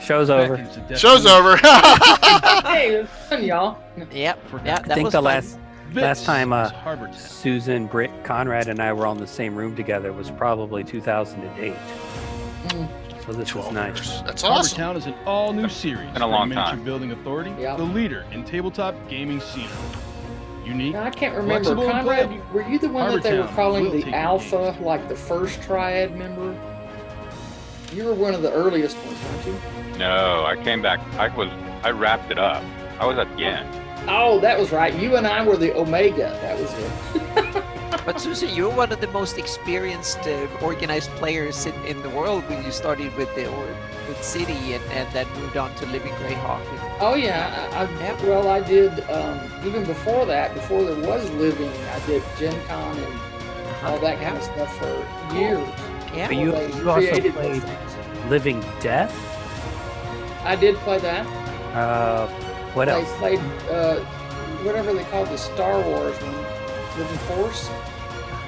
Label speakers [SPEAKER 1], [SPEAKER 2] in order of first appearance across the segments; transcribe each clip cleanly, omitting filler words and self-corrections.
[SPEAKER 1] Show's over.
[SPEAKER 2] Show's over.
[SPEAKER 3] Hey, it's fun, y'all.
[SPEAKER 4] Yep.
[SPEAKER 1] I think the last time Susan, Britt, Conrad, and I were all in the same room together was probably 2008. So this was nice.
[SPEAKER 2] Years. That's awesome.
[SPEAKER 5] Harbortown is an all-new series
[SPEAKER 6] In a long
[SPEAKER 5] from Miniature
[SPEAKER 6] time.
[SPEAKER 5] Building Authority,
[SPEAKER 3] Yep.
[SPEAKER 5] the leader in tabletop gaming scenery. Unique.
[SPEAKER 3] Now, I can't remember.
[SPEAKER 5] Flexible and
[SPEAKER 3] Conrad,
[SPEAKER 5] playable.
[SPEAKER 3] were you the one that they were
[SPEAKER 5] Harbortown
[SPEAKER 3] calling
[SPEAKER 5] will
[SPEAKER 3] the
[SPEAKER 5] take your
[SPEAKER 3] Alpha, like the first Triad member? You were one of the earliest ones, weren't you?
[SPEAKER 6] No, I came back. I wrapped it up. I was at the end.
[SPEAKER 3] Oh, that was right. You and I were the Omega. That was it.
[SPEAKER 4] But Susan, you're one of the most experienced organized players in the world when you started with City and then moved on to Living Greyhawk.
[SPEAKER 3] Oh yeah, well I did even before that. Before there was Living, I did Gen Con and all that kind of stuff for years.
[SPEAKER 4] Yeah.
[SPEAKER 1] But you also
[SPEAKER 3] created
[SPEAKER 1] played
[SPEAKER 3] those things.
[SPEAKER 1] Living Death?
[SPEAKER 3] I did play that.
[SPEAKER 1] What
[SPEAKER 3] I
[SPEAKER 1] else?
[SPEAKER 3] played whatever they called the Star Wars one, Living Force.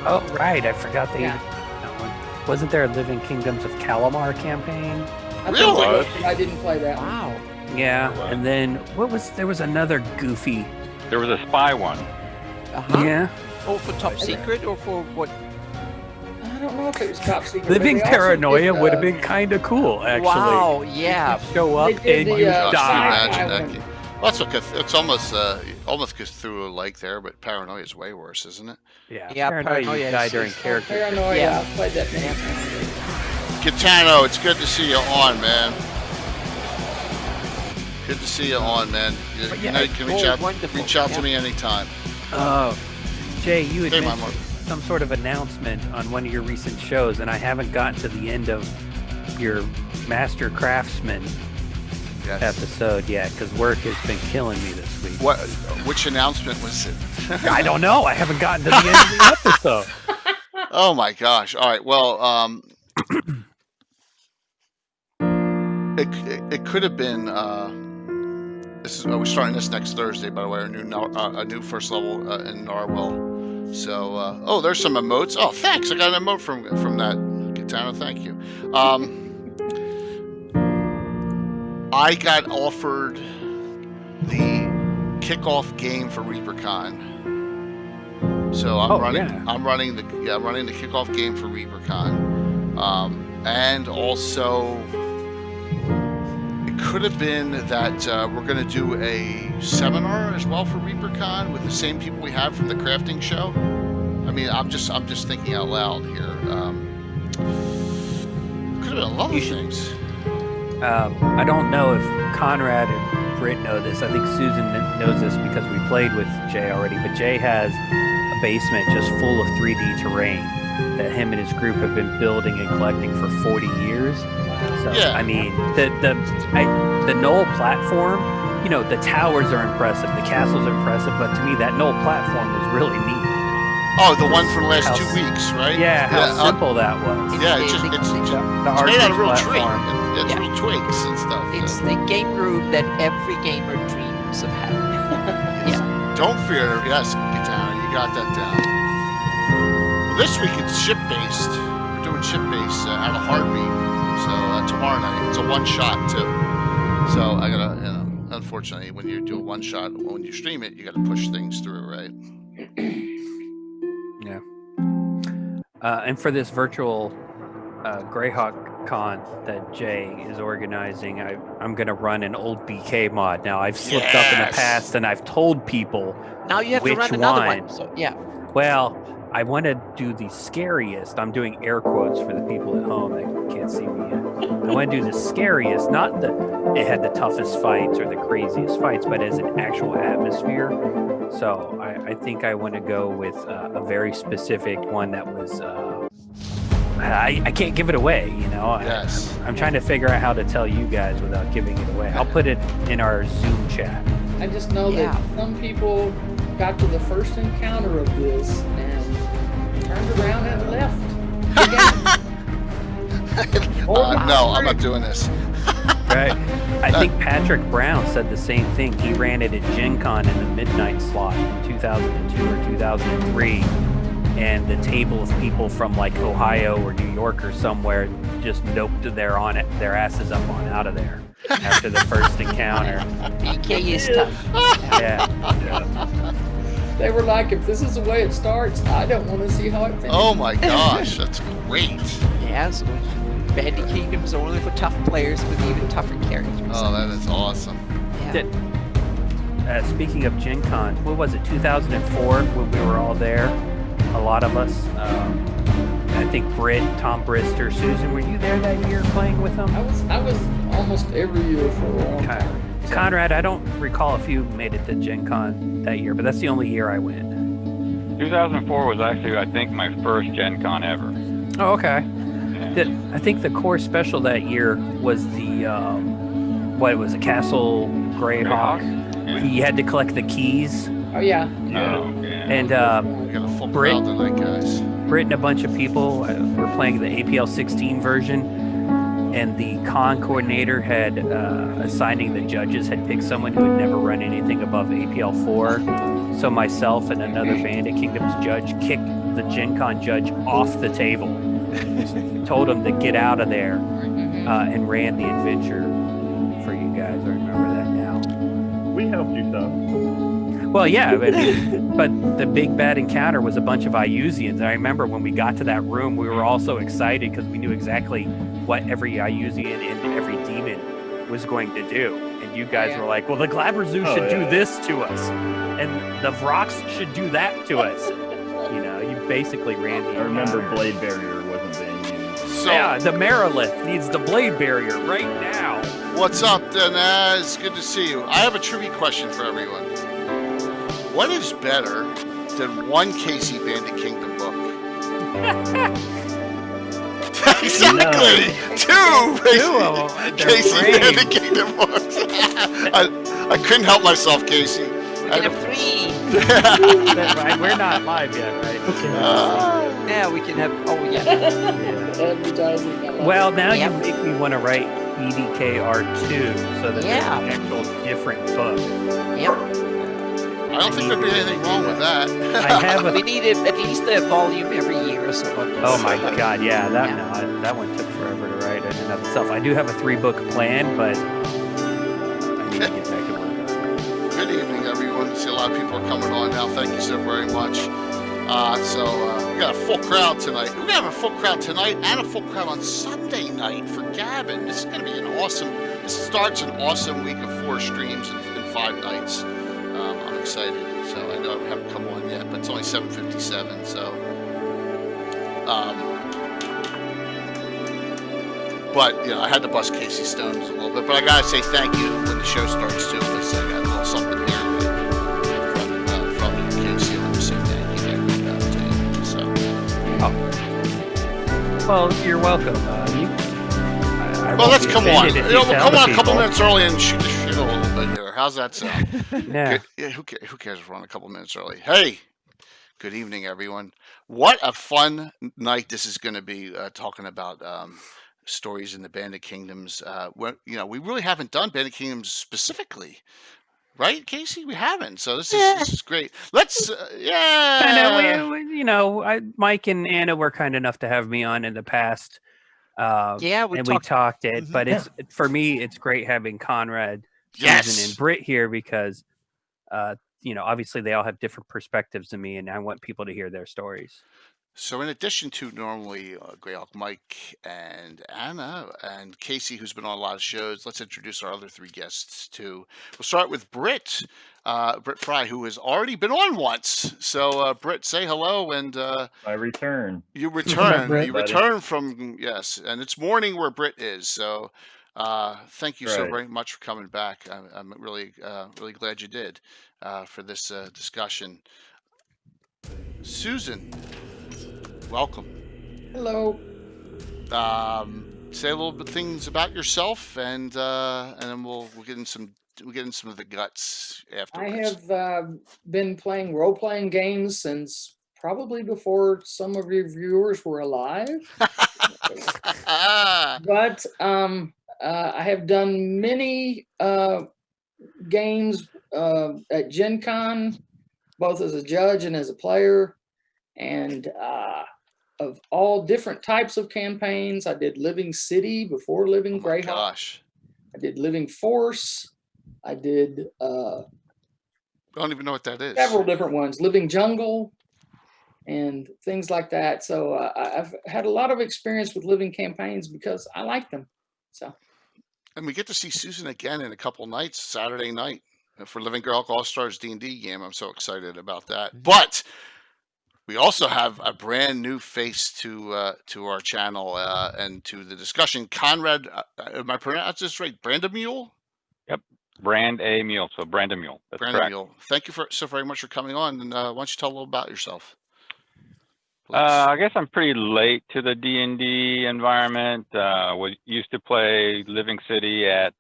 [SPEAKER 1] Oh, right. I forgot they
[SPEAKER 3] Yeah.
[SPEAKER 1] even that one. Wasn't there a Living Kingdoms of Calamar campaign?
[SPEAKER 3] I think
[SPEAKER 2] Really?
[SPEAKER 3] so, but I didn't play that one.
[SPEAKER 4] Wow.
[SPEAKER 1] Yeah. And then there was another goofy.
[SPEAKER 6] There was a spy one.
[SPEAKER 1] Yeah.
[SPEAKER 4] Oh, for Top Secret or for what?
[SPEAKER 3] I don't know if it was Top Secret. but
[SPEAKER 1] Living
[SPEAKER 3] they also
[SPEAKER 1] Paranoia
[SPEAKER 3] did,
[SPEAKER 1] would have been kind of cool, actually.
[SPEAKER 4] Wow. Yeah.
[SPEAKER 1] You show up
[SPEAKER 3] They did
[SPEAKER 1] and
[SPEAKER 3] the,
[SPEAKER 1] you
[SPEAKER 3] Gosh,
[SPEAKER 1] die.
[SPEAKER 3] sci-fi
[SPEAKER 2] Imagine that.
[SPEAKER 3] one.
[SPEAKER 2] Well, that's what it's almost goes through a like there, but Paranoia is way worse, isn't it?
[SPEAKER 1] Yeah.
[SPEAKER 4] Yeah,
[SPEAKER 1] Paranoia, you
[SPEAKER 4] Paranoia
[SPEAKER 1] die
[SPEAKER 4] is-
[SPEAKER 1] during
[SPEAKER 4] is-
[SPEAKER 1] character.
[SPEAKER 3] Paranoia,
[SPEAKER 4] Yeah.
[SPEAKER 3] I played that many times.
[SPEAKER 2] Gitano, it's good to see you on, man. Good to see you on, man. You
[SPEAKER 1] Yeah,
[SPEAKER 2] know, you can
[SPEAKER 4] wonderful.
[SPEAKER 2] reach out
[SPEAKER 4] Yeah.
[SPEAKER 2] to me anytime.
[SPEAKER 1] Oh, Jay, you had
[SPEAKER 2] Hey, my
[SPEAKER 1] mentioned some sort of announcement on one of your recent shows, and I haven't gotten to the end of your Master Craftsman
[SPEAKER 2] Yes.
[SPEAKER 1] episode yet because work has been killing me this week.
[SPEAKER 2] Which announcement was it?
[SPEAKER 1] I don't know. I haven't gotten to the end of the episode.
[SPEAKER 2] Oh my gosh! All right. Well, it could have been. We're starting this next Thursday, by the way. A new first level in Narwhal. So, there's some emotes. Oh, thanks. I got an emote from that. Gitano, thank you. I got offered the kickoff game for ReaperCon. So I'm running the kickoff game for ReaperCon. And also it could have been that we're going to do a seminar as well for ReaperCon with the same people we have from the crafting show. I mean, I'm just thinking out loud here. Could have been a lot of things.
[SPEAKER 1] I don't know if Conrad and Britt know this. I think Susan knows this because we played with Jay already. But Jay has a basement just full of 3D terrain that him and his group have been building and collecting for 40 years. So,
[SPEAKER 2] Yeah.
[SPEAKER 1] I mean, the Knoll platform, you know, the towers are impressive, the castles are impressive, but to me, that Knoll platform was really neat.
[SPEAKER 2] Oh, the one from the last
[SPEAKER 1] How
[SPEAKER 2] 2 weeks, right?
[SPEAKER 1] Yeah, how simple that was.
[SPEAKER 2] Yeah, it's
[SPEAKER 4] the-
[SPEAKER 2] just
[SPEAKER 1] The
[SPEAKER 2] it's made out of real
[SPEAKER 1] arcade
[SPEAKER 2] tree.
[SPEAKER 1] platform.
[SPEAKER 2] It's
[SPEAKER 4] Yeah.
[SPEAKER 2] real twigs and stuff.
[SPEAKER 4] It's the game room that every gamer dreams of having.
[SPEAKER 2] Yes. Don't fear. Yes, Gitano, you got that down. Well, this week it's ship-based. We're doing ship-based out of Heartbeat. So tomorrow night, it's a one-shot too. So I gotta, unfortunately, when you do a one-shot, when you stream it, you gotta push things through, right?
[SPEAKER 1] Yeah. And for this virtual Greyhawk con that Jay is organizing, I'm going to run an old BK mod. Now, I've slipped up in the
[SPEAKER 2] Yes.
[SPEAKER 1] past and I've told people
[SPEAKER 4] Now you have to
[SPEAKER 1] which
[SPEAKER 4] run another
[SPEAKER 1] one.
[SPEAKER 4] one. So yeah.
[SPEAKER 1] Well, I want to do the scariest. I'm doing air quotes for the people at home that can't see me yet. I want to do the scariest, not it had the toughest fights or the craziest fights, but as an actual atmosphere. So I think I want to go with a very specific one that was. I can't give it away, you know.
[SPEAKER 2] Yes.
[SPEAKER 1] I'm trying to figure out how to tell you guys without giving it away. I'll put it in our Zoom chat.
[SPEAKER 3] I just know
[SPEAKER 4] Yeah.
[SPEAKER 3] that some people got to the first encounter of this and turned around and left.
[SPEAKER 2] No, I'm not doing this.
[SPEAKER 1] Right. I think Patrick Brown said the same thing. He ran it at Gen Con in the midnight slot in 2002 or 2003. and the table of people from like Ohio or New York or somewhere just noped their asses up on out of there after the first encounter.
[SPEAKER 4] BK is tough.
[SPEAKER 1] Yeah.
[SPEAKER 3] They were like, if this is the way it starts, I don't want to see how it finishes.
[SPEAKER 2] Oh my gosh, that's great.
[SPEAKER 4] Yeah, so Bandit Kingdoms are only for tough players with even tougher characters.
[SPEAKER 2] Oh, that is awesome.
[SPEAKER 4] Yeah.
[SPEAKER 1] Speaking of Gen Con, what was it, 2004 when we were all there? A lot of us. I think Tom Brister, Susan, were you there that year playing with them?
[SPEAKER 3] I was almost every year for a long time.
[SPEAKER 1] Conrad, I don't recall if you made it to Gen Con that year, but that's the only year I went.
[SPEAKER 6] 2004 was actually, I think, my first Gen Con ever.
[SPEAKER 1] Oh, okay.
[SPEAKER 6] Yeah.
[SPEAKER 1] I think the core special that year was the, a Castle Greyhawk.
[SPEAKER 6] Yeah.
[SPEAKER 1] You had to collect the keys.
[SPEAKER 3] Oh, yeah.
[SPEAKER 6] Oh, yeah.
[SPEAKER 1] And
[SPEAKER 2] We got a full crowd tonight, guys.
[SPEAKER 1] Britt and a bunch of people were playing the APL 16 version, and the con coordinator had assigning the judges had picked someone who had never run anything above APL 4. So myself and another Bandit Kingdoms judge kicked the Gen Con judge off the table, told him to get out of there, and ran the adventure for you guys. I remember that now.
[SPEAKER 7] We helped you some.
[SPEAKER 1] Well, yeah, but the big bad encounter was a bunch of Iusians. I remember when we got to that room, we were all so excited because we knew exactly what every Iusian and every demon was going to do. And you guys were like, well, the Glaberzu should do this to us, and the Vrox should do that to us. You know, you basically ran the
[SPEAKER 7] I remember
[SPEAKER 1] encounter.
[SPEAKER 7] Blade Barrier wasn't being used.
[SPEAKER 2] So,
[SPEAKER 1] Yeah, the Marilith needs the blade barrier right now.
[SPEAKER 2] what's up, Denaz? Good to see you. I have a trivia question for everyone. What is better than one Casey Bandit Kingdom book? Exactly! Two
[SPEAKER 1] of them.
[SPEAKER 2] Casey
[SPEAKER 1] They're
[SPEAKER 2] Bandit Kingdom books. I couldn't help myself, Casey.
[SPEAKER 4] We can have 3.
[SPEAKER 1] Right, we're not live yet, right?
[SPEAKER 4] Yeah, we can have. Oh yeah.
[SPEAKER 3] Advertising. I love
[SPEAKER 1] Well,
[SPEAKER 3] it.
[SPEAKER 1] now
[SPEAKER 4] Yep.
[SPEAKER 1] you make me want to write EDKR2 so that
[SPEAKER 4] Yeah.
[SPEAKER 1] there's an actual different book.
[SPEAKER 4] Yep.
[SPEAKER 2] I don't think there'd be anything wrong with that.
[SPEAKER 1] I have
[SPEAKER 4] We
[SPEAKER 1] a.
[SPEAKER 4] need at least a volume every year or so. Of this.
[SPEAKER 1] Oh my God! Yeah, that
[SPEAKER 4] Yeah.
[SPEAKER 1] no, that one took forever to write in and of itself. I do have a 3-book plan, but I need to get back to work on it.
[SPEAKER 2] Good evening, everyone. I see a lot of people are coming on now. Thank you so very much. We got a full crowd tonight. We're gonna have a full crowd tonight and a full crowd on Sunday night for Gavin. This is gonna be This starts an awesome week of 4 streams and 5 nights. I'm excited. So I know I haven't come on yet, but it's only 7:57. So, but you know, I had to bust Casey Stones a little bit. But I gotta say thank you when the show starts too. Because I got a little something here from you, Casey. I want to say thank you to you. So,
[SPEAKER 1] Well, you're welcome. I
[SPEAKER 2] well,
[SPEAKER 1] won't
[SPEAKER 2] let's
[SPEAKER 1] be
[SPEAKER 2] come on.
[SPEAKER 1] offended if
[SPEAKER 2] You know,
[SPEAKER 1] you
[SPEAKER 2] we'll
[SPEAKER 1] tell
[SPEAKER 2] come
[SPEAKER 1] the
[SPEAKER 2] on a couple
[SPEAKER 1] people.
[SPEAKER 2] minutes early and shoot the shit a little bit here. How's that sound?
[SPEAKER 1] Yeah.
[SPEAKER 2] Yeah, who cares if we're on a couple minutes early? Hey, good evening, everyone. What a fun night this is going to be, talking about stories in the Bandit Kingdoms. You know, we really haven't done Bandit Kingdoms specifically, right, Casey? We haven't. So this is great. Let's,
[SPEAKER 1] I know, Mike and Anna were kind enough to have me on in the past.
[SPEAKER 4] Yeah, we
[SPEAKER 1] and
[SPEAKER 4] talked.
[SPEAKER 1] we talked it,
[SPEAKER 4] Mhm.
[SPEAKER 1] but for me, it's great having Conrad, Susan,
[SPEAKER 2] Yes.
[SPEAKER 1] and Britt here because, obviously they all have different perspectives than me, and I want people to hear their stories.
[SPEAKER 2] So in addition to normally Greyhawk, Mike, and Anna, and Casey, who's been on a lot of shows, let's introduce our other 3 guests too. We'll start with Britt, Britt Fry, who has already been on once. So Britt, say hello, and
[SPEAKER 7] I return.
[SPEAKER 2] you return.
[SPEAKER 3] Britt.
[SPEAKER 2] You return from, yes, and it's morning where Britt is. So thank you so
[SPEAKER 7] Right.
[SPEAKER 2] very much for coming back. I'm really glad you did for this discussion. Susan, welcome.
[SPEAKER 3] Hello.
[SPEAKER 2] Say a little bit things about yourself, and then we'll get in some of the guts
[SPEAKER 3] I
[SPEAKER 2] afterwards.
[SPEAKER 3] have been playing role-playing games since probably before some of your viewers were alive. But I have done many games at Gen Con, both as a judge and as a player. and of all different types of campaigns. I did Living City before Living
[SPEAKER 2] Oh my
[SPEAKER 3] Greyhawk.
[SPEAKER 2] gosh.
[SPEAKER 3] I did Living Force. I did
[SPEAKER 2] I don't even know what that is.
[SPEAKER 3] several different ones, Living Jungle and things like that. So I've had a lot of experience with living campaigns because I like them. So.
[SPEAKER 2] And we get to see Susan again in a couple nights, Saturday night, for Living Greyhawk All-Stars D&D game. I'm so excited about that. But we also have a brand new face to our channel and to the discussion. Conrad, am I pronouncing this right? Brandamule?
[SPEAKER 6] Yep. Brand a mule. So Brandamule. That's correct.
[SPEAKER 2] Brandamule. Thank you so very much for coming on. And why don't you tell a little about yourself?
[SPEAKER 6] I guess I'm pretty late to the D&D environment. We used to play Living City at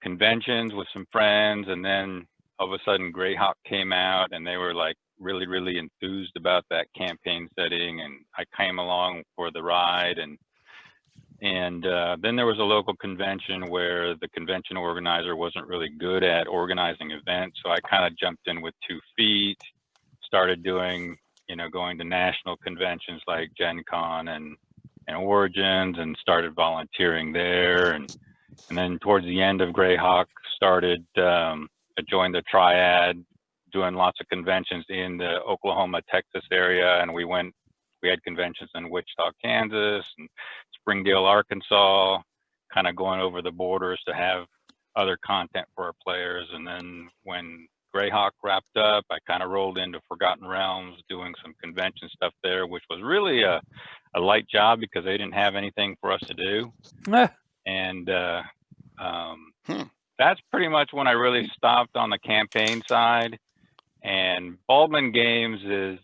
[SPEAKER 6] conventions with some friends, and then all of a sudden Greyhawk came out, and they were like really enthused about that campaign setting, and I came along for the ride, and then there was a local convention where the convention organizer wasn't really good at organizing events, so I kind of jumped in with 2 feet, started doing, going to national conventions like Gen Con and Origins, and started volunteering there, and then towards the end of Greyhawk I joined the Triad, doing lots of conventions in the Oklahoma, Texas area, and we had conventions in Wichita, Kansas, and Springdale, Arkansas, kind of going over the borders to have other content for our players. And then when Greyhawk wrapped up, I kind of rolled into Forgotten Realms, doing some convention stuff there, which was really a light job because they didn't have anything for us to do. And that's pretty much when I really stopped on the campaign side. And Baldman Games is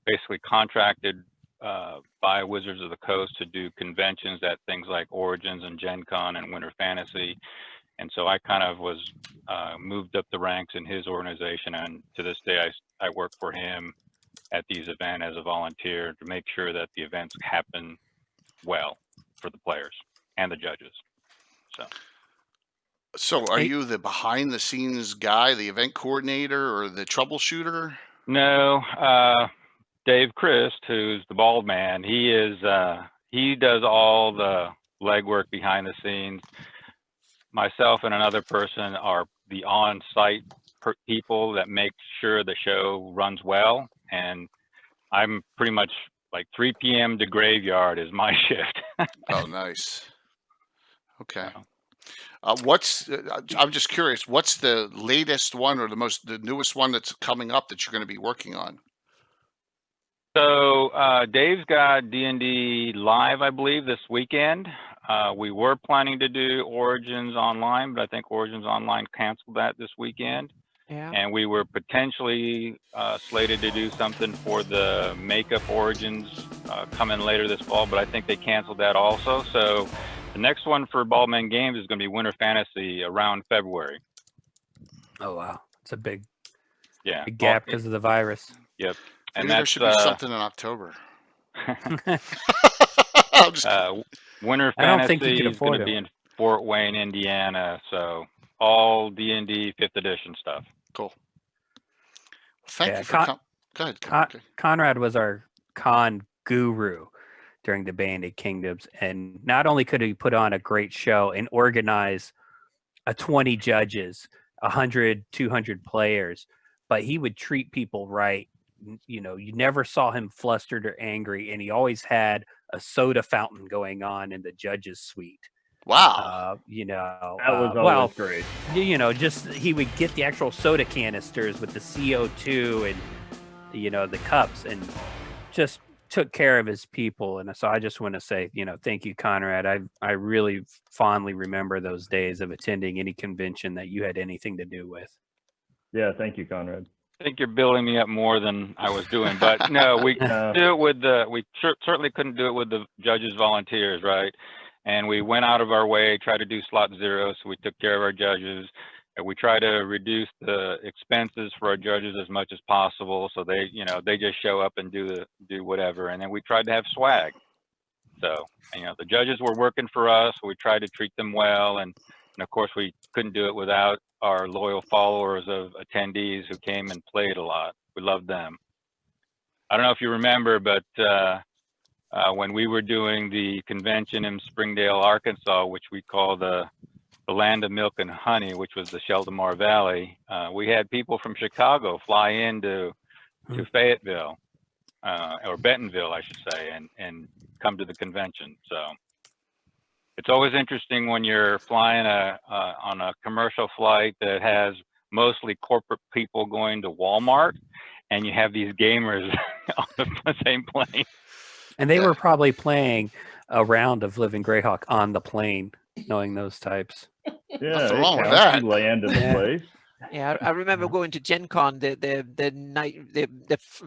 [SPEAKER 6] basically contracted by Wizards of the Coast to do conventions at things like Origins and Gen Con and Winter Fantasy. And so I kind of was moved up the ranks in his organization, and to this day I work for him at these events as a volunteer to make sure that the events happen well for the players and the judges.
[SPEAKER 2] So are you the behind the scenes guy, the event coordinator, or the troubleshooter?
[SPEAKER 6] No, Dave Christ, who's the bald man, he does all the legwork behind the scenes. Myself and another person are the on-site people that make sure the show runs well, and I'm pretty much like 3 p.m. to graveyard is my shift.
[SPEAKER 2] Oh, nice. Okay. I'm just curious, what's the latest one or the newest one that's coming up that you're going to be working on?
[SPEAKER 6] So Dave's got D&D Live, I believe, this weekend. We were planning to do Origins Online, but I think Origins Online canceled that this weekend.
[SPEAKER 4] Yeah.
[SPEAKER 6] And we were potentially slated to do something for the Makeup Origins coming later this fall, but I think they canceled that also. So the next one for Baldman Games is going to be Winter Fantasy around February.
[SPEAKER 1] Oh, wow. It's a big
[SPEAKER 6] big
[SPEAKER 1] gap because of the virus.
[SPEAKER 6] Yep.
[SPEAKER 2] Maybe there should be something in October.
[SPEAKER 6] Winter Fantasy is going to be in Fort Wayne, Indiana. So all D&D 5th edition stuff.
[SPEAKER 2] Cool. Thank you for Go ahead.
[SPEAKER 1] Conrad was our con guru during the Bandit Kingdoms, and not only could he put on a great show and organize 20 judges, 100, 200 players, but he would treat people right. You never saw him flustered or angry, and he always had a soda fountain going on in the judges' suite.
[SPEAKER 2] Wow.
[SPEAKER 7] That was always great.
[SPEAKER 1] Just he would get the actual soda canisters with the CO2 and the cups, and just took care of his people. And so I just want to say, thank you, Conrad. I really fondly remember those days of attending any convention that you had anything to do with.
[SPEAKER 7] Yeah, thank you, Conrad.
[SPEAKER 6] I think you're building me up more than I was doing, but no, we couldn't do it with we certainly couldn't do it with the judges volunteers, right? And we went out of our way, tried to do slot zero, so we took care of our judges. And we try to reduce the expenses for our judges as much as possible, so they just show up and do whatever. And then we tried to have swag. So the judges were working for us. We tried to treat them well, and And of course, we couldn't do it without our loyal followers of attendees who came and played a lot. We loved them. I don't know if you remember, but when we were doing the convention in Springdale, Arkansas, which we call the land of milk and honey, which was the Sheldamar Valley, we had people from Chicago fly into to Fayetteville, or Bentonville, I should say, and come to the convention. So it's always interesting when you're flying on a commercial flight that has mostly corporate people going to Walmart, and you have these gamers on the same plane.
[SPEAKER 1] And they were probably playing a round of Living Greyhawk on the plane, knowing those types.
[SPEAKER 7] Yeah,
[SPEAKER 2] nothing wrong with that.
[SPEAKER 7] Land in the place.
[SPEAKER 4] Yeah, I remember going to Gen Con, the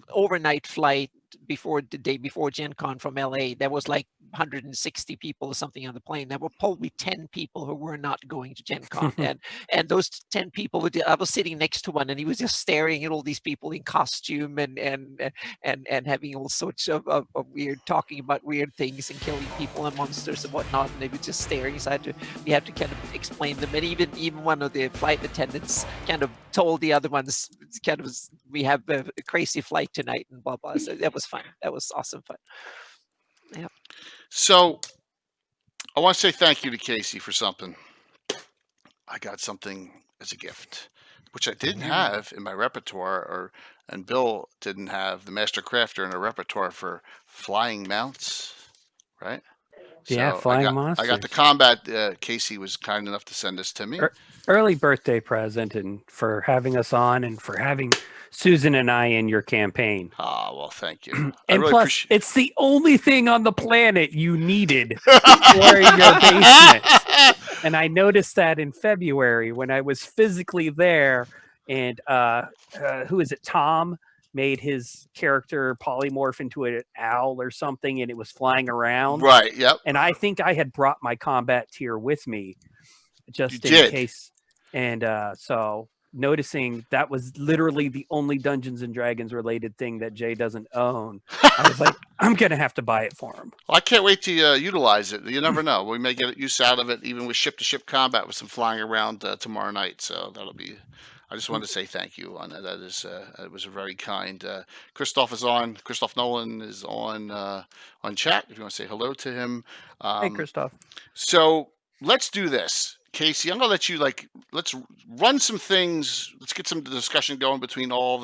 [SPEAKER 4] overnight flight before the day before Gen Con from LA. There was like 160 people or something on the plane. There were probably 10 people who were not going to Gen Con, and those 10 people, I was sitting next to one, and he was just staring at all these people in costume and having all sorts of weird, talking about weird things and killing people and monsters and whatnot. And they were just staring. So we had to kind of explain them, and even one of the flight attendants kind of told the other ones, kind of, we have a crazy flight tonight and blah blah. So that was fun. That was awesome fun. Yeah.
[SPEAKER 2] So I want to say thank you to Casey for something. I got something as a gift, which I didn't have in my repertoire, and Bill didn't have the Master Crafter in a repertoire for flying mounts, right?
[SPEAKER 1] Yeah, flying monsters.
[SPEAKER 2] I got the combat. Casey was kind enough to send this to me.
[SPEAKER 1] Early birthday present, and for having us on, and for having Susan and I in your campaign.
[SPEAKER 2] Ah, well, thank you.
[SPEAKER 1] And really plus, it's the only thing on the planet you needed for your basement. And I noticed that in February when I was physically there, and who is it? Tom made his character polymorph into an owl or something, and it was flying around.
[SPEAKER 2] Right, yep.
[SPEAKER 1] And I think I had brought my combat tier with me just in case. And so noticing that was literally the only Dungeons and Dragons related thing that Jay doesn't own, I was like, I'm going to have to buy it for him.
[SPEAKER 2] Well, I can't wait to utilize it. You never know. We may get use out of it, even with ship-to-ship combat with some flying around tomorrow night. So that'll be... I just wanted to say thank you on that. That is, it was a very kind. Christoph is on. Christoph Nolan is on chat. If you want to say hello to him.
[SPEAKER 1] Hey, Christoph.
[SPEAKER 2] So let's do this, Casey. I'm gonna let you let's run some things. Let's get some discussion going between all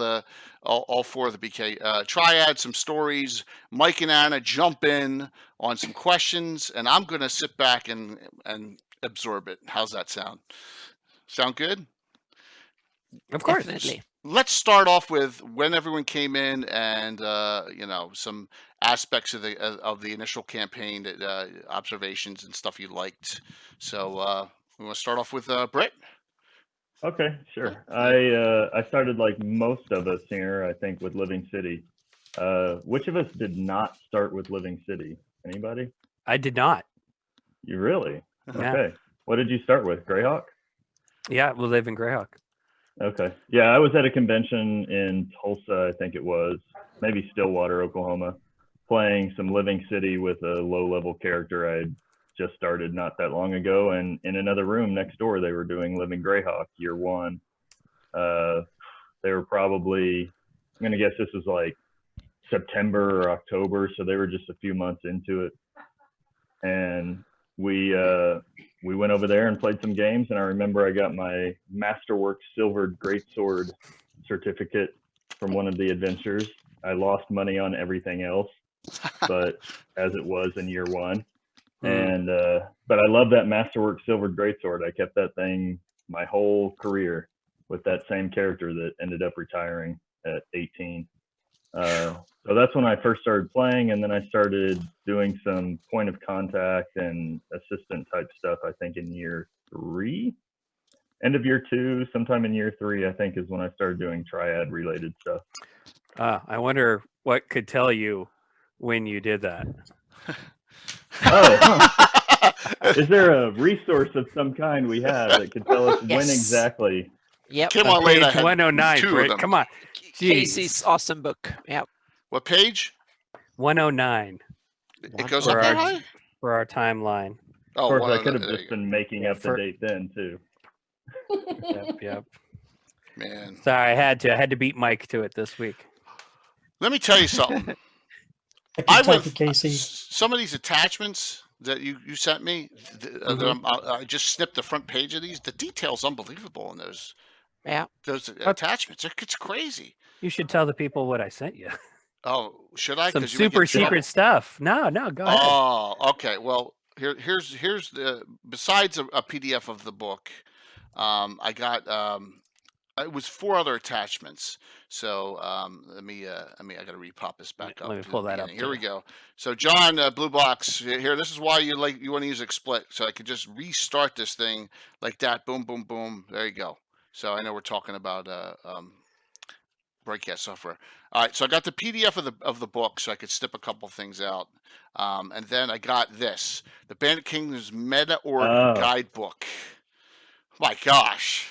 [SPEAKER 2] four of the BK triad. Some stories. Mike and Anna jump in on some questions, and I'm gonna sit back and absorb it. How's that sound? Sound good?
[SPEAKER 1] Of course.
[SPEAKER 4] Definitely.
[SPEAKER 2] Let's start off with when everyone came in, and some aspects of the initial campaign, observations and stuff you liked. So we want to start off with Britt.
[SPEAKER 7] Okay, sure. I started like most of us here, I think, with Living City. Which of us did not start with Living City? Anybody?
[SPEAKER 1] I did not.
[SPEAKER 7] You really?
[SPEAKER 1] Yeah.
[SPEAKER 7] Okay. What did you start with? Greyhawk?
[SPEAKER 1] Yeah, we live in Greyhawk.
[SPEAKER 7] Okay. Yeah, I was at a convention in Tulsa, I think it was, maybe Stillwater, Oklahoma, playing some Living City with a low-level character I had just started not that long ago. And in another room next door, they were doing Living Greyhawk year one. They were probably, I'm going to guess this was like September or October, so they were just a few months into it. And we went over there and played some games, and I remember I got my Masterworks Silvered Greatsword certificate from one of the adventures. I lost money on everything else, but as it was in year one. And but I love that Masterworks Silvered Greatsword. I kept that thing my whole career with that same character that ended up retiring at 18. So that's when I first started playing, and then I started doing some point of contact and assistant type stuff, I think in year 3, end of year 2, sometime in year 3, I think is when I started doing triad related stuff.
[SPEAKER 1] I wonder what could tell you when you did that.
[SPEAKER 7] Is there a resource of some kind we have that could tell us when exactly?
[SPEAKER 4] Yep.
[SPEAKER 2] Came on late.
[SPEAKER 1] Page 109, Britt. Come on.
[SPEAKER 4] Casey's awesome book. Yeah.
[SPEAKER 2] What page?
[SPEAKER 1] 109.
[SPEAKER 2] It goes up that high?
[SPEAKER 1] For our timeline.
[SPEAKER 2] Oh,
[SPEAKER 7] Of course, I
[SPEAKER 2] one
[SPEAKER 7] could
[SPEAKER 2] of
[SPEAKER 7] have
[SPEAKER 2] the,
[SPEAKER 7] just been making
[SPEAKER 1] Yeah,
[SPEAKER 7] up the date then too.
[SPEAKER 1] Yep.
[SPEAKER 2] man.
[SPEAKER 1] Sorry, I had to beat Mike to it this week.
[SPEAKER 2] Let me tell you something. I went some of these attachments that you sent me. I just snipped the front page of these. The detail's unbelievable in those.
[SPEAKER 4] Yeah.
[SPEAKER 2] Those attachments. It's crazy.
[SPEAKER 1] You should tell the people what I sent you.
[SPEAKER 2] Oh, should I?
[SPEAKER 1] Some
[SPEAKER 2] 'Cause you may get
[SPEAKER 1] super
[SPEAKER 2] in trouble.
[SPEAKER 1] secret stuff. No, go ahead.
[SPEAKER 2] Oh, okay. Well, here's the besides a PDF of the book, I got it was 4 other attachments. So let me I got to repop this back up.
[SPEAKER 1] Let me
[SPEAKER 2] to
[SPEAKER 1] pull
[SPEAKER 2] the
[SPEAKER 1] that up.
[SPEAKER 2] beginning. Here we go. So John, Blue Box here. This is why you want to use XSplit. So I could just restart this thing like that. Boom, boom, boom. There you go. So I know we're talking about broadcast software. All right, so I got the PDF of the book, so I could snip a couple things out, and then I got this, the Bandit Kingdom's Meta Org Guidebook. My gosh!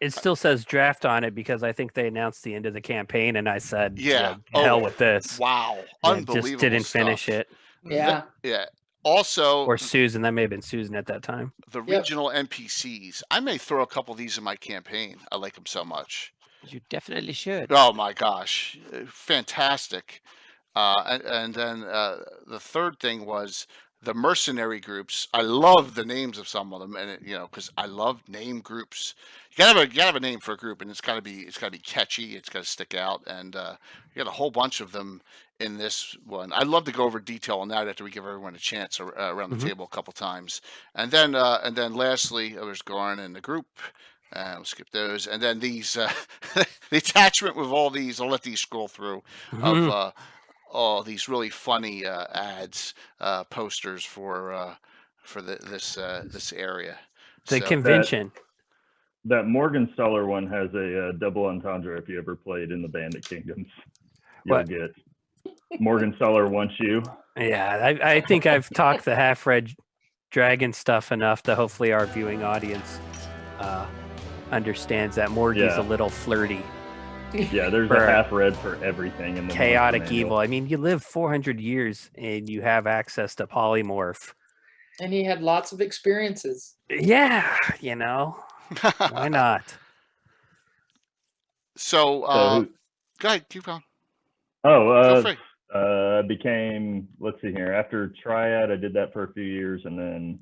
[SPEAKER 1] It still says draft on it because I think they announced the end of the campaign, and I said,
[SPEAKER 2] Yeah,
[SPEAKER 1] hell with this.
[SPEAKER 2] Wow,
[SPEAKER 1] and
[SPEAKER 2] unbelievable!
[SPEAKER 1] Just didn't
[SPEAKER 2] stuff.
[SPEAKER 1] finish it.
[SPEAKER 3] Yeah.
[SPEAKER 2] Yeah. Also,
[SPEAKER 1] or Susan. That may have been Susan at that time.
[SPEAKER 2] The regional NPCs. I may throw a couple of these in my campaign. I like them so much.
[SPEAKER 4] You definitely should.
[SPEAKER 2] Oh my gosh, fantastic! And then the third thing was the mercenary groups. I love the names of some of them, and because I love name groups. You gotta have a name for a group, and it's gotta be catchy. It's gotta stick out, and you got a whole bunch of them in this one. I'd love to go over detail on that after we give everyone a chance around the table a couple times, and then lastly, there's Garn and the group. We'll skip those, and then these the attachment with all these. I'll let these scroll through of all these really funny ads, posters for this area.
[SPEAKER 1] The convention.
[SPEAKER 7] That Morgenstauler one has a double entendre. If you ever played in the Bandit Kingdoms, you'll get Morgenstauler wants you.
[SPEAKER 1] Yeah, I think I've talked the half-red dragon stuff enough to hopefully our viewing audience understands that Morgie's a little flirty.
[SPEAKER 7] Yeah, there's a half-red for everything in the
[SPEAKER 1] chaotic evil. I mean, you live 400 years and you have access to polymorph.
[SPEAKER 3] And he had lots of experiences.
[SPEAKER 1] Yeah, why not?
[SPEAKER 2] So, go ahead, keep going.
[SPEAKER 7] I became, let's see here, after Triad, I did that for a few years, and then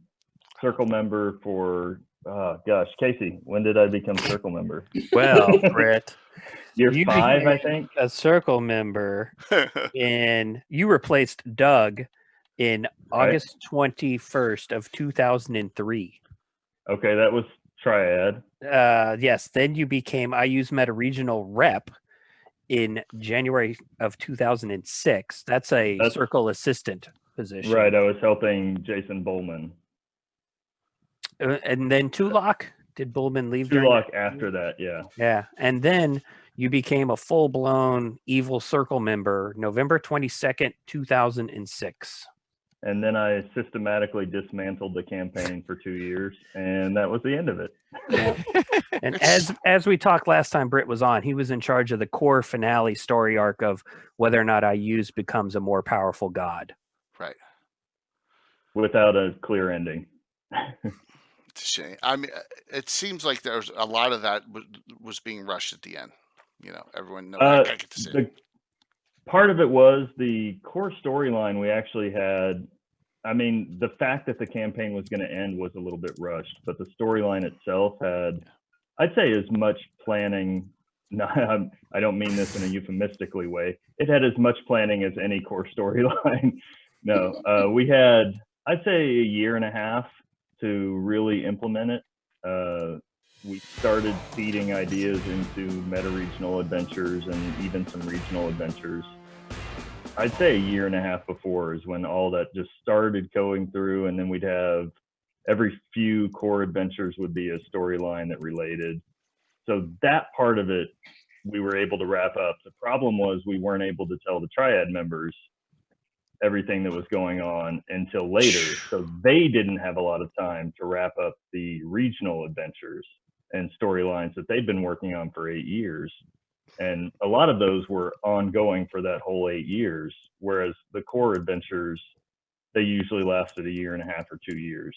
[SPEAKER 7] Circle member for, Casey, when did I become Circle member?
[SPEAKER 1] Well, Brett.
[SPEAKER 7] Year 5, I think.
[SPEAKER 1] A Circle member, and you replaced Doug in August 21st of 2003.
[SPEAKER 7] Okay, that was Triad.
[SPEAKER 1] Yes, then you became IU's Meta Regional Rep in January of 2006. That's Circle assistant position.
[SPEAKER 7] Right, I was helping Jason Bowman.
[SPEAKER 1] And then Tulok? Did Bowman leave?
[SPEAKER 7] Tulok after that, yeah.
[SPEAKER 1] Yeah, and then you became a full-blown Evil Circle member November 22nd, 2006.
[SPEAKER 7] And then I systematically dismantled the campaign for 2 years, and that was the end of it.
[SPEAKER 1] Yeah. And as we talked last time Britt was on, he was in charge of the core finale story arc of whether or not IU's becomes a more powerful god.
[SPEAKER 2] Right.
[SPEAKER 7] Without a clear ending.
[SPEAKER 2] It's a shame. I mean, it seems like there's a lot of that was being rushed at the end. Everyone knows. I get to see it.
[SPEAKER 7] Part of it was the core storyline we actually had. I mean, the fact that the campaign was going to end was a little bit rushed, but the storyline itself had, I'd say, as much planning. No, I don't mean this in a euphemistically way. It had as much planning as any core storyline. No, we had, I'd say, a year and a half to really implement it. We started feeding ideas into meta-regional adventures and even some regional adventures. I'd say a year and a half before is when all that just started going through, and then we'd have every few core adventures would be a storyline that related. So that part of it, we were able to wrap up. The problem was we weren't able to tell the Triad members everything that was going on until later. So they didn't have a lot of time to wrap up the regional adventures and storylines that they'd been working on for 8 years. And a lot of those were ongoing for that whole 8 years, whereas the core adventures, they usually lasted a year and a half or 2 years.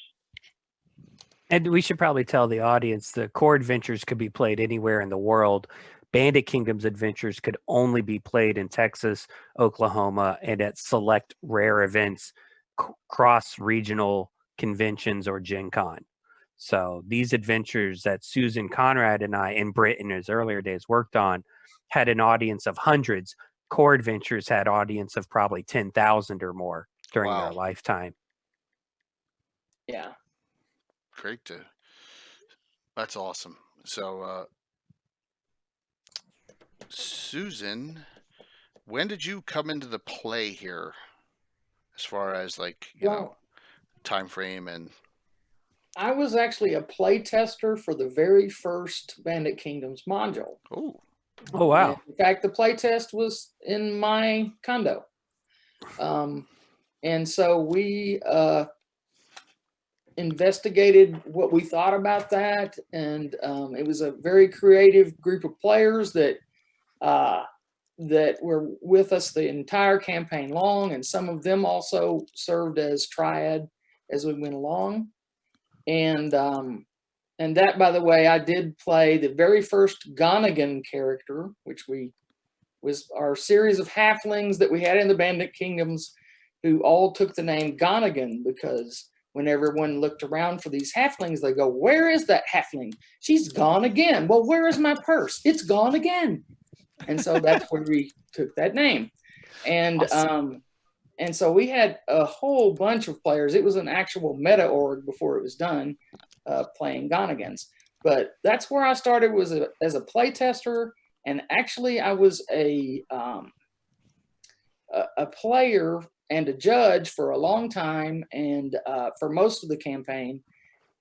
[SPEAKER 1] And we should probably tell the audience the core adventures could be played anywhere in the world. Bandit Kingdom's adventures could only be played in Texas, Oklahoma, and at select rare events, cross-regional conventions or Gen Con. So these adventures that Susan Conrad and I and Britt in his earlier days worked on had an audience of hundreds. Core adventures had audience of probably 10,000 or more during their lifetime.
[SPEAKER 3] Yeah.
[SPEAKER 2] Great. That's awesome. So, Susan, when did you come into the play here, as far as like time frame? And
[SPEAKER 3] I was actually a play tester for the very first Bandit Kingdoms module.
[SPEAKER 2] Oh
[SPEAKER 1] wow!
[SPEAKER 3] And in fact, the play test was in my condo, and so we investigated what we thought about that, and it was a very creative group of players that were with us the entire campaign long, and some of them also served as triad as we went along. And that, by the way, I did play the very first Gonigan character, which was our series of halflings that we had in the Bandit Kingdoms, who all took the name Gonigan because when everyone looked around for these halflings, they go, "Where is that halfling? She's gone again. Well, where is my purse? It's gone again." And so that's where we took that name. And awesome. And so we had a whole bunch of players. It was an actual meta org before it was done, playing Gonigans. But that's where I started, was as a play tester. And actually, I was a player and a judge for a long time, and for most of the campaign,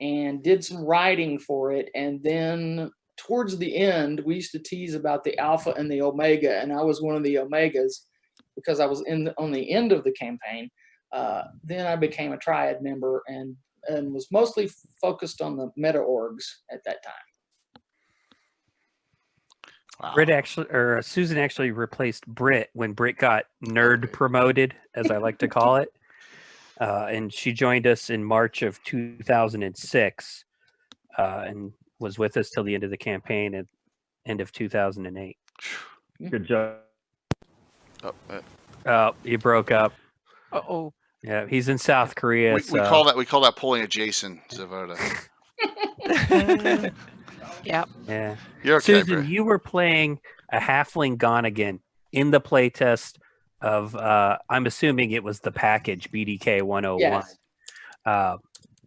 [SPEAKER 3] and did some writing for it. And then towards the end, we used to tease about the Alpha and the Omega, and I was one of the Omegas because I was on the end of the campaign. Then I became a triad member and was mostly focused on the meta orgs at that time.
[SPEAKER 2] Wow.
[SPEAKER 1] Susan actually replaced Britt when Britt got nerd promoted, as I like to call it. And she joined us in March of 2006 and was with us till the end of the campaign at end of 2008.
[SPEAKER 7] Good job.
[SPEAKER 1] Oh, you broke up.
[SPEAKER 4] Uh-oh.
[SPEAKER 1] Yeah, he's in South Korea.
[SPEAKER 2] We call that pulling a Jason Zavoda.
[SPEAKER 4] Yeah.
[SPEAKER 1] Yeah.
[SPEAKER 2] You're okay,
[SPEAKER 1] Susan,
[SPEAKER 2] bro.
[SPEAKER 1] you were playing a halfling Gonigan in the playtest of I'm assuming it was the package BDK 101.
[SPEAKER 3] Yes.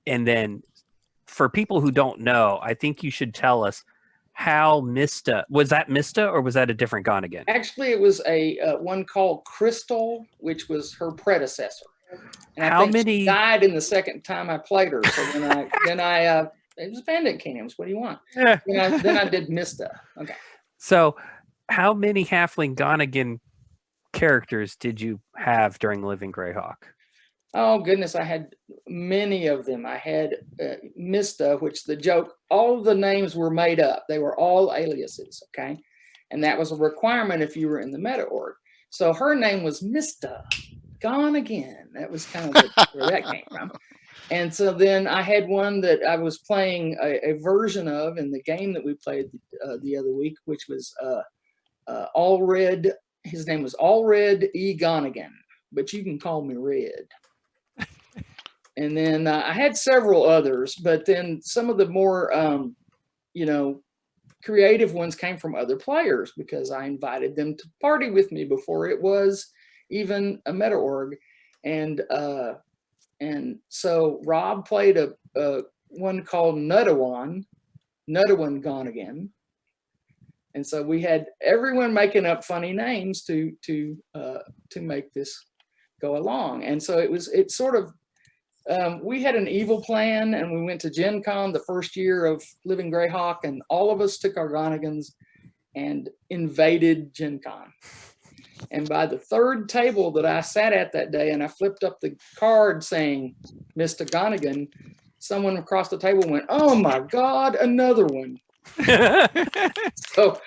[SPEAKER 1] And then for people who don't know, I think you should tell us how Mista, was that Mista or was that a different Gonigan?
[SPEAKER 3] Actually, it was a one called Crystal, which was her predecessor. And
[SPEAKER 1] how many
[SPEAKER 3] she died in the second time I played her. So then I it was Bandit Kingdoms. What do you want?
[SPEAKER 1] Yeah.
[SPEAKER 3] Then I did Mista. Okay.
[SPEAKER 1] So how many halfling Gonigan characters did you have during Living Greyhawk?
[SPEAKER 3] Oh, goodness. I had many of them. I had Mista, which the joke, all of the names were made up. They were all aliases, okay? And that was a requirement if you were in the meta org. So her name was Mista, gone again. That was kind of where that came from. And so then I had one that I was playing a version of in the game that we played the other week, which was All Red. His name was All Red E. Gonigan, but you can call me Red. And then I had several others, but then some of the more, creative ones came from other players because I invited them to party with me before it was even a meta org. And so Rob played a one called Nudawan Gonigan. And so we had everyone making up funny names to make this go along. And so it's sort of, we had an evil plan, and we went to Gen Con the first year of Living Greyhawk, and all of us took our Gonigans and invaded Gen Con. And by the third table that I sat at that day, and I flipped up the card saying Mr. Gonigan, someone across the table went, "Oh my God, another one." So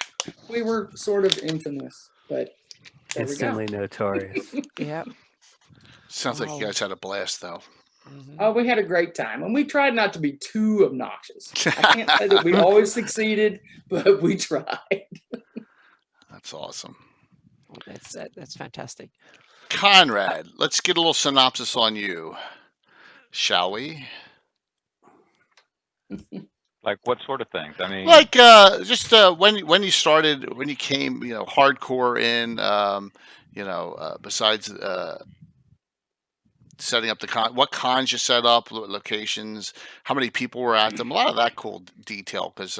[SPEAKER 3] we were sort of infamous, but
[SPEAKER 1] instantly notorious.
[SPEAKER 4] Yeah.
[SPEAKER 2] Sounds like you guys had a blast, though.
[SPEAKER 3] Oh, we had a great time, and we tried not to be too obnoxious. I can't say that we always succeeded, but we tried.
[SPEAKER 2] That's awesome.
[SPEAKER 4] That's fantastic.
[SPEAKER 2] Conrad, let's get a little synopsis on you, shall we?
[SPEAKER 6] Like what sort of things? I mean,
[SPEAKER 2] Like just when you started, when you came, hardcore in, besides setting up the what cons you set up, locations, how many people were at them, a lot of that cool detail. Because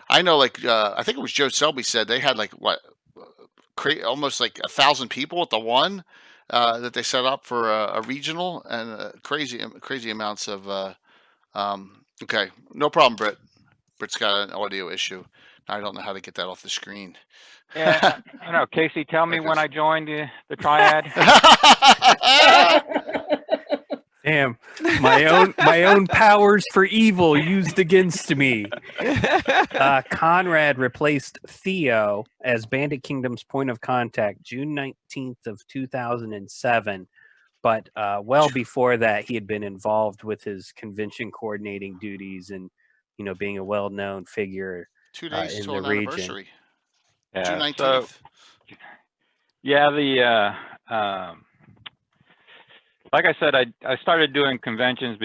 [SPEAKER 2] I know, like I think it was Joe Selby said they had like almost like 1,000 people at the one that they set up for a regional, and crazy amounts of. Okay, no problem, Britt. Britt's got an audio issue. I don't know how to get that off the screen.
[SPEAKER 6] yeah, I know. Casey, tell me when I joined the triad.
[SPEAKER 1] Damn, my own powers for evil used against me. Conrad replaced Theo as Bandit Kingdom's point of contact June 19th of 2007. But well before that, he had been involved with his convention coordinating duties and, being a well-known figure
[SPEAKER 2] 2 days
[SPEAKER 1] in
[SPEAKER 2] till
[SPEAKER 1] the
[SPEAKER 2] an
[SPEAKER 1] region.
[SPEAKER 2] anniversary.
[SPEAKER 6] Yeah,
[SPEAKER 2] June 19th.
[SPEAKER 6] so, yeah, like I said, I started doing conventions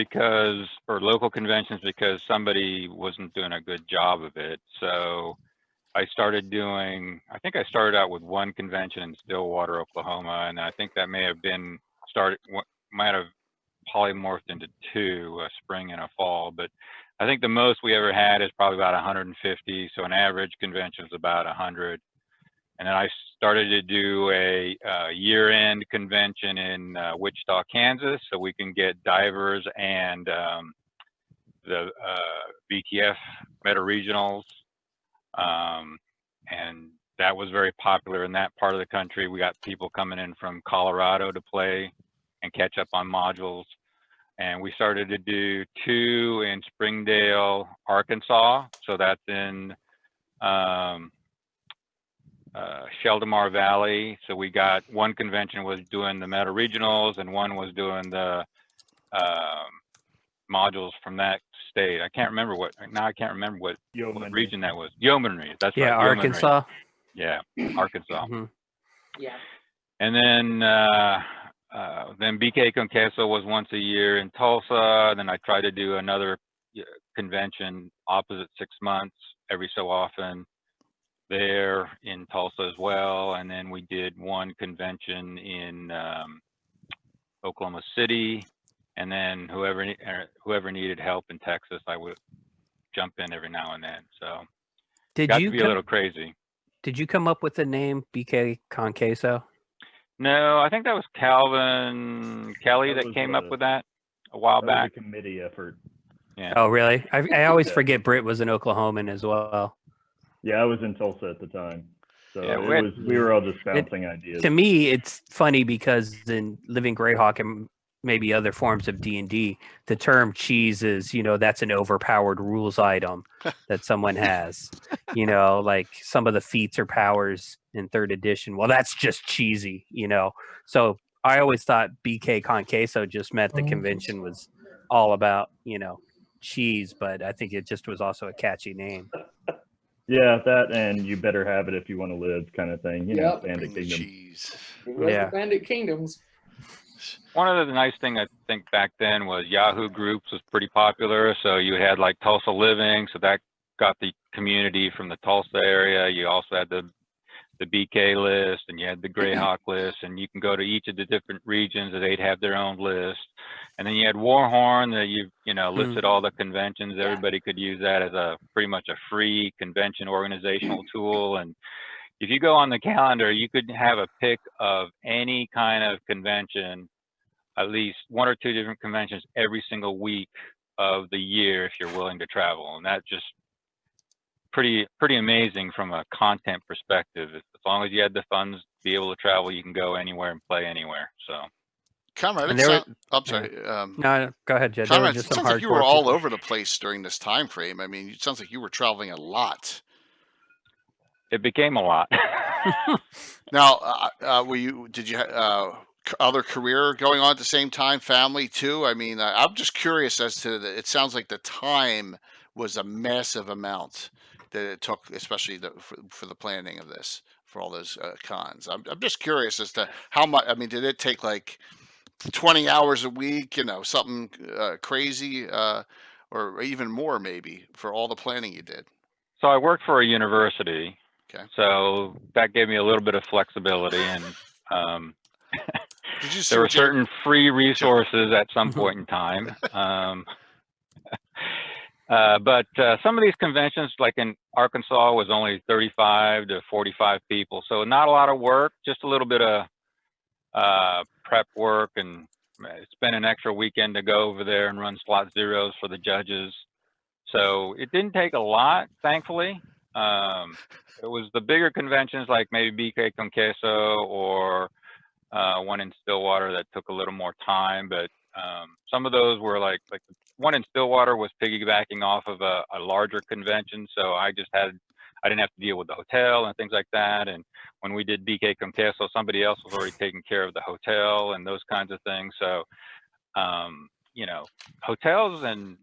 [SPEAKER 6] local conventions because somebody wasn't doing a good job of it. So I started out with one convention in Stillwater, Oklahoma, and I think that might have polymorphed into two, a spring and a fall. But I think the most we ever had is probably about 150. So an average convention is about 100. And then I started to do a year-end convention in Wichita, Kansas, so we can get divers and the VTF meta regionals. And that was very popular in that part of the country. We got people coming in from Colorado to play and catch up on modules. And we started to do 2 in Springdale, Arkansas. So that's in Sheldamar Valley. So we got one convention was doing the meta regionals and one was doing the modules from that state. I can't remember what region that was. Yeomanry. That's right.
[SPEAKER 1] Arkansas.
[SPEAKER 6] Yeah, Arkansas.
[SPEAKER 1] Mm-hmm.
[SPEAKER 3] Yeah.
[SPEAKER 6] And then BK Con Queso was once a year in Tulsa. Then I tried to do another convention opposite 6 months every so often there in Tulsa as well. And then we did one convention in Oklahoma City. And then whoever needed help in Texas, I would jump in every now and then. So it got to be a little crazy.
[SPEAKER 1] Did you come up with the name BK Con Queso?
[SPEAKER 6] No, I think that was Calvin Kelly that came up with that a while back.
[SPEAKER 7] Was a committee effort.
[SPEAKER 6] Yeah.
[SPEAKER 1] Oh, really? I always forget Britt was an Oklahoman as well.
[SPEAKER 7] Yeah, I was in Tulsa at the time. So
[SPEAKER 6] Yeah,
[SPEAKER 7] we were all just bouncing ideas.
[SPEAKER 1] To me, it's funny because in living Greyhawk and maybe other forms of D&D, the term cheese is, that's an overpowered rules item that someone has. Like some of the feats or powers in 3rd edition. Well, that's just cheesy, So I always thought BK Con Queso just meant the convention was all about, cheese, but I think it just was also a catchy name.
[SPEAKER 7] Yeah, that and you better have it if you want to live kind of thing. Bandit Kingdom.
[SPEAKER 2] Cheese.
[SPEAKER 3] Yeah. Bandit Kingdoms.
[SPEAKER 6] One of the nice thing I think back then was Yahoo Groups was pretty popular. So you had like Tulsa Living, so that got the community from the Tulsa area. You also had the BK list, and you had the Greyhawk list, and you can go to each of the different regions and they'd have their own list. And then you had Warhorn that you listed all the conventions. Everybody could use that as a pretty much a free convention organizational tool. And if you go on the calendar, you could have a pick of any kind of convention, at least 1 or 2 different conventions every single week of the year if you're willing to travel. And that's just pretty amazing from a content perspective. As long as you had the funds to be able to travel, you can go anywhere and play anywhere. So,
[SPEAKER 2] Conrad, I'm sorry.
[SPEAKER 1] No, go ahead, Jed.
[SPEAKER 2] Conrad, it sounds like you were all over the place during this time frame. I mean, it sounds like you were traveling a lot.
[SPEAKER 6] It became a lot.
[SPEAKER 2] Now, other career going on at the same time, family too? I mean, I'm just curious as to it sounds like the time was a massive amount that it took, especially for the planning of this, for all those cons. I'm just curious as to how much. I mean, did it take like 20 hours a week? Something crazy, or even more maybe for all the planning you did?
[SPEAKER 6] So I worked for a university.
[SPEAKER 2] Okay.
[SPEAKER 6] So that gave me a little bit of flexibility, and there were certain free resources at some point in time. But some of these conventions, like in Arkansas, was only 35 to 45 people. So not a lot of work, just a little bit of prep work, and spend an extra weekend to go over there and run slot zeros for the judges. So it didn't take a lot, thankfully. It was the bigger conventions like maybe BK Con Queso or one in Stillwater that took a little more time, but some of those were like the one in Stillwater was piggybacking off of a larger convention, so I didn't have to deal with the hotel and things like that. And when we did BK Con Queso, somebody else was already taking care of the hotel and those kinds of things. So hotels and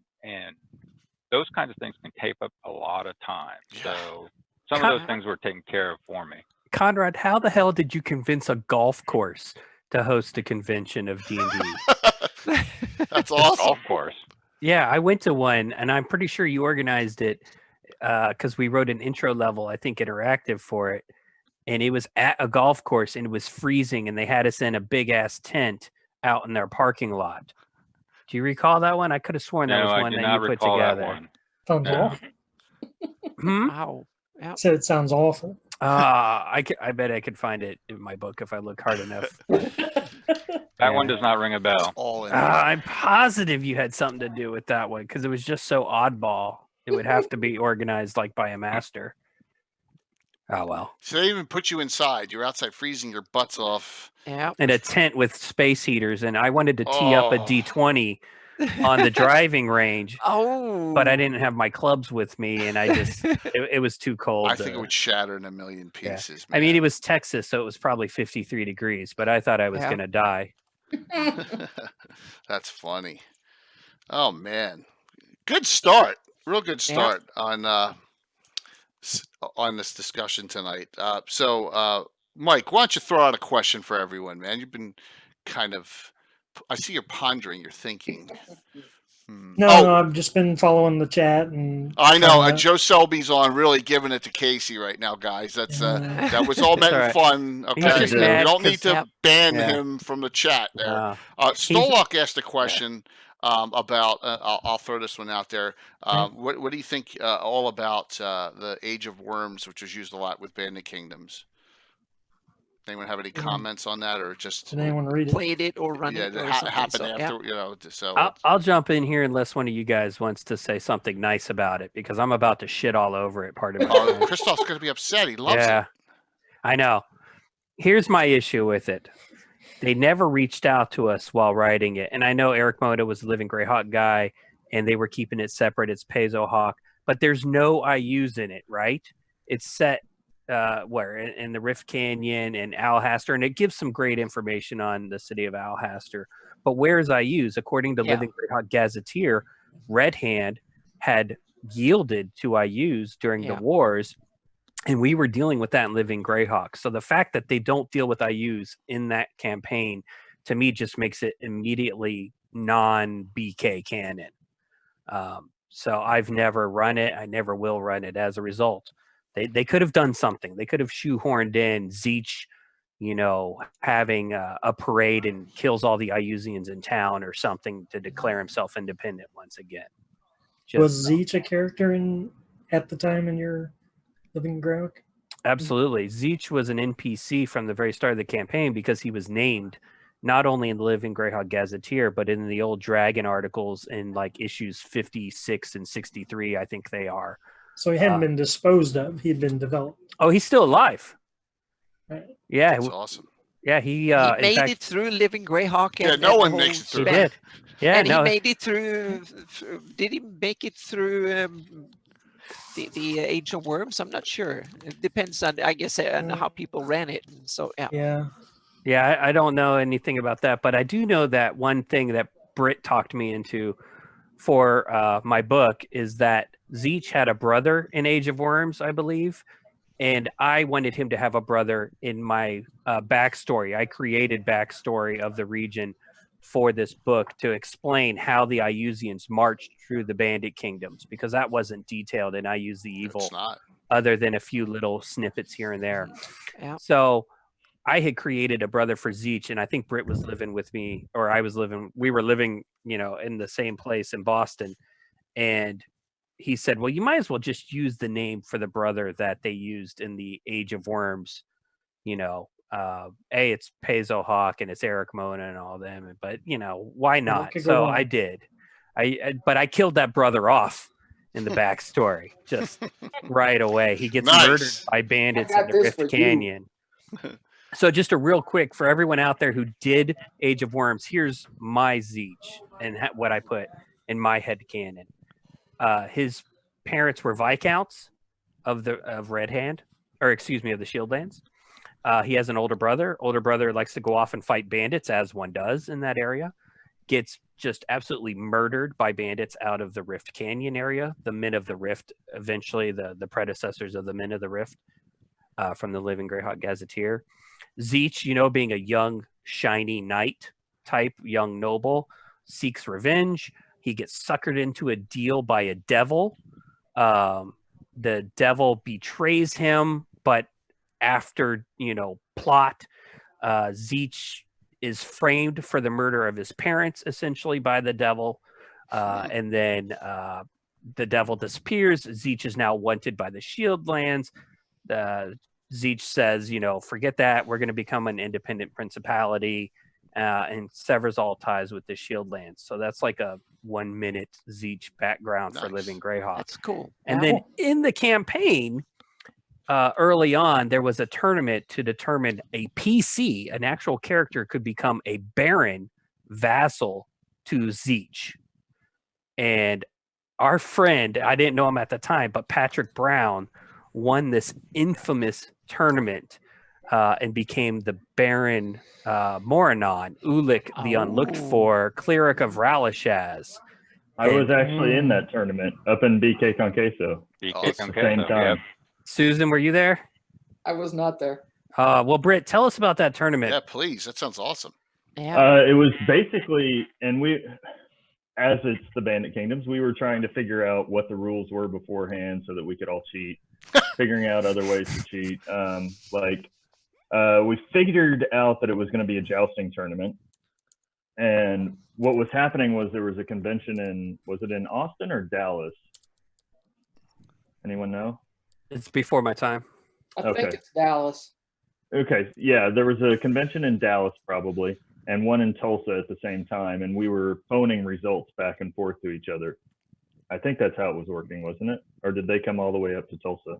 [SPEAKER 6] those kinds of things can take up a lot of time. So some of those things were taken care of for me.
[SPEAKER 1] Conrad, how the hell did you convince a golf course to host a convention of D&D?
[SPEAKER 2] That's awesome.
[SPEAKER 6] Golf course.
[SPEAKER 1] Yeah, I went to one, and I'm pretty sure you organized it because we wrote an intro level, I think, interactive for it. And it was at a golf course, and it was freezing, and they had us in a big-ass tent out in their parking lot. Do you recall that one? I could have sworn that was one that you put together.
[SPEAKER 8] Sounds awful.
[SPEAKER 4] Wow. Yeah.
[SPEAKER 8] Said it sounds awful.
[SPEAKER 1] I bet I could find it in my book if I look hard enough.
[SPEAKER 6] That one does not ring a bell.
[SPEAKER 1] I'm positive you had something to do with that one because it was just so oddball. It would have to be organized like by a master. Oh, well.
[SPEAKER 2] So they even put you inside. You're outside freezing your butts off.
[SPEAKER 4] Yeah.
[SPEAKER 1] In a tent with space heaters. And I wanted to tee up a D20 on the driving range.
[SPEAKER 4] Oh.
[SPEAKER 1] But I didn't have my clubs with me, and I just it was too cold.
[SPEAKER 2] I think it would shatter in a million pieces.
[SPEAKER 1] Yeah. I mean, it was Texas, so it was probably 53 degrees, but I thought I was going to die.
[SPEAKER 2] That's funny. Oh man, good start. Real good start on this discussion tonight. So Mike, why don't you throw out a question for everyone, man? You've been kind of, I see you're pondering, you're thinking.
[SPEAKER 8] No, I've just been following the chat, and
[SPEAKER 2] I know Joe Selby's on, really giving it to Casey right now, guys. That's that was all meant in fun. Okay, you don't need to ban him from the chat there. Stolok asked a question about. I'll throw this one out there. What do you think all about the Age of Worms, which was used a lot with Bandit Kingdoms? Anyone have any comments on that, or just
[SPEAKER 8] did anyone read it?
[SPEAKER 4] Played it or run it?
[SPEAKER 2] Yeah,
[SPEAKER 4] or
[SPEAKER 2] it happened
[SPEAKER 4] so,
[SPEAKER 2] after. So
[SPEAKER 1] I'll jump in here unless one of you guys wants to say something nice about it, because I'm about to shit all over it. Part of it.
[SPEAKER 2] Christoph's going to be upset. He loves it.
[SPEAKER 1] I know. Here's my issue with it. They never reached out to us while writing it, and I know Eric Moda was a Living Greyhawk guy, and they were keeping it separate. It's Paizo Hawk, but there's no IUs in it, right? It's set. Where in the Rift Canyon and Alhaster, and it gives some great information on the city of Alhaster. But where's IUs? According to Living Greyhawk Gazetteer, Red Hand had yielded to IUs during the wars, and we were dealing with that in Living Greyhawk. So the fact that they don't deal with IUs in that campaign, to me, just makes it immediately non-BK canon. So I've never run it. I never will run it as a result. They could have done something. They could have shoehorned in Zeech, having a parade and kills all the Iusians in town or something to declare himself independent once again.
[SPEAKER 8] Was Zeech a character at the time in your Living Greyhawk?
[SPEAKER 1] Absolutely. Zeech was an NPC from the very start of the campaign because he was named not only in the Living Greyhawk Gazetteer, but in the old Dragon articles in like issues 56 and 63, I think they are.
[SPEAKER 8] So he hadn't been disposed of. He'd been developed.
[SPEAKER 1] Oh, he's still alive.
[SPEAKER 8] Right.
[SPEAKER 1] Yeah.
[SPEAKER 2] That's awesome.
[SPEAKER 1] Yeah, he
[SPEAKER 4] made it through Living Greyhawk.
[SPEAKER 2] Yeah, no one makes it through.
[SPEAKER 1] He did. Yeah,
[SPEAKER 4] and he made it through. Did he make it through the Age of Worms? I'm not sure. It depends on, I guess, on how people ran it. And so
[SPEAKER 8] Yeah.
[SPEAKER 1] Yeah, I don't know anything about that, but I do know that one thing that Britt talked me into for my book is that Zeech had a brother in Age of Worms, I believe, and I wanted him to have a brother in my backstory. I created backstory of the region for this book to explain how the Iusians marched through the Bandit kingdoms, because that wasn't detailed in I Use the Evil,
[SPEAKER 2] It's not.
[SPEAKER 1] other than a few little snippets here and there.
[SPEAKER 4] Yeah.
[SPEAKER 1] So I had created a brother for Zeech, and I think Britt was living with me, or we were living, in the same place in Boston. And he said, well, you might as well just use the name for the brother that they used in the Age of Worms. It's Pezo Hawk and it's Eric Mona and all them, but why not? So I did. But I killed that brother off in the backstory just right away. He gets murdered by bandits in the Rift Canyon. So just a real quick for everyone out there who did Age of Worms, here's my Zeech and what I put in my headcanon. His parents were Viscounts of Red Hand, or excuse me, of the Shieldlands. He has an older brother. Older brother likes to go off and fight bandits, as one does in that area. Gets just absolutely murdered by bandits out of the Rift Canyon area. The Men of the Rift, eventually the predecessors of the Men of the Rift from the Living Greyhawk Gazetteer. Zeech, being a young, shiny knight type, young noble, seeks revenge. He gets suckered into a deal by a devil. The devil betrays him, but after, plot, Zeech is framed for the murder of his parents, essentially, by the devil. And then the devil disappears. Zeech is now wanted by the Shieldlands. Zeech says, forget that. We're going to become an independent principality, and severs all ties with the Shieldlands. So that's like a 1 minute Zeech background for Living Greyhawk.
[SPEAKER 4] That's cool.
[SPEAKER 1] And then in the campaign, early on, there was a tournament to determine a PC, an actual character, could become a Baron vassal to Zeech. And our friend, I didn't know him at the time, but Patrick Brown won this infamous tournament and became the Baron Moranon, Ulik the Unlooked For, Cleric of Ralashaz.
[SPEAKER 7] I was actually in that tournament up in BK Con Queso.
[SPEAKER 6] BK Con Queso,
[SPEAKER 7] same time.
[SPEAKER 6] yep.
[SPEAKER 1] Susan, were you there?
[SPEAKER 3] I was not there.
[SPEAKER 1] Well, Britt, tell us about that tournament.
[SPEAKER 2] Yeah, please. That sounds awesome.
[SPEAKER 4] Yeah.
[SPEAKER 7] It was basically, and as it's the Bandit Kingdoms, we were trying to figure out what the rules were beforehand so that we could all cheat, figuring out other ways to cheat. We figured out that it was going to be a jousting tournament. And what was happening was there was a convention was it in Austin or Dallas? Anyone know?
[SPEAKER 1] It's before my time.
[SPEAKER 3] I think it's Dallas.
[SPEAKER 7] Okay, yeah, there was a convention in Dallas probably, and one in Tulsa at the same time, and we were phoning results back and forth to each other. I think that's how it was working, wasn't it? Or did they come all the way up to Tulsa?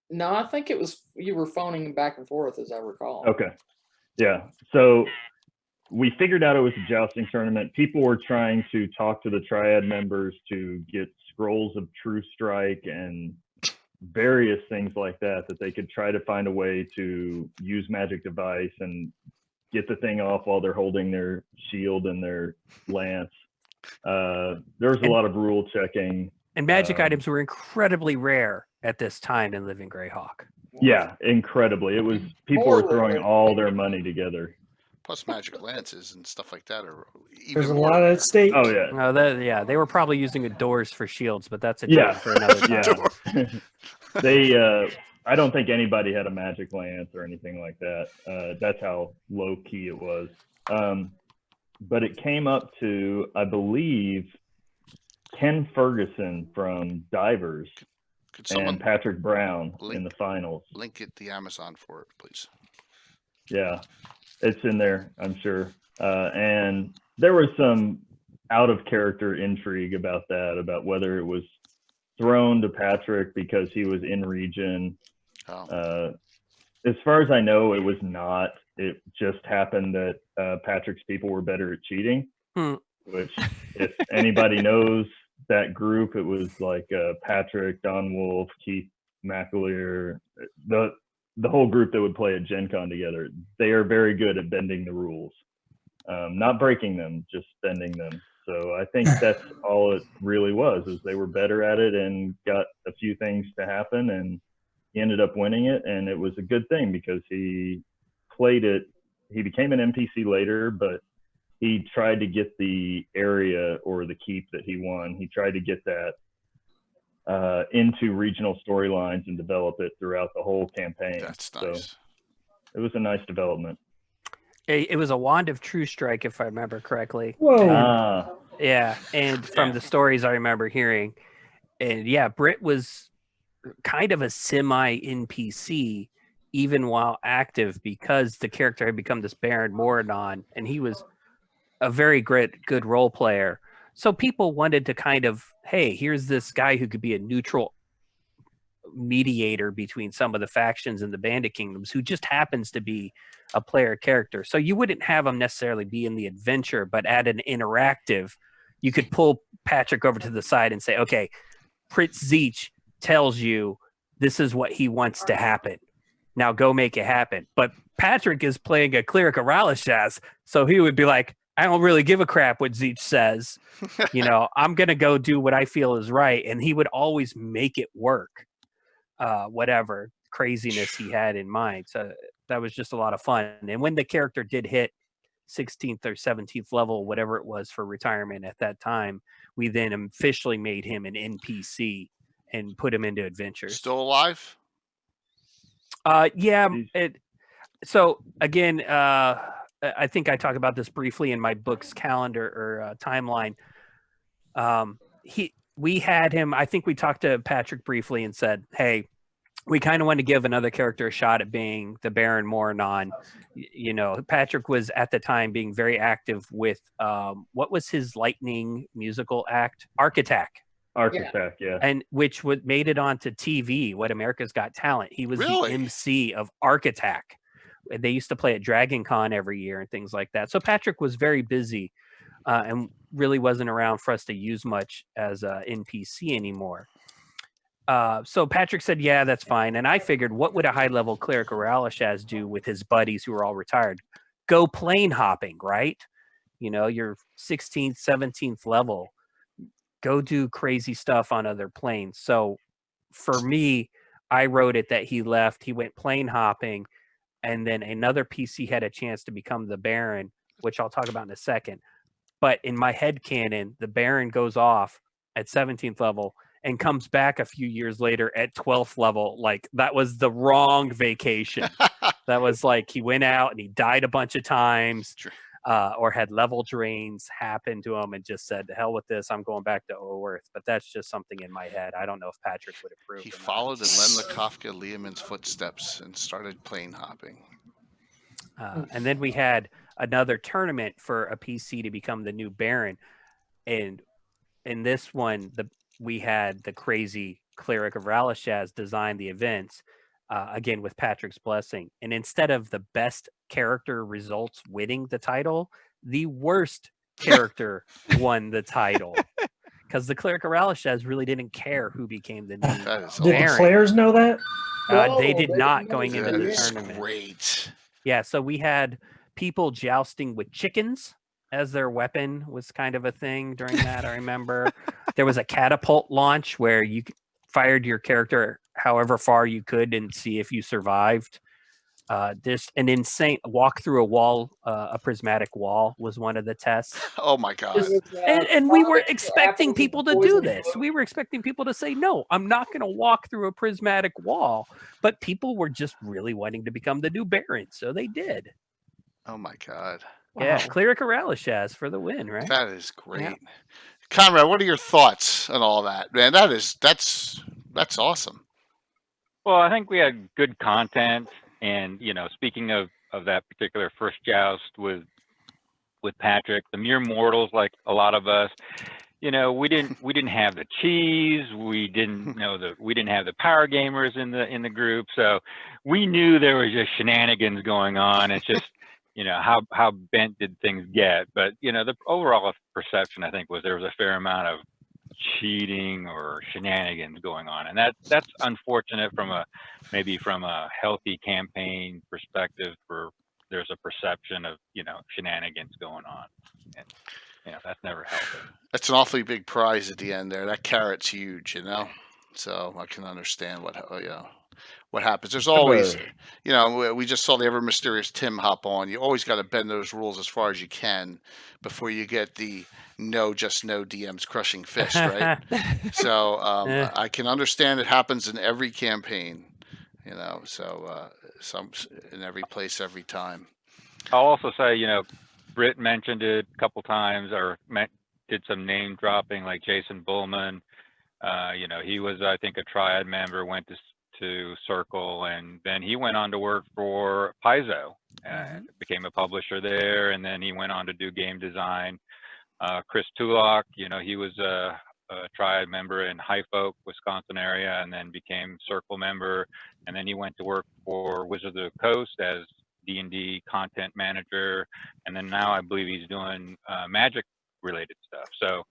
[SPEAKER 3] No, I think it was you were phoning back and forth, as I recall.
[SPEAKER 7] Okay, yeah. So we figured out it was a jousting tournament. People were trying to talk to the Triad members to get scrolls of True Strike and various things like that they could try to find a way to use magic device and get the thing off while they're holding their shield and their lance. There was a lot of rule checking.
[SPEAKER 1] And magic items were incredibly rare at this time in Living Greyhawk.
[SPEAKER 7] Yeah, incredibly. It was people were throwing all their money together.
[SPEAKER 2] Plus magic lances and stuff like that are even
[SPEAKER 8] There's a
[SPEAKER 2] more
[SPEAKER 8] lot
[SPEAKER 2] rare.
[SPEAKER 8] at stake.
[SPEAKER 7] Oh yeah.
[SPEAKER 1] They were probably using doors for shields, but that's a joke for another time.
[SPEAKER 7] Yeah. I don't think anybody had a magic lance or anything like that. That's how low key it was. But it came up to, I believe, Ken Ferguson from Divers and Patrick Brown in the finals.
[SPEAKER 2] Link it the Amazon for it, please.
[SPEAKER 7] Yeah, it's in there, I'm sure. And there was some out of character intrigue about that, about whether it was thrown to Patrick because he was in region. As far as I know, it was not. It just happened that Patrick's people were better at cheating, which if anybody knows that group, it was like Patrick, Don Wolf, Keith McAleer. the whole group that would play at Gen Con together, they are very good at bending the rules. Not breaking them, just bending them. So I think that's all it really was, is they were better at it and got a few things to happen, and he ended up winning it. And it was a good thing because he played it. He became an NPC later, but he tried to get the area or the keep that he won. He tried to get that into regional storylines and develop it throughout the whole campaign.
[SPEAKER 2] That's nice.
[SPEAKER 7] So it was a nice development.
[SPEAKER 1] It was a Wand of True Strike, if I remember correctly.
[SPEAKER 8] Whoa.
[SPEAKER 1] Yeah, and from the stories I remember hearing, and yeah, Britt was kind of a semi-NPC even while active because the character had become this Baron Moradon, and he was a very good role player. So people wanted to kind of, hey, here's this guy who could be a neutral mediator between some of the factions in the Bandit Kingdoms, who just happens to be a player character. So you wouldn't have him necessarily be in the adventure, but at an interactive, you could pull Patrick over to the side and say, okay, Prince Zeech tells you this is what he wants to happen. Now go make it happen. But Patrick is playing a cleric of Ralashaz, so he would be like, I don't really give a crap what Zeech says. You know, I'm going to go do what I feel is right. And he would always make it work, whatever craziness he had in mind. So that was just a lot of fun. And when the character did hit 16th or 17th level, whatever it was for retirement at that time, we then officially made him an NPC and put him into adventures.
[SPEAKER 2] Still alive?
[SPEAKER 1] Yeah. So again, I think I talk about this briefly in my book's calendar or timeline. We had him. I think we talked to Patrick briefly and said, "Hey, we kind of want to give another character a shot at being the Baron Moradon." You know, Patrick was at the time being very active with what was his lightning musical act, Architect.
[SPEAKER 7] Yeah.
[SPEAKER 1] And which made it onto TV. What America's Got Talent. He was the MC of Architect. They used to play at Dragon Con every year and things like that. So Patrick was very busy and really wasn't around for us to use much as a NPC anymore. So Patrick said, yeah, that's fine. And I figured, what would a high-level cleric or Alashaz do with his buddies who are all retired? Go plane hopping, right? You know, you're 16th, 17th level. Go do crazy stuff on other planes. So for me, I wrote it that he left. He went plane hopping. And then another PC had a chance to become the Baron, which I'll talk about in a second. But in my headcanon, the Baron goes off at 17th level and comes back a few years later at 12th level. Like, that was the wrong vacation. That was like he went out and he died a bunch of times or had level drains happen to him and just said, to hell with this, I'm going back to Oerth. But that's just something in my head. I don't know if Patrick would approve.
[SPEAKER 2] He followed in Len Lekofka Leomund's footsteps and started plane hopping.
[SPEAKER 1] And then we had another tournament for a PC to become the new Baron. And in this one, we had the crazy cleric of Ralashaz design the events, again, with Patrick's blessing. And instead of the best character results winning the title, the worst character won the title. Because the cleric of Ralashaz really didn't care who became the new Baron.
[SPEAKER 8] Did the players know that?
[SPEAKER 1] They did not going into the tournament.
[SPEAKER 2] Great.
[SPEAKER 1] Yeah, so we had people jousting with chickens as their weapon was kind of a thing during that. I remember there was a catapult launch where you fired your character however far you could and see if you survived. There's an insane walk through a wall, a prismatic wall was one of the tests.
[SPEAKER 2] Oh my God.
[SPEAKER 1] And we were expecting people to do this. We were expecting people to say, no, I'm not going to walk through a prismatic wall. But people were just really wanting to become the new Baron. So they did.
[SPEAKER 2] Oh my God.
[SPEAKER 1] Yeah, Cleric of Ralashaz for the win, right?
[SPEAKER 2] That is great.
[SPEAKER 1] Yeah.
[SPEAKER 2] Conrad, what are your thoughts on all that? Man, that's awesome.
[SPEAKER 6] Well, I think we had good content. And, you know, speaking of that particular first joust with Patrick, the mere mortals, like a lot of us, you know, we didn't have the cheese, we didn't have the power gamers in the group, so we knew there was just shenanigans going on. It's just, you know, how bent did things get? But, you know, the overall perception, I think, was there was a fair amount of cheating or shenanigans going on, and that's unfortunate from a healthy campaign perspective. There's a perception of shenanigans going on, and that's never healthy.
[SPEAKER 2] That's an awfully big prize at the end there. That carrot's huge, so I can understand what happens. There's always, we just saw the ever mysterious Tim hop on. You always got to bend those rules as far as you can before you get the no DMs crushing fist, right? So I can understand it happens in every campaign, some in every place, every time.
[SPEAKER 6] I'll also say, Britt mentioned it a couple times, or did some name dropping, like Jason Bullman. He was, I think, a Triad member, went to Circle, and then he went on to work for Paizo, became a publisher there, and then he went on to do game design. Chris Tulloch, he was a Triad member in High Folk, Wisconsin area, and then became Circle member, and then he went to work for Wizards of the Coast as D&D content manager, and then now I believe he's doing Magic related stuff. So,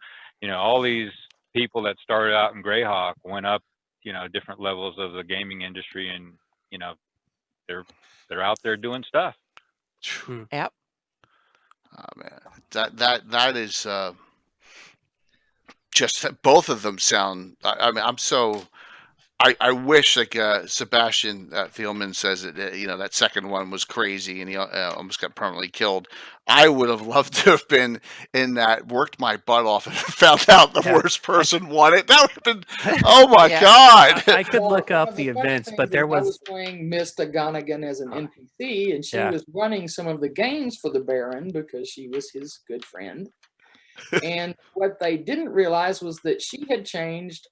[SPEAKER 6] all these people that started out in Greyhawk went up, different levels of the gaming industry, and they're out there doing stuff.
[SPEAKER 4] Yep.
[SPEAKER 2] Oh man, that is just, both of them sound. I mean, I wish, like Sebastian Thielman says it, that second one was crazy and he almost got permanently killed. I would have loved to have been in that, worked my butt off, and found out the worst person won it. That would have been, oh my God.
[SPEAKER 1] I could look up the events, but there was...
[SPEAKER 3] I was playing Miss Gonaghan as an NPC, and she was running some of the games for the Baron because she was his good friend. And what they didn't realize was that she had changed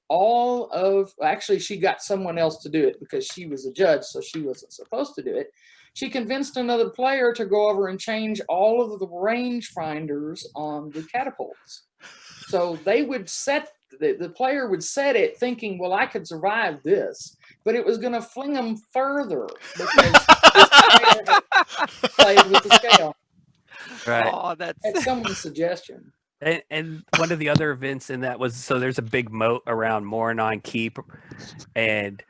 [SPEAKER 3] actually she got someone else to do it because she was a judge, so she wasn't supposed to do it. She convinced another player to go over and change all of the range finders on the catapults. So they would the player would set it thinking, well, I could survive this, but it was going to fling them further because this player had played with the scale.
[SPEAKER 1] Right.
[SPEAKER 4] Oh,
[SPEAKER 3] That's someone's suggestion.
[SPEAKER 1] And one of the other events in that was, so there's a big moat around Moranon Keep, and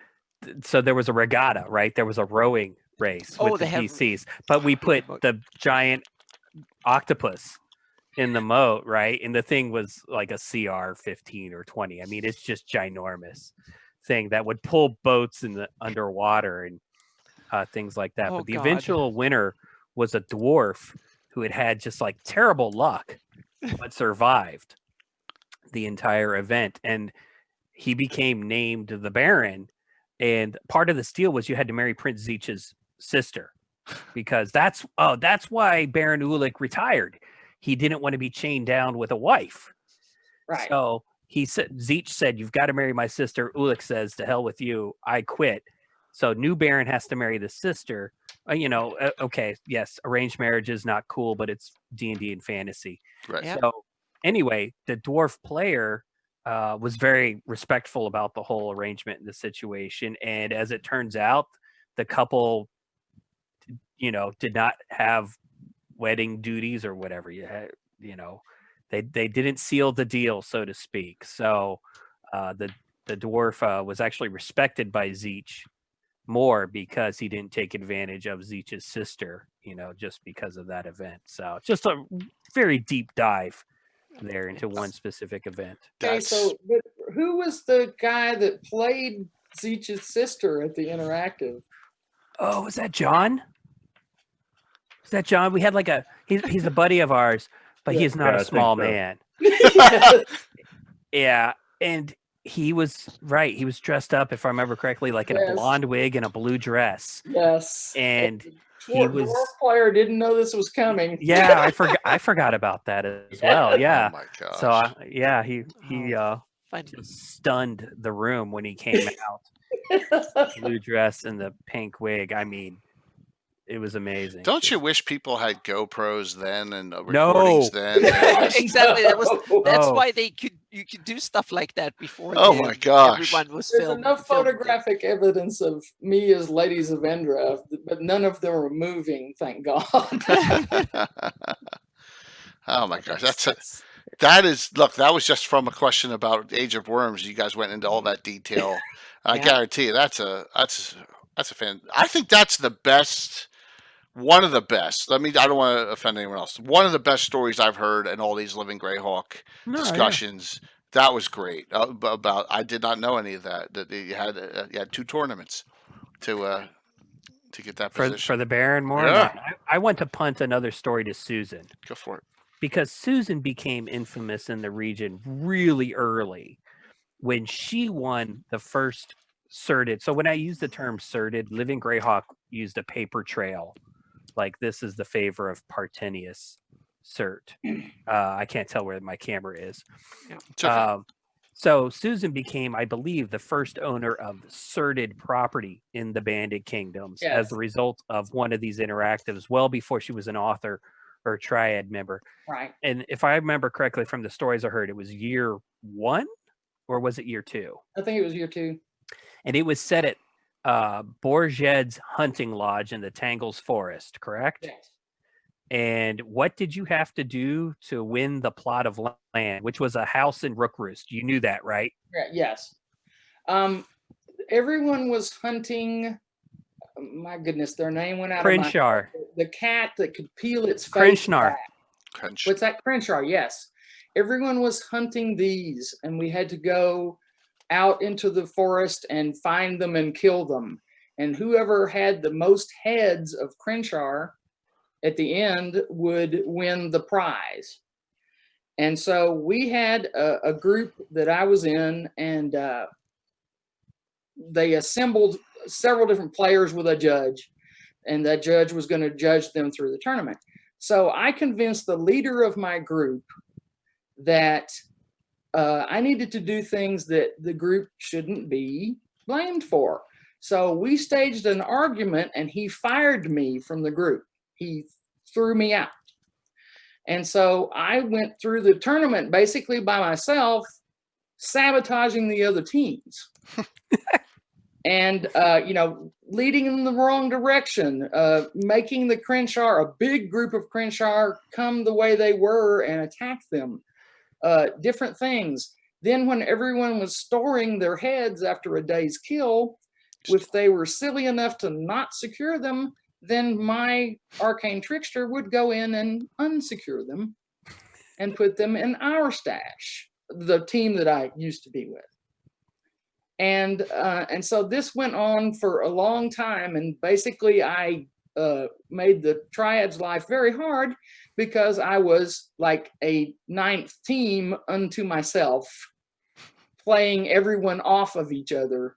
[SPEAKER 1] so there was a regatta, right? There was a rowing race with the PCs, but we put the giant octopus in the moat, right? And the thing was like a CR 15 or 20. I mean, it's just ginormous thing that would pull boats in the underwater and things like that. But the eventual winner was a dwarf who had just like terrible luck, but survived the entire event, and he became named the Baron. And part of the deal was you had to marry Prince Zeech's sister, because that's why Baron Ulick retired. He didn't want to be chained down with a wife, right? So Zeech said, "You've got to marry my sister." Ulick says, "To hell with you, I quit." So new Baron has to marry the sister. Okay, yes, arranged marriage is not cool, but it's D&D and fantasy.
[SPEAKER 2] Right.
[SPEAKER 4] Yep.
[SPEAKER 1] So anyway, the dwarf player was very respectful about the whole arrangement and the situation. And as it turns out, the couple, did not have wedding duties or whatever. They didn't seal the deal, so to speak. So the dwarf was actually respected by Zeech more because he didn't take advantage of Zeech's sister, just because of that event. So just a very deep dive there into one specific event.
[SPEAKER 3] Okay, but who was the guy that played Zeech's sister at the Interactive?
[SPEAKER 1] Oh, was that John? Is that John? We had like he's a buddy of ours, but he is not a small man. Yeah, and he was right. He was dressed up, if I remember correctly, like in a blonde wig and a blue dress.
[SPEAKER 3] Yes.
[SPEAKER 1] And
[SPEAKER 3] he was. The player didn't know this was coming.
[SPEAKER 1] Yeah, I forgot about that as well. Yeah.
[SPEAKER 2] Oh my gosh.
[SPEAKER 1] So he just stunned the room when he came out. Blue dress and the pink wig. I mean, it was amazing.
[SPEAKER 2] Don't you wish people had GoPros then and recordings then?
[SPEAKER 4] Exactly. That's why you could do stuff like that before.
[SPEAKER 2] Oh my gosh!
[SPEAKER 4] Everyone was
[SPEAKER 3] There's
[SPEAKER 4] filmed.
[SPEAKER 3] enough photographic evidence of me as Ladies of Endra, but none of them were moving. Thank God.
[SPEAKER 2] Oh my gosh, That was just from a question about Age of Worms. You guys went into all that detail. I
[SPEAKER 4] Yeah.
[SPEAKER 2] guarantee you that's a fan. I think that's the best, one of the best. I don't want to offend anyone else. One of the best stories I've heard in all these Living Greyhawk discussions. Yeah. That was great. I did not know any of that. That you had 2 tournaments to get that position
[SPEAKER 1] for the Baron more.
[SPEAKER 2] Yeah.
[SPEAKER 1] No, I want to punt another story to Susan.
[SPEAKER 2] Go for it.
[SPEAKER 1] Because Susan became infamous in the region really early when she won the first certed. So when I use the term certed, Living Greyhawk used a paper trail. Like, this is the favor of Partenius cert. I can't tell where my camera is.
[SPEAKER 2] Yeah. Okay.
[SPEAKER 1] So Susan became, I believe, the first owner of certed property in the Bandit Kingdoms as a result of one of these interactives, well before she was an author or a Triad member.
[SPEAKER 3] Right.
[SPEAKER 1] And if I remember correctly from the stories I heard, it was year 1 or was it year 2?
[SPEAKER 3] I think it was year 2.
[SPEAKER 1] And it was set at Borjed's hunting lodge in the Tangles Forest, correct?
[SPEAKER 3] Yes.
[SPEAKER 1] And what did you have to do to win the plot of land, which was a house in Rookroost? You knew that, right?
[SPEAKER 3] Yes. Everyone was hunting. My goodness, their name went out
[SPEAKER 1] Crenshaw.
[SPEAKER 3] of my head. The cat that could peel its face back. What's that? Crenshaw, yes. Everyone was hunting these, and we had to go out into the forest and find them and kill them. And whoever had the most heads of Crenshaw at the end would win the prize. And so we had a group that I was in, and they assembled several different players with a judge, and that judge was going to judge them through the tournament. So I convinced the leader of my group that I needed to do things that the group shouldn't be blamed for. So we staged an argument, and he fired me from the group. He threw me out. And so I went through the tournament basically by myself, sabotaging the other teams. And, leading in the wrong direction, making the Crenshaw, a big group of Crenshaw, come the way they were and attack them. Different things. Then when everyone was storing their heads after a day's kill, if they were silly enough to not secure them, then my arcane trickster would go in and unsecure them and put them in our stash, the team that I used to be with. And so this went on for a long time, and basically I made the Triad's life very hard because I was like a 9th team unto myself, playing everyone off of each other,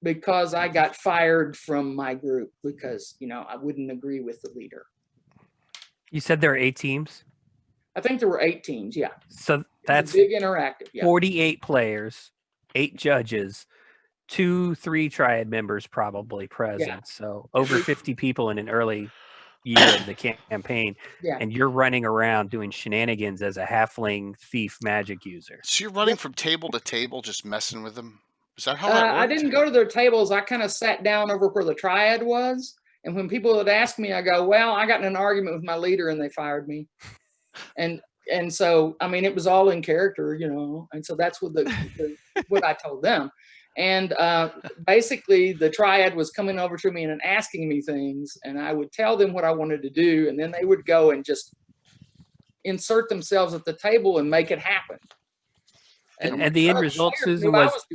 [SPEAKER 3] because I got fired from my group because, I wouldn't agree with the leader.
[SPEAKER 1] You said there are 8 teams?
[SPEAKER 3] I think there were 8 teams, yeah.
[SPEAKER 1] So that's
[SPEAKER 3] big interactive, yeah.
[SPEAKER 1] 48 players, 8 judges, 2-3 Triad members probably present. Yeah. So over 50 people in an early year of the campaign.
[SPEAKER 3] Yeah.
[SPEAKER 1] And you're running around doing shenanigans as a halfling thief magic user.
[SPEAKER 2] So you're running from table to table, just messing with them? Is that how that worked?
[SPEAKER 3] I didn't go to their tables. I kind of sat down over where the Triad was. And when people would ask me, I go, well, I got in an argument with my leader and they fired me. And so, it was all in character, and so that's what what I told them. And basically the Triad was coming over to me and asking me things, and I would tell them what I wanted to do. And then they would go and just insert themselves at the table and make it happen.
[SPEAKER 1] And the end result, Susan, was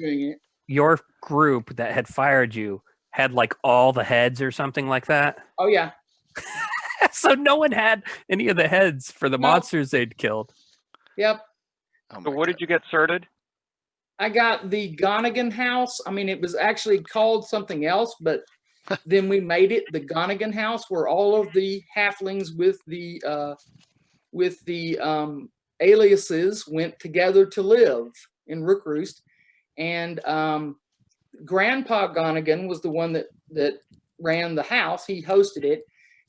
[SPEAKER 1] your group that had fired you had like all the heads or something like that?
[SPEAKER 3] Oh, yeah.
[SPEAKER 1] So no one had any of the heads for the monsters they'd killed.
[SPEAKER 3] Yep.
[SPEAKER 6] So what did you get certed?
[SPEAKER 3] I got the Gonigan House. It was actually called something else, but then we made it the Gonigan House, where all of the halflings with the aliases went together to live in Rookroost. And Grandpa Gonigan was the one that ran the house. He hosted it.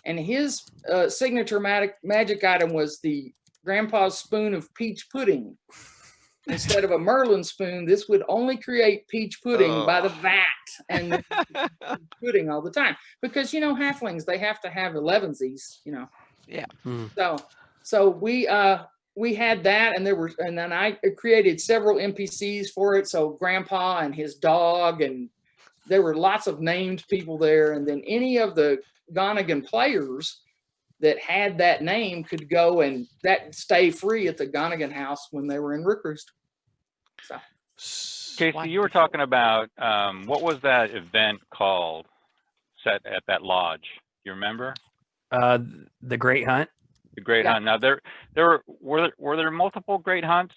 [SPEAKER 3] And his signature magic item was the Grandpa's spoon of peach pudding. Instead of a Merlin spoon, this would only create peach pudding by the vat and pudding all the time. Because, halflings, they have to have 11sies,
[SPEAKER 4] Yeah.
[SPEAKER 3] So we we had that, and then I created several NPCs for it. So Grandpa and his dog, and there were lots of named people there. And then any of the Gonigan players that had that name could go and stay free at the Gonigan house when they were in Rook Roost. So,
[SPEAKER 6] Casey, you were talking about what was that event called set at that lodge? You remember?
[SPEAKER 1] The Great Hunt.
[SPEAKER 6] The Great Hunt. Now were there multiple Great Hunts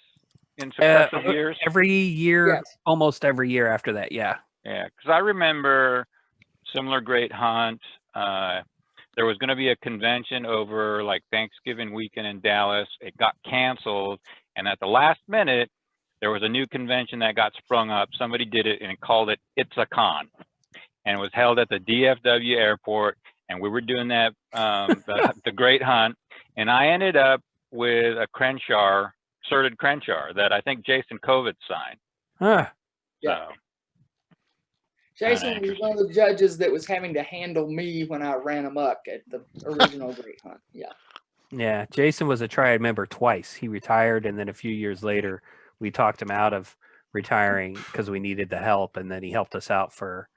[SPEAKER 6] in successive years?
[SPEAKER 1] Every year,
[SPEAKER 3] Yes.
[SPEAKER 1] almost every year after that. Yeah.
[SPEAKER 6] Yeah, because I remember similar Great Hunt. There was going to be a convention over like Thanksgiving weekend in Dallas. It got canceled, and at the last minute, there was a new convention that got sprung up. Somebody did it and called it It's a Con, and it was held at the DFW airport. And we were doing that, the Great Hunt, and I ended up with a Crenshaw, sorted Crenshaw that I think Jason Kovac signed.
[SPEAKER 1] Huh.
[SPEAKER 3] Yeah.
[SPEAKER 6] So,
[SPEAKER 3] Jason was one of the judges that was having to handle me when I ran amok at the original Great Hunt. Yeah.
[SPEAKER 1] Yeah. Jason was a Triad member twice. He retired, and then a few years later, we talked him out of retiring because we needed the help, and then he helped us out for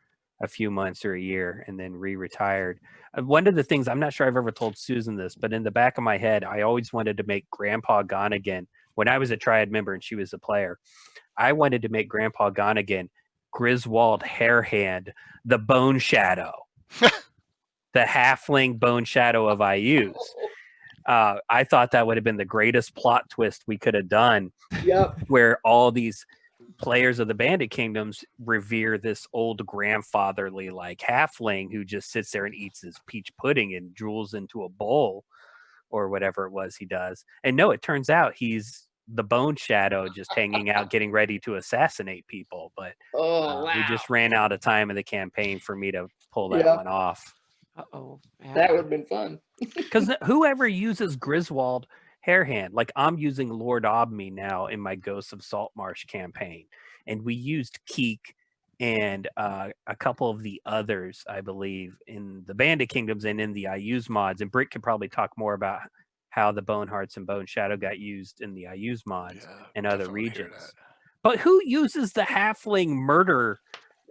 [SPEAKER 1] a few months or a year and then re-retired. One of the things, I'm not sure I've ever told Susan this, but in the back of my head, I always wanted to make Grandpa Gonigan, when I was a Triad member and she was a player, I wanted to make Grandpa Gonigan Griswold Hairhand, the Bone Shadow, the halfling Bone Shadow of IUs. I thought that would have been the greatest plot twist we could have done.
[SPEAKER 3] Yep.
[SPEAKER 1] Where all these players of the Bandit Kingdoms revere this old grandfatherly like halfling who just sits there and eats his peach pudding and drools into a bowl or whatever it was he does. And no, it turns out he's the Bone Shadow just hanging out getting ready to assassinate people. But
[SPEAKER 3] wow.
[SPEAKER 1] we just ran out of time in the campaign for me to pull that one off.
[SPEAKER 4] Uh-oh. Yeah.
[SPEAKER 3] That would have been fun.
[SPEAKER 1] Because whoever uses Griswold Hairhand, like I'm using Lord Obme now in my Ghosts of Saltmarsh campaign, and we used Keek and a couple of the others, I believe, in the Bandit Kingdoms and in the IUs mods. And Britt could probably talk more about how the Bone Hearts and Bone Shadow got used in the IUs mods and other regions. But who uses the halfling murder?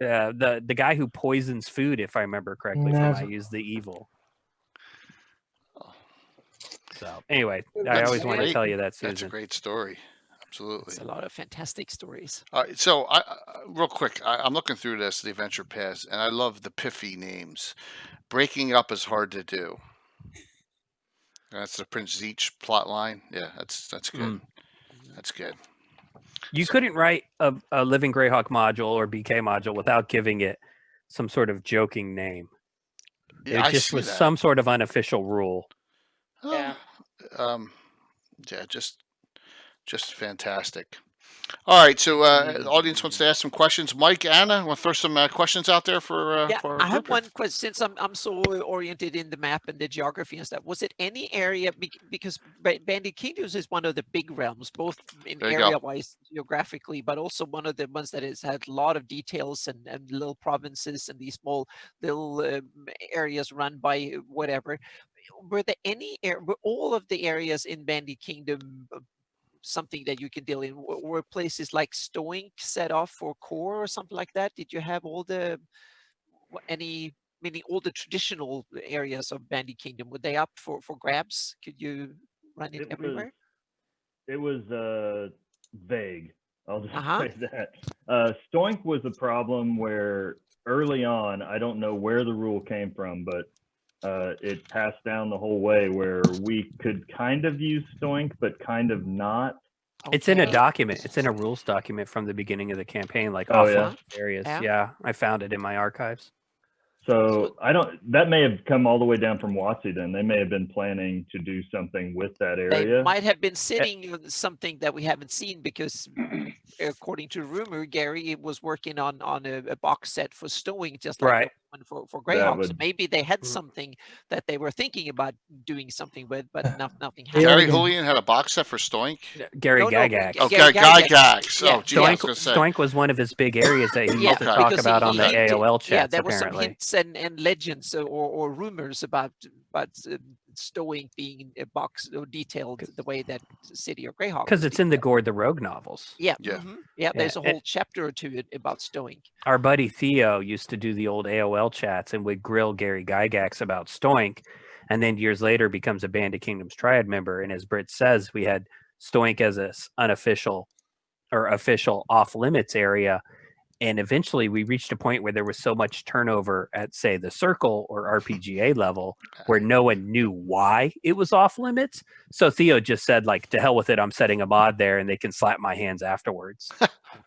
[SPEAKER 1] The guy who poisons food, if I remember correctly, from IUs the Evil. So anyway, I always want to tell you that, Susan.
[SPEAKER 2] That's a great story. Absolutely.
[SPEAKER 4] It's a lot of fantastic stories.
[SPEAKER 2] So real quick, I'm looking through this, the Adventure Pass, and I love the pithy names. Breaking up is hard to do. That's the Prince Zeech plot line. Yeah, that's good. That's good.
[SPEAKER 1] You couldn't write a Living Greyhawk module or BK module without giving it some sort of joking name.
[SPEAKER 2] Yeah,
[SPEAKER 1] it just was some sort of unofficial rule.
[SPEAKER 3] Yeah.
[SPEAKER 2] Yeah, just fantastic. All right, so the audience wants to ask some questions. Mike, Anna, want to throw some questions out there for?
[SPEAKER 4] I have one question. Since I'm so oriented in the map and the geography and stuff, was it any area because Bandit Kingdoms is one of the big realms, both in area-wise geographically, but also one of the ones that has had a lot of details and little provinces and these small little areas run by whatever. Were there were all of the areas in Bandit Kingdom something that you can deal in? Were places like Stoink set off for core or something like that? Did you have all the meaning all the traditional areas of Bandit Kingdom? Were they up for grabs? Could you run it everywhere?
[SPEAKER 7] It was vague. I'll just say that. Stoink was a problem where early on, I don't know where the rule came from, but it passed down the whole way where we could kind of use Stoink, but kind of not.
[SPEAKER 1] It's in a document. It's in a rules document from the beginning of the campaign, like areas. Yeah, I found it in my archives.
[SPEAKER 7] So that may have come all the way down from WotC then. They may have been planning to do something with that area.
[SPEAKER 4] They might have been sitting on something that we haven't seen because according to rumor, Gary was working on a box set for Stoink, just like the one for Greyhawk. So maybe they had something that they were thinking about doing something with, but nothing happened.
[SPEAKER 2] Gary Julian had a box set for Stoink?
[SPEAKER 1] Gary Gygax.
[SPEAKER 2] Okay, Gygax.
[SPEAKER 1] Yeah. Stoink was one of his big areas that he used to talk about on the AOL chats,
[SPEAKER 4] there
[SPEAKER 1] apparently.
[SPEAKER 4] were some hints and legends or rumors about Stoink being a box or detailed the way that City of Greyhawk.
[SPEAKER 1] Because it's in the Gore the Rogue novels.
[SPEAKER 4] Yeah.
[SPEAKER 2] Yeah.
[SPEAKER 4] Yeah. There's a
[SPEAKER 1] Yeah,
[SPEAKER 4] whole chapter or two about Stoink.
[SPEAKER 1] Our buddy Theo used to do the old AOL chats and would grill Gary Gygax about Stoink, and then years later becomes a Bandit Kingdoms Triad member. And as Britt says, we had Stoink as a unofficial or official off limits area. And eventually we reached a point where there was so much turnover at, say, the Circle or RPGA level where no one knew why it was off limits. So Theo just said, like, to hell with it, I'm setting a mod there and they can slap my hands afterwards.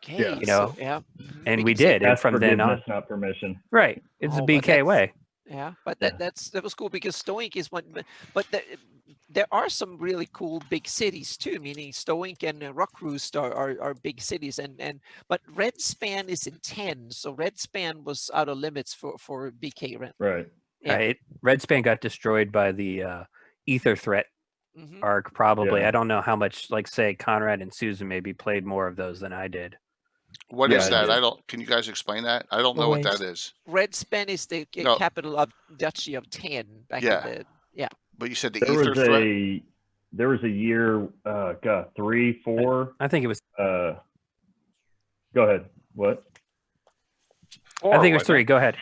[SPEAKER 4] Okay.
[SPEAKER 7] Yeah.
[SPEAKER 1] You know,
[SPEAKER 4] yeah.
[SPEAKER 1] and we did. And
[SPEAKER 7] That's
[SPEAKER 1] from then on,
[SPEAKER 7] not permission.
[SPEAKER 1] right. It's a
[SPEAKER 4] Oh, but
[SPEAKER 1] BK
[SPEAKER 4] that's-
[SPEAKER 1] way.
[SPEAKER 4] Yeah, but
[SPEAKER 7] Yeah.
[SPEAKER 4] that was cool because Stoink is one, but there are some really cool big cities too. Meaning Stoink and Rockroost are big cities, but Red Span is in 10, so Red Span was out of limits for BK Rent.
[SPEAKER 7] Right.
[SPEAKER 4] Yeah.
[SPEAKER 1] Right. Red Span got destroyed by the Ether Threat
[SPEAKER 4] Mhm.
[SPEAKER 1] arc, probably.
[SPEAKER 7] Yeah.
[SPEAKER 1] I don't know how much, like, say, Conrad and Susan maybe played more of those than I did.
[SPEAKER 2] What
[SPEAKER 7] Yeah,
[SPEAKER 2] is
[SPEAKER 7] I
[SPEAKER 2] that?
[SPEAKER 7] did.
[SPEAKER 2] I don't. Can you guys explain that? I don't know what that
[SPEAKER 8] Always.
[SPEAKER 2] is.
[SPEAKER 4] Red Span is the
[SPEAKER 2] No.
[SPEAKER 4] capital of Duchy of 10 back
[SPEAKER 2] Yeah.
[SPEAKER 4] in the
[SPEAKER 2] But you said the
[SPEAKER 7] There
[SPEAKER 2] ether
[SPEAKER 7] was
[SPEAKER 2] threat.
[SPEAKER 7] there was a year, 3, 4.
[SPEAKER 1] I think it was.
[SPEAKER 7] Go ahead. What?
[SPEAKER 1] I think it was 3. Go ahead.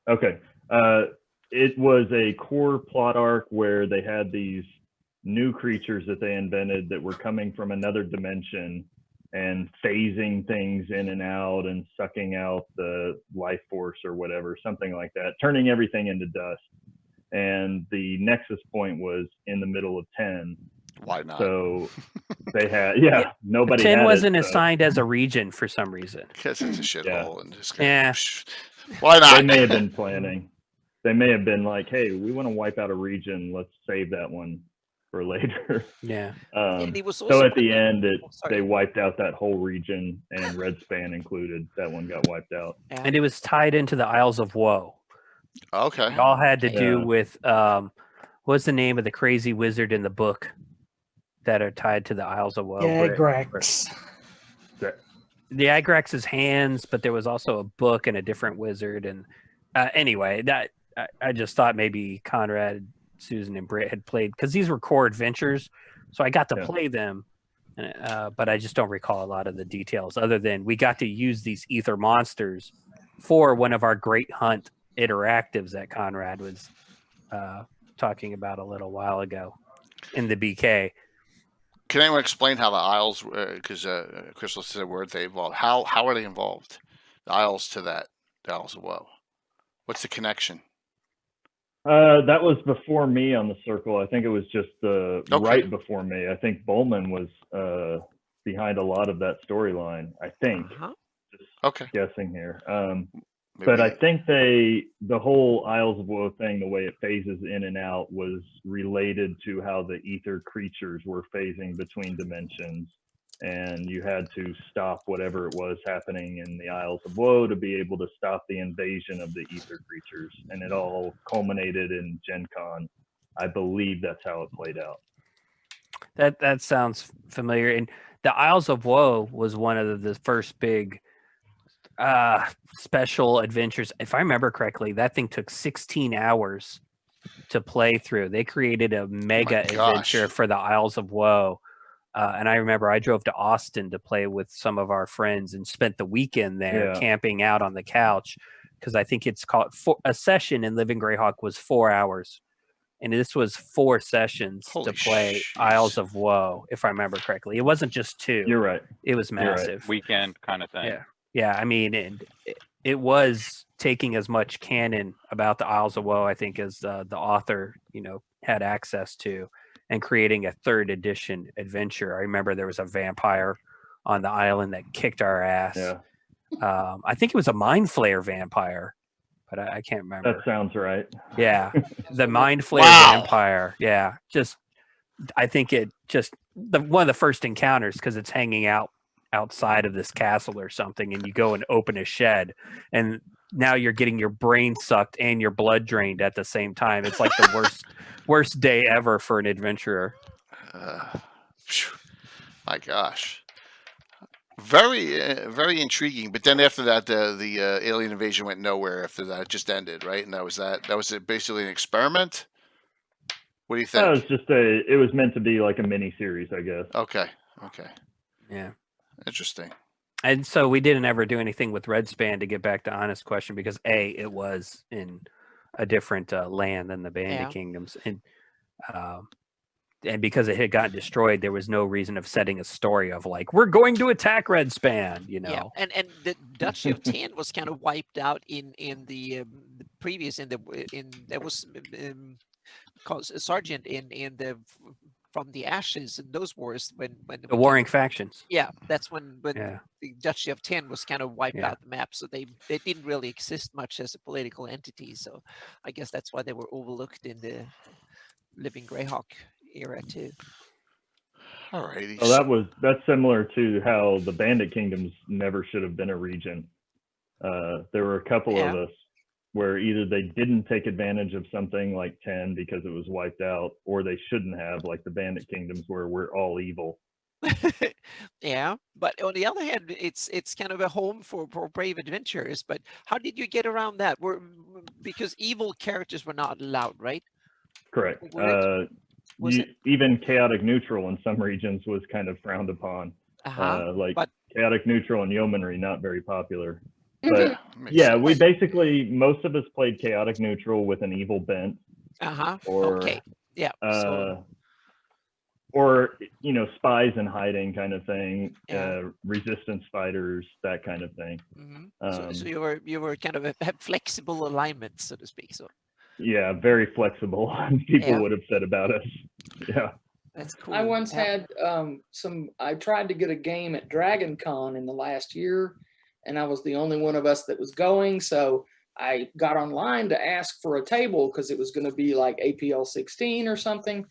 [SPEAKER 7] Okay. It was a core plot arc where they had these new creatures that they invented that were coming from another dimension and phasing things in and out and sucking out the life force or whatever, something like that, turning everything into dust. And the nexus point was in the middle of 10.
[SPEAKER 2] Why not?
[SPEAKER 7] So they had, nobody
[SPEAKER 1] 10
[SPEAKER 7] had
[SPEAKER 1] wasn't
[SPEAKER 7] it, so
[SPEAKER 1] assigned as a region for some reason.
[SPEAKER 2] Because it's a shithole and just
[SPEAKER 1] Yeah.
[SPEAKER 2] Why not?
[SPEAKER 7] they may have been planning. They may have been like, hey, we want to wipe out a region. Let's save that one for later.
[SPEAKER 1] Yeah.
[SPEAKER 4] and it was
[SPEAKER 7] So
[SPEAKER 4] also
[SPEAKER 7] at the end,
[SPEAKER 4] sorry.
[SPEAKER 7] they wiped out that whole region, and Red Span included. That one got wiped out.
[SPEAKER 4] Yeah.
[SPEAKER 1] And it was tied into the Isles of Woe.
[SPEAKER 2] Okay.
[SPEAKER 1] It all had to do
[SPEAKER 7] Yeah.
[SPEAKER 1] with what's the name of the crazy wizard in the book that are tied to the Isles of Woe?
[SPEAKER 8] Grax.
[SPEAKER 1] The Agrax's hands, but there was also a book and a different wizard. And anyway, that I just thought maybe Conrad, Susan, and Britt had played, because these were core adventures, so I got to
[SPEAKER 7] Yeah.
[SPEAKER 1] play them, but I just don't recall a lot of the details, other than we got to use these ether monsters for one of our Great Hunt interactives that Conrad was talking about a little while ago in the BK.
[SPEAKER 2] Can anyone explain how the Isles? Because Crystal said a word they evolved. How are they involved? The Isles to that. The Isles of Woe. What's the connection?
[SPEAKER 7] That was before me on the Circle. I think it was just right before me. I think Bowman was behind a lot of that storyline. I think.
[SPEAKER 4] Uh-huh.
[SPEAKER 2] Okay.
[SPEAKER 7] Guessing here.
[SPEAKER 2] Maybe.
[SPEAKER 7] But I think the whole Isles of Woe thing, the way it phases in and out, was related to how the ether creatures were phasing between dimensions. And you had to stop whatever it was happening in the Isles of Woe to be able to stop the invasion of the ether creatures. And it all culminated in Gen Con. I believe that's how it played out.
[SPEAKER 1] That sounds familiar. And the Isles of Woe was one of the first big special adventures. If I remember correctly, that thing took 16 hours to play through. They created a mega adventure for the Isles of Woe. And I remember I drove to Austin to play with some of our friends and spent the weekend there camping out on the couch, because I think it's called a session in Living Greyhawk was 4 hours. And this was 4 sessions to play Isles of Woe, if I remember correctly. It wasn't just 2.
[SPEAKER 7] You're right.
[SPEAKER 1] It was massive.
[SPEAKER 7] Right.
[SPEAKER 6] Weekend kind of thing.
[SPEAKER 1] Yeah. Yeah, I mean, it was taking as much canon about the Isles of Woe, I think, as the author, had access to, and creating a 3rd edition adventure. I remember there was a vampire on the island that kicked our ass.
[SPEAKER 7] Yeah.
[SPEAKER 1] I think it was a Mind Flayer vampire, but I can't remember.
[SPEAKER 7] That sounds right.
[SPEAKER 1] Yeah, the Mind Flayer vampire. Yeah, I think it one of the first encounters, because it's hanging out outside of this castle or something, and you go and open a shed, and now you're getting your brain sucked and your blood drained at the same time. It's like the worst day ever for an adventurer.
[SPEAKER 2] My gosh, very very intriguing. But then after that, the alien invasion went nowhere. After that, it just ended, right? And that was basically an experiment. What do you
[SPEAKER 7] That
[SPEAKER 2] think?
[SPEAKER 7] was it was meant to be like a mini series, I guess.
[SPEAKER 2] Okay.
[SPEAKER 1] Yeah.
[SPEAKER 2] Interesting.
[SPEAKER 1] And so we didn't ever do anything with Red Span, to get back to honest question, because it was in a different land than the Bandit Kingdoms, and because it had gotten destroyed, there was no reason of setting a story of like, we're going to attack Red Span, you know.
[SPEAKER 4] Yeah, and the Duchy of Tan was kind of wiped out in the previous there was called Sergeant in the from the ashes in those wars when
[SPEAKER 1] the warring factions.
[SPEAKER 4] Yeah, that's when the Duchy of Tan was kind of wiped out the map, so they didn't really exist much as a political entity. So I guess that's why they were overlooked in the Living Greyhawk era too.
[SPEAKER 2] Alrighty.
[SPEAKER 7] Well, that's similar to how the Bandit Kingdoms never should have been a region. There were a couple of us where either they didn't take advantage of something like 10 because it was wiped out, or they shouldn't have, like the Bandit Kingdoms where we're all evil.
[SPEAKER 4] Yeah, but on the other hand, it's kind of a home for brave adventurers. But how did you get around that? Because evil characters were not allowed, right?
[SPEAKER 7] Correct. Even chaotic neutral in some regions was kind of frowned upon. But chaotic neutral and yeomanry, not very popular. But yeah, we basically, most of us played chaotic neutral with an evil bent. Or,
[SPEAKER 4] okay. Yeah.
[SPEAKER 7] Or, you know, spies in hiding kind of thing, resistance fighters, that kind of thing.
[SPEAKER 4] So you were kind of had flexible alignment, so to speak. So
[SPEAKER 7] yeah, very flexible. People would have said about us. Yeah,
[SPEAKER 4] that's cool.
[SPEAKER 3] I once had I tried to get a game at Dragon Con in the last year, and I was the only one of us that was going, so I got online to ask for a table because it was going to be like APL 16 or something.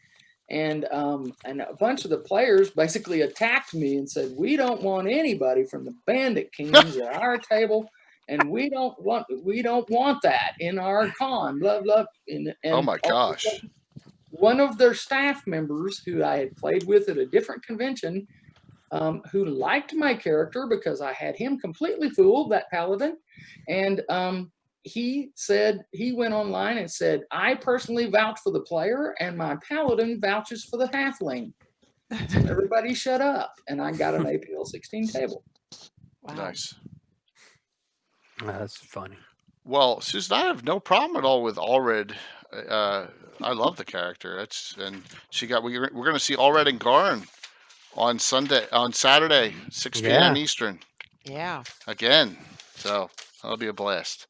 [SPEAKER 3] And a bunch of the players basically attacked me and said, we don't want anybody from the Bandit Kingdoms at our table, and we don't want that in our con, blah blah. And
[SPEAKER 2] oh my gosh!
[SPEAKER 3] One of their staff members who I had played with at a different convention, who liked my character because I had him completely fooled, that paladin, and he said, he went online and said, I personally vouch for the player and my paladin vouches for the halfling. So everybody shut up, and I got an APL 16 table.
[SPEAKER 4] Wow.
[SPEAKER 2] Nice.
[SPEAKER 1] That's funny.
[SPEAKER 2] Well, Susan, I have no problem at all with Allred. I love the character. We're going to see Allred and Garn on Saturday, 6 p.m. Eastern.
[SPEAKER 4] Yeah.
[SPEAKER 2] Again. So that'll be a blast.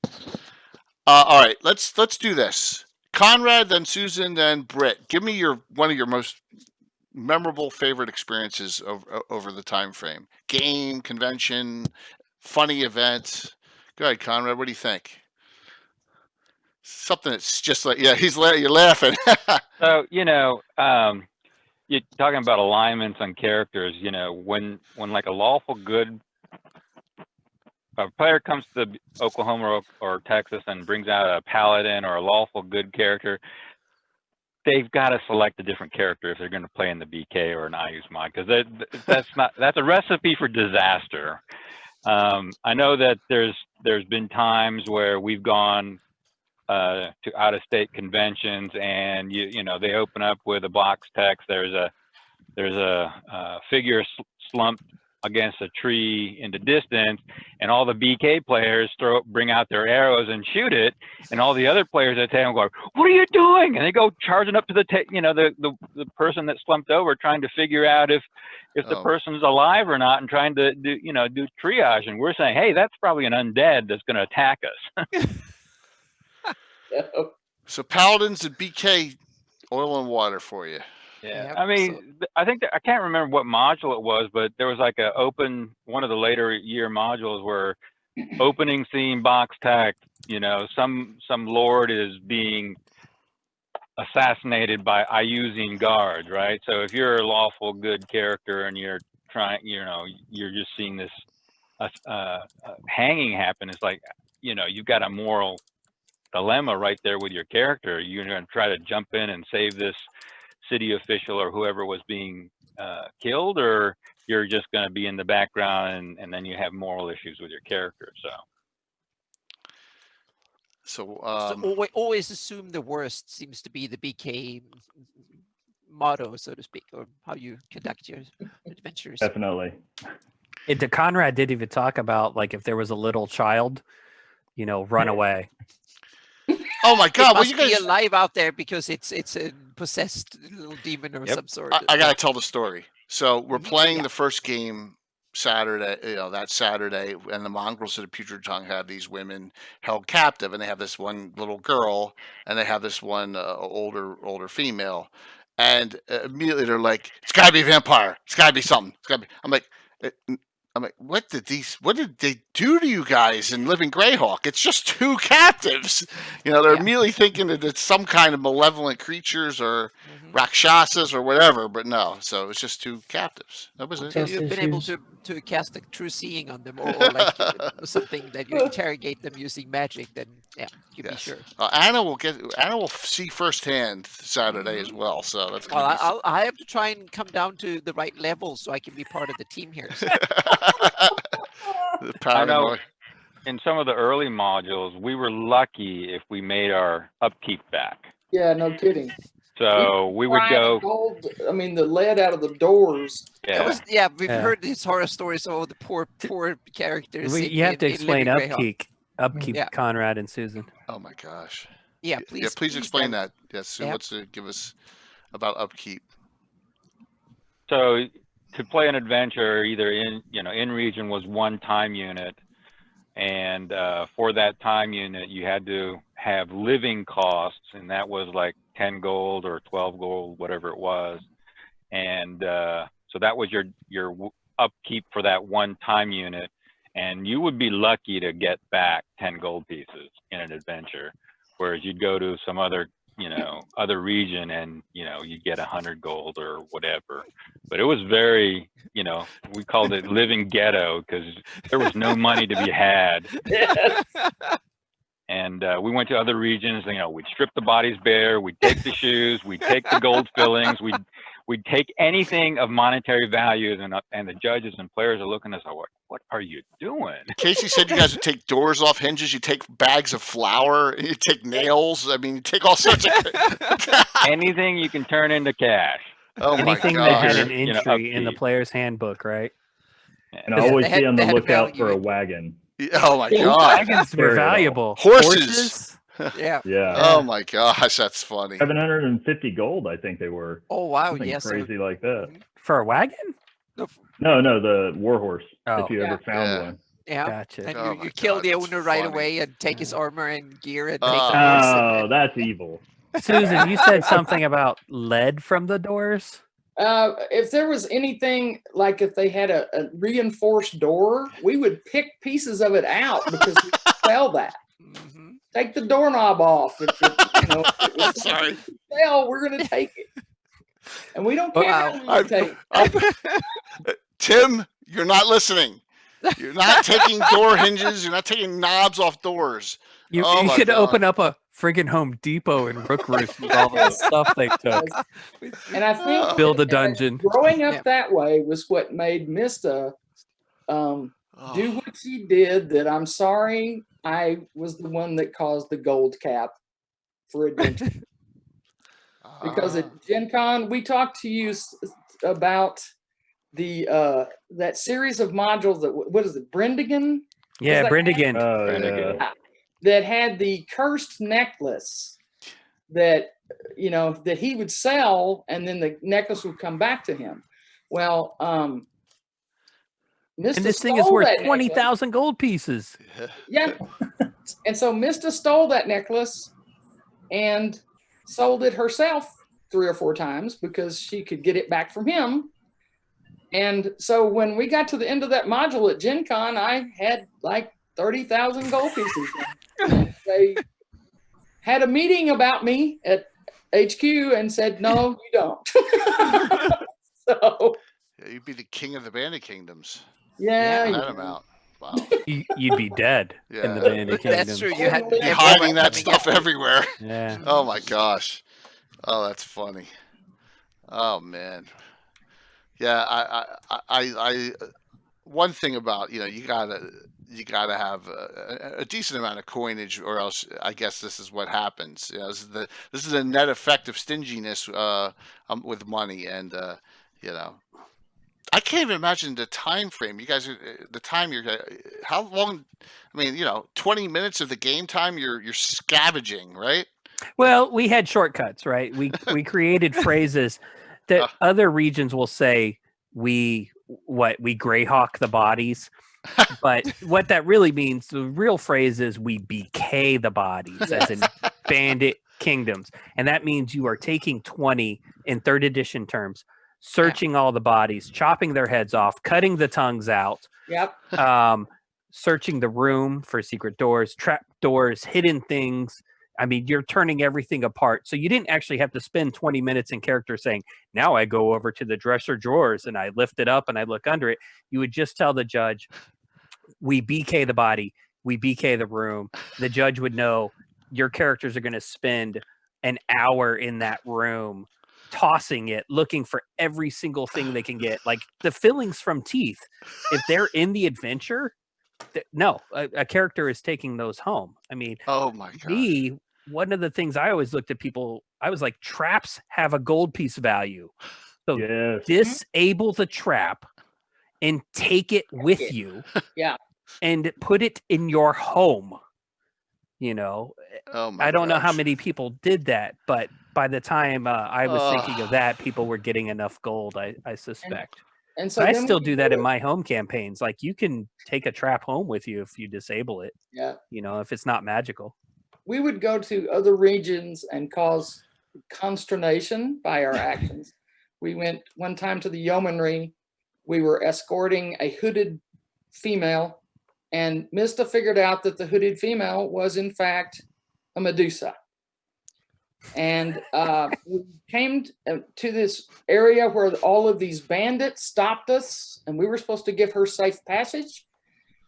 [SPEAKER 2] All right, let's do this. Conrad, then Susan, then Britt. Give me one of your most memorable favorite experiences over the time frame. Game, convention, funny event. Go ahead, Conrad. What do you think? Something that's just like, you're laughing.
[SPEAKER 6] So, you're talking about alignments on characters, when like a lawful good a player comes to Oklahoma or Texas and brings out a paladin or a lawful good character, they've got to select a different character if they're going to play in the BK or an IU's mod, because that's a recipe for disaster. I know that there's been times where we've gone to out-of-state conventions, and they open up with a box text. There's a figure slumped against a tree in the distance, and all the BK players bring out their arrows and shoot it, and all the other players at the table go, "What are you doing?" And they go charging up to the person that slumped over, trying to figure out if the person's alive or not, and trying to do triage. And we're saying, hey, that's probably an undead that's going to attack us.
[SPEAKER 2] So paladins and BK, oil and water for you.
[SPEAKER 6] Yeah, I mean, I think I can't remember what module it was, but there was like one of the later year modules where opening scene box tech, some lord is being assassinated by Iusian guards, right? So if you're a lawful good character and you're trying, you're just seeing this hanging happen, it's like, you've got a moral dilemma right there with your character. You're going to try to jump in and save this city official or whoever was being killed, or you're just going to be in the background and then you have moral issues with your character. So
[SPEAKER 2] So,
[SPEAKER 4] always assume the worst seems to be the BK motto, so to speak, or how you conduct your adventures.
[SPEAKER 7] Definitely.
[SPEAKER 1] Conrad didn't even talk about like if there was a little child, run away.
[SPEAKER 2] oh my God!
[SPEAKER 4] It
[SPEAKER 2] Well,
[SPEAKER 4] must
[SPEAKER 2] you guys
[SPEAKER 4] be alive out there because it's a possessed little demon or some sort.
[SPEAKER 2] I gotta tell the story. So we're playing
[SPEAKER 4] Yeah.
[SPEAKER 2] the first game Saturday, that Saturday, and the mongrels of the Putrid Tongue have these women held captive, and they have this one little girl, and they have this one older female, and immediately they're like, "It's gotta be a vampire. It's gotta be something. It's gotta be." I'm like, what did they do to you guys in Living Greyhawk? It's just two captives. They're immediately thinking that it's some kind of malevolent creatures or rakshasas or whatever, but no. So it was just two captives. That was it.
[SPEAKER 8] Trust
[SPEAKER 4] You've been able
[SPEAKER 8] issues.
[SPEAKER 4] to cast a true seeing on them, or like something that you interrogate them using magic, then you'd be sure.
[SPEAKER 2] Anna will see firsthand Saturday as well. So that's gonna
[SPEAKER 4] Well, I have to try and come down to the right level so I can be part of the team here. So.
[SPEAKER 2] the
[SPEAKER 6] I know.
[SPEAKER 2] paranoia.
[SPEAKER 6] In some of the early modules, we were lucky if we made our upkeep back.
[SPEAKER 3] Yeah, no kidding.
[SPEAKER 6] So we would go.
[SPEAKER 3] The lead out of the doors.
[SPEAKER 6] Yeah.
[SPEAKER 4] We've heard these horror stories of the poor characters.
[SPEAKER 1] You have to explain upkeep,
[SPEAKER 4] Yeah.
[SPEAKER 1] Conrad and Susan.
[SPEAKER 2] Oh my gosh.
[SPEAKER 4] Yeah, please.
[SPEAKER 2] Yeah, please explain that. Yes, Sue
[SPEAKER 4] Yep.
[SPEAKER 2] wants to give us about upkeep.
[SPEAKER 6] So to play an adventure, either in region was one time unit, and for that time unit, you had to have living costs, and that was like 10 gold or 12 gold, whatever it was, and so that was your upkeep for that one time unit, and you would be lucky to get back 10 gold pieces in an adventure, whereas you'd go to some other region and you get 100 gold or whatever. But it was very, we called it living ghetto because there was no money to be had. And we went to other regions. We'd strip the bodies bare, we'd take the shoes, we'd take the gold fillings, we'd take anything of monetary value, and the judges and players are looking at us like, what are you doing?
[SPEAKER 2] Casey said you guys would take doors off hinges, you take bags of flour, you take nails. I mean, you take all sorts of
[SPEAKER 6] anything you can turn into cash.
[SPEAKER 2] Oh
[SPEAKER 1] Anything
[SPEAKER 2] my
[SPEAKER 1] that
[SPEAKER 2] gosh.
[SPEAKER 1] had an entry in the player's handbook, right?
[SPEAKER 7] And always be on the lookout for a wagon.
[SPEAKER 2] Oh my god.
[SPEAKER 1] Wagons were valuable.
[SPEAKER 2] Horses.
[SPEAKER 4] Yeah.
[SPEAKER 2] Oh my gosh, that's funny.
[SPEAKER 7] 750 gold, I think they were.
[SPEAKER 4] Oh wow,
[SPEAKER 7] Something
[SPEAKER 4] yes.
[SPEAKER 7] crazy like that.
[SPEAKER 1] For a wagon?
[SPEAKER 7] No, the warhorse.
[SPEAKER 1] Oh.
[SPEAKER 7] If you ever found one.
[SPEAKER 4] Yeah.
[SPEAKER 1] Gotcha.
[SPEAKER 4] And you kill the owner right away and take his armor and gear and take the horse.
[SPEAKER 7] Oh, that's evil.
[SPEAKER 1] Susan, you said something about lead from the doors.
[SPEAKER 3] If there was anything, like if they had a reinforced door, we would pick pieces of it out because we could sell that. Take the doorknob off. If it,
[SPEAKER 2] Sorry.
[SPEAKER 3] Sell, we're going to take it. And we don't care how many you take.
[SPEAKER 2] Tim, you're not listening. You're not taking door hinges. You're not taking knobs off doors.
[SPEAKER 1] You could open up a friggin' Home Depot in Rook Roost with all the stuff they took.
[SPEAKER 3] And I think
[SPEAKER 1] build a dungeon.
[SPEAKER 3] Growing up that way was what made Mista do what she did. That I'm sorry, I was the one that caused the gold cap for adventure. Because at Gen Con, we talked to you about the that series of modules that what is it, Brendigan?
[SPEAKER 1] Yeah, Brendigan.
[SPEAKER 7] Oh,
[SPEAKER 3] that had the cursed necklace that that he would sell, and then the necklace would come back to him. Well, Mista
[SPEAKER 1] and this thing is worth 20,000 gold pieces.
[SPEAKER 3] Yeah, and so Mista stole that necklace and sold it herself 3 or 4 times because she could get it back from him. And so when we got to the end of that module at Gen Con, I had like 30,000 gold pieces. They had a meeting about me at HQ and said, no, you don't. So
[SPEAKER 2] you'd be the king of the Bandit Kingdoms.
[SPEAKER 3] Yeah.
[SPEAKER 2] That amount. Wow.
[SPEAKER 1] You'd be dead in the Bandit Kingdom.
[SPEAKER 4] That's true. You had
[SPEAKER 2] be hiding that stuff everywhere.
[SPEAKER 1] Yeah.
[SPEAKER 2] Oh my gosh. Oh, that's funny. Oh man. Yeah, I one thing about, you gotta, you got to have a decent amount of coinage, or else I guess this is what happens. You know, this is a net effect of stinginess with money, and you know, I can't even imagine the time frame. You guys, the time you're, how long? I mean, you know, 20 minutes of the game time you're scavenging, right?
[SPEAKER 1] Well, we had shortcuts, right? We created phrases that other regions will say we Greyhawk the bodies. But what that really means, the real phrase is we BK the bodies, as in Bandit Kingdoms. And that means you are taking 20 in 3rd edition terms, searching all the bodies, chopping their heads off, cutting the tongues out.
[SPEAKER 3] Yep.
[SPEAKER 1] Searching the room for secret doors, trap doors, hidden things. I mean, you're turning everything apart. So you didn't actually have to spend 20 minutes in character saying, now I go over to the dresser drawers and I lift it up and I look under it. You would just tell the judge, we BK the body, we BK the room. The judge would know your characters are going to spend an hour in that room tossing it, looking for every single thing they can get. Like the fillings from teeth, if they're in the adventure, no, a character is taking those home. I mean,
[SPEAKER 2] oh my God.
[SPEAKER 1] One of the things I always looked at people, I was like, traps have a gold piece value. So disable the trap and take it with you.
[SPEAKER 3] Yeah.
[SPEAKER 1] And put it in your home. You know, I don't know how many people did that, but by the time I was thinking of that, people were getting enough gold, I suspect. And so I still do that in my home campaigns. Like you can take a trap home with you if you disable it.
[SPEAKER 3] Yeah.
[SPEAKER 1] You know, if it's not magical.
[SPEAKER 3] We would go to other regions and cause consternation by our actions. We went one time to the yeomanry. We were escorting a hooded female, and Mista figured out that the hooded female was in fact a Medusa. And we came to this area where all of these bandits stopped us, and we were supposed to give her safe passage.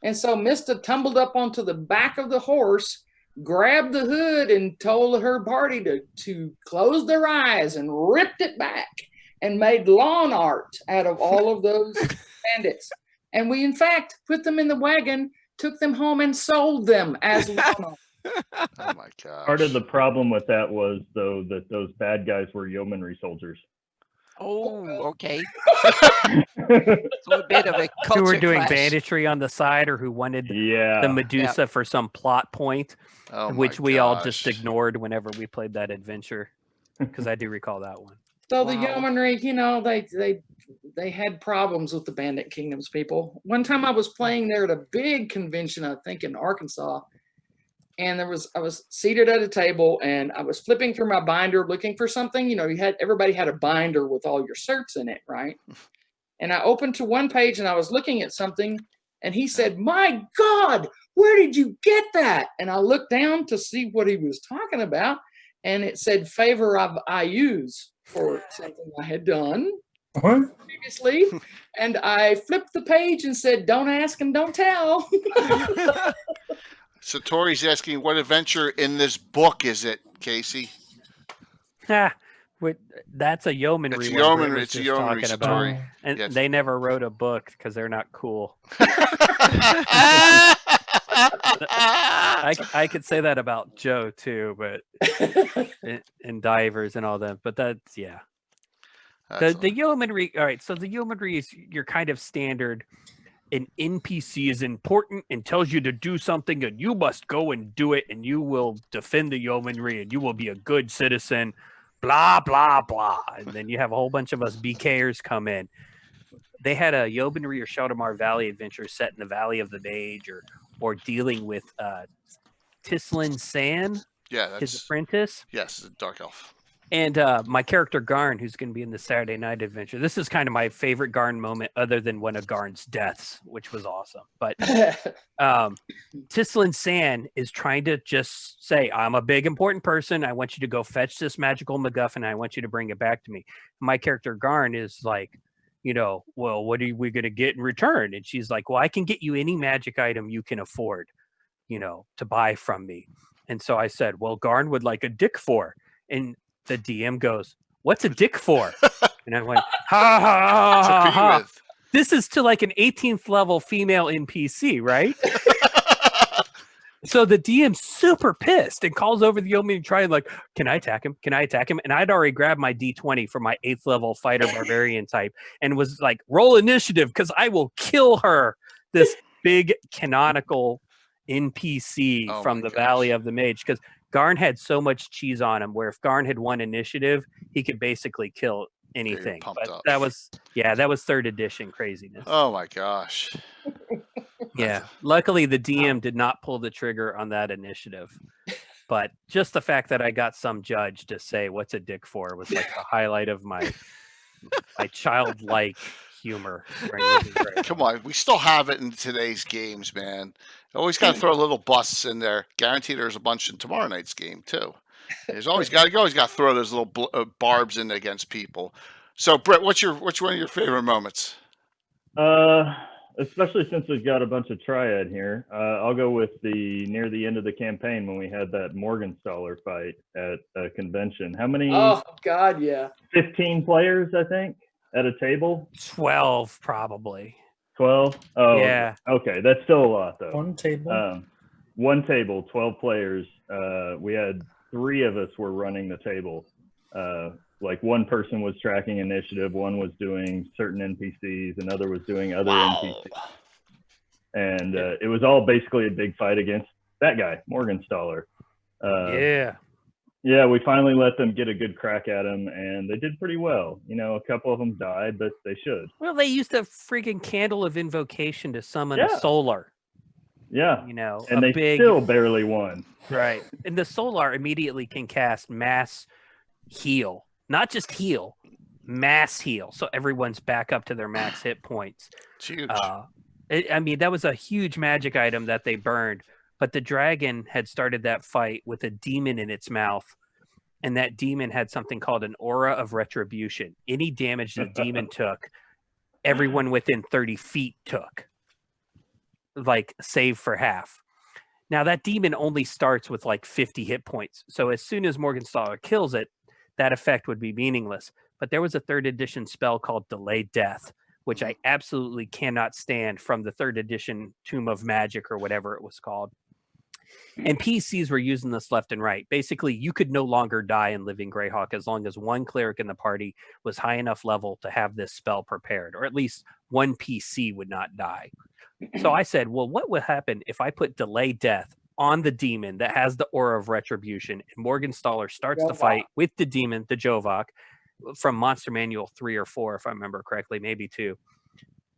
[SPEAKER 3] And so Mista tumbled up onto the back of the horse, grabbed the hood, and told her party to close their eyes, and ripped it back and made lawn art out of all of those bandits. And we, in fact, put them in the wagon, took them home, and sold them as lawn art.
[SPEAKER 2] Oh my God.
[SPEAKER 7] Part of the problem with that was, though, that those bad guys were yeomanry soldiers.
[SPEAKER 4] Oh, okay. So a bit of a culture
[SPEAKER 1] who were doing
[SPEAKER 4] clash.
[SPEAKER 1] banditry on the side, or who wanted the Medusa for some plot point, which we all just ignored whenever we played that adventure, because I do recall that one.
[SPEAKER 3] So the yeomanry, you know, they had problems with the Bandit Kingdoms people. One time I was playing there at a big convention, I think in Arkansas, and I was seated at a table, and I was flipping through my binder looking for something. You know, everybody had a binder with all your certs in it, right? And I opened to one page, and I was looking at something, and he said, "My God, where did you get that?" And I looked down to see what he was talking about, and it said favor of IUs for something I had done previously. And I flipped the page and said, "Don't ask and don't tell."
[SPEAKER 2] Satori's asking, what adventure in this book is it, Casey?
[SPEAKER 1] That's a yeomanry.
[SPEAKER 2] It's yeomanry. It's a yeomanry story.
[SPEAKER 1] And they never wrote a book because they're not cool. I could say that about Joe too, but and divers and all that. But that's the yeomanry. All right, so the yeomanry is your kind of standard. An NPC is important and tells you to do something, and you must go and do it, and you will defend the yeomanry, and you will be a good citizen. Blah blah blah, and then you have a whole bunch of us BKers come in. They had a yeomanry or Sheldamar Valley adventure set in the Valley of the Mage, or dealing with Tislin San, his apprentice.
[SPEAKER 2] Yes, the dark elf.
[SPEAKER 1] And my character Garn, who's going to be in the Saturday Night Adventure. This is kind of my favorite Garn moment, other than one of Garn's deaths, which was awesome. But Tislin San is trying to just say, "I'm a big important person. I want you to go fetch this magical MacGuffin, and I want you to bring it back to me." My character Garn is like, you know, "Well, what are we going to get in return?" And she's like, "Well, I can get you any magic item you can afford, you know, to buy from me." And so I said, "Well, Garn would like a dick for." And the DM goes, "What's a dick for?" And I went, "Ha ha ha ha." This is to like an 18th level female NPC, right? So the DM's super pissed and calls over the Yomi to try and like, can I attack him? Can I attack him? And I'd already grabbed my D20 for my 8th level fighter barbarian type and was like, roll initiative because I will kill her. This big canonical NPC from the Valley of the Mage, because Garn had so much cheese on him where if Garn had won initiative, he could basically kill anything. But that was 3rd edition craziness.
[SPEAKER 2] Oh my gosh.
[SPEAKER 1] Yeah. Luckily the DM did not pull the trigger on that initiative. But just the fact that I got some judge to say what's a dick for was like the highlight of my childlike humor.
[SPEAKER 2] Come on, we still have it in today's games, man. Always got to throw little busts in there. Guaranteed there's a bunch in tomorrow night's game too. There's always got to throw those little barbs in against people. So Brett, which one of your favorite moments?
[SPEAKER 7] Especially since we've got a bunch of triad here, I'll go with near the end of the campaign when we had that Morgenstaller fight at a convention. How many?
[SPEAKER 3] Oh God, yeah.
[SPEAKER 7] 15 players, I think, at a table.
[SPEAKER 1] 12 probably.
[SPEAKER 7] 12? Oh,
[SPEAKER 1] yeah.
[SPEAKER 7] Okay, that's still a lot though.
[SPEAKER 8] One table.
[SPEAKER 7] One table, 12 players. We had 3 of us were running the table. Like one person was tracking initiative, one was doing certain NPCs, another was doing other NPCs. And it was all basically a big fight against that guy, Morgenstaller. Yeah, we finally let them get a good crack at him, and they did pretty well. You know, a couple of them died, but they should.
[SPEAKER 1] Well, they used a freaking candle of invocation to summon a solar.
[SPEAKER 7] Yeah.
[SPEAKER 1] You know,
[SPEAKER 7] and they still barely won.
[SPEAKER 1] Right. And the solar immediately can cast mass heal. Not just heal, mass heal. So everyone's back up to their max hit points.
[SPEAKER 2] It's huge.
[SPEAKER 1] I mean, that was a huge magic item that they burned. But the dragon had started that fight with a demon in its mouth. And that demon had something called an aura of retribution. Any damage the demon took, everyone within 30 feet took. Like, save for half. Now, that demon only starts with like 50 hit points. So as soon as Morgenstaller kills it, that effect would be meaningless. But there was a 3rd edition spell called Delayed Death, which I absolutely cannot stand, from the 3rd edition Tomb of Magic or whatever it was called. And PCs were using this left and right. Basically, you could no longer die in Living Greyhawk as long as one cleric in the party was high enough level to have this spell prepared, or at least one PC would not die. So I said, well, what would happen if I put Delay Death on the demon that has the aura of retribution, and Morgenstaller starts the fight with the demon, the Jovok, from Monster Manual 3 or 4, if I remember correctly, maybe 2,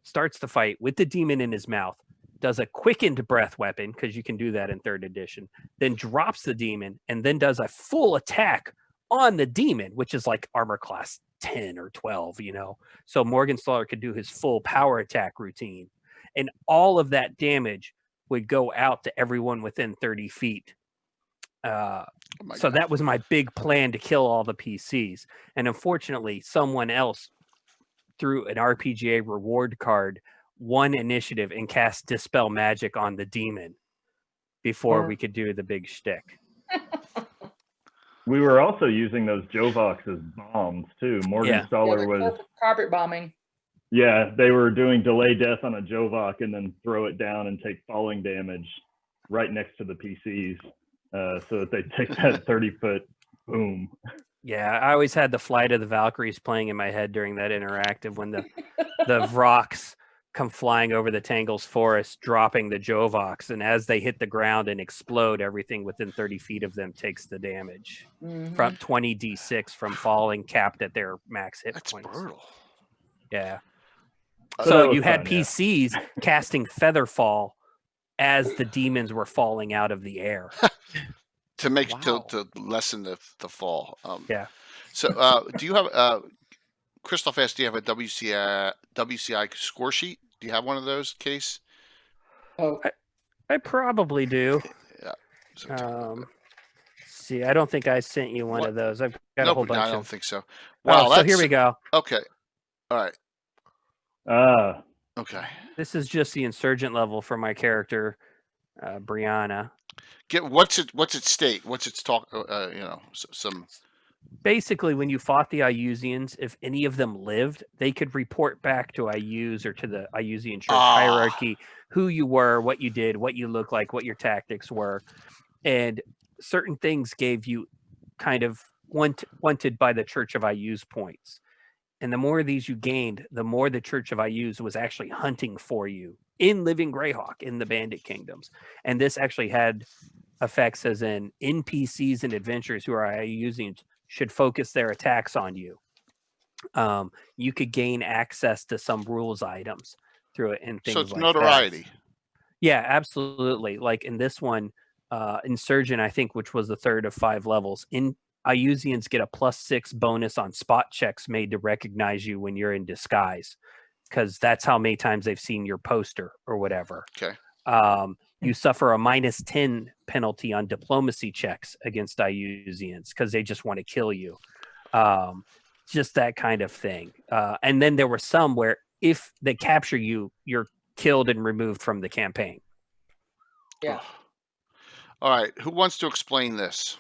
[SPEAKER 1] starts the fight with the demon in his mouth, does a quickened breath weapon, because you can do that in 3rd edition, then drops the demon, and then does a full attack on the demon, which is like armor class 10 or 12, you know? So Morgenstaller could do his full power attack routine. And all of that damage would go out to everyone within 30 feet. So that was my big plan to kill all the PCs. And unfortunately, someone else threw an RPGA reward card, won initiative, and cast Dispel Magic on the demon before we could do the big shtick.
[SPEAKER 7] We were also using those Jovoks as bombs too. Morgenstaller was
[SPEAKER 3] carpet bombing.
[SPEAKER 7] Yeah, they were doing delay death on a Jovok and then throw it down and take falling damage right next to the PCs, so that they take that 30-foot boom.
[SPEAKER 1] Yeah, I always had the Flight of the Valkyries playing in my head during that interactive when the Vroks come flying over the Tangles forest, dropping the Jovoks, and as they hit the ground and explode, everything within 30 feet of them takes the damage from 20d6 from falling, capped at their max hit points. That's brutal. Yeah. So you had PCs casting Featherfall as the demons were falling out of the air
[SPEAKER 2] to lessen the fall.
[SPEAKER 1] Yeah.
[SPEAKER 2] So do you have Christoph asked, do you have a WCI score sheet? Do you have one of those, Case?
[SPEAKER 3] Oh,
[SPEAKER 1] I probably do.
[SPEAKER 2] Yeah. So
[SPEAKER 1] see, I don't think I sent you one of those. I've got a whole bunch.
[SPEAKER 2] I don't think so. Wow.
[SPEAKER 1] So here we go.
[SPEAKER 2] Okay. All right. Okay.
[SPEAKER 1] This is just the insurgent level for my character, Brianna.
[SPEAKER 2] What's it state? What's its talk? Some
[SPEAKER 1] basically, when you fought the Iusians, if any of them lived, they could report back to Iuse or to the Iusian church hierarchy who you were, what you did, what you looked like, what your tactics were. And certain things gave you kind of wanted by the Church of Iuse points. And the more of these you gained, the more the Church of Iuse was actually hunting for you in living Greyhawk in the Bandit Kingdoms. And this actually had effects as in NPCs and adventurers who are Iusians should focus their attacks on you. You could gain access to some rules items through it and things
[SPEAKER 2] so it's
[SPEAKER 1] like
[SPEAKER 2] notoriety.
[SPEAKER 1] that. Yeah, absolutely. Like in this one, Insurgent, I think, which was the third of 5 levels, Iusians get a +6 bonus on spot checks made to recognize you when you're in disguise, because that's how many times they've seen your poster or whatever.
[SPEAKER 2] Okay.
[SPEAKER 1] You suffer a -10 penalty on diplomacy checks against Iusians because they just want to kill you. Just that kind of thing. And then there were some where if they capture you, you're killed and removed from the campaign.
[SPEAKER 3] Yeah.
[SPEAKER 2] All right. Who wants to explain this?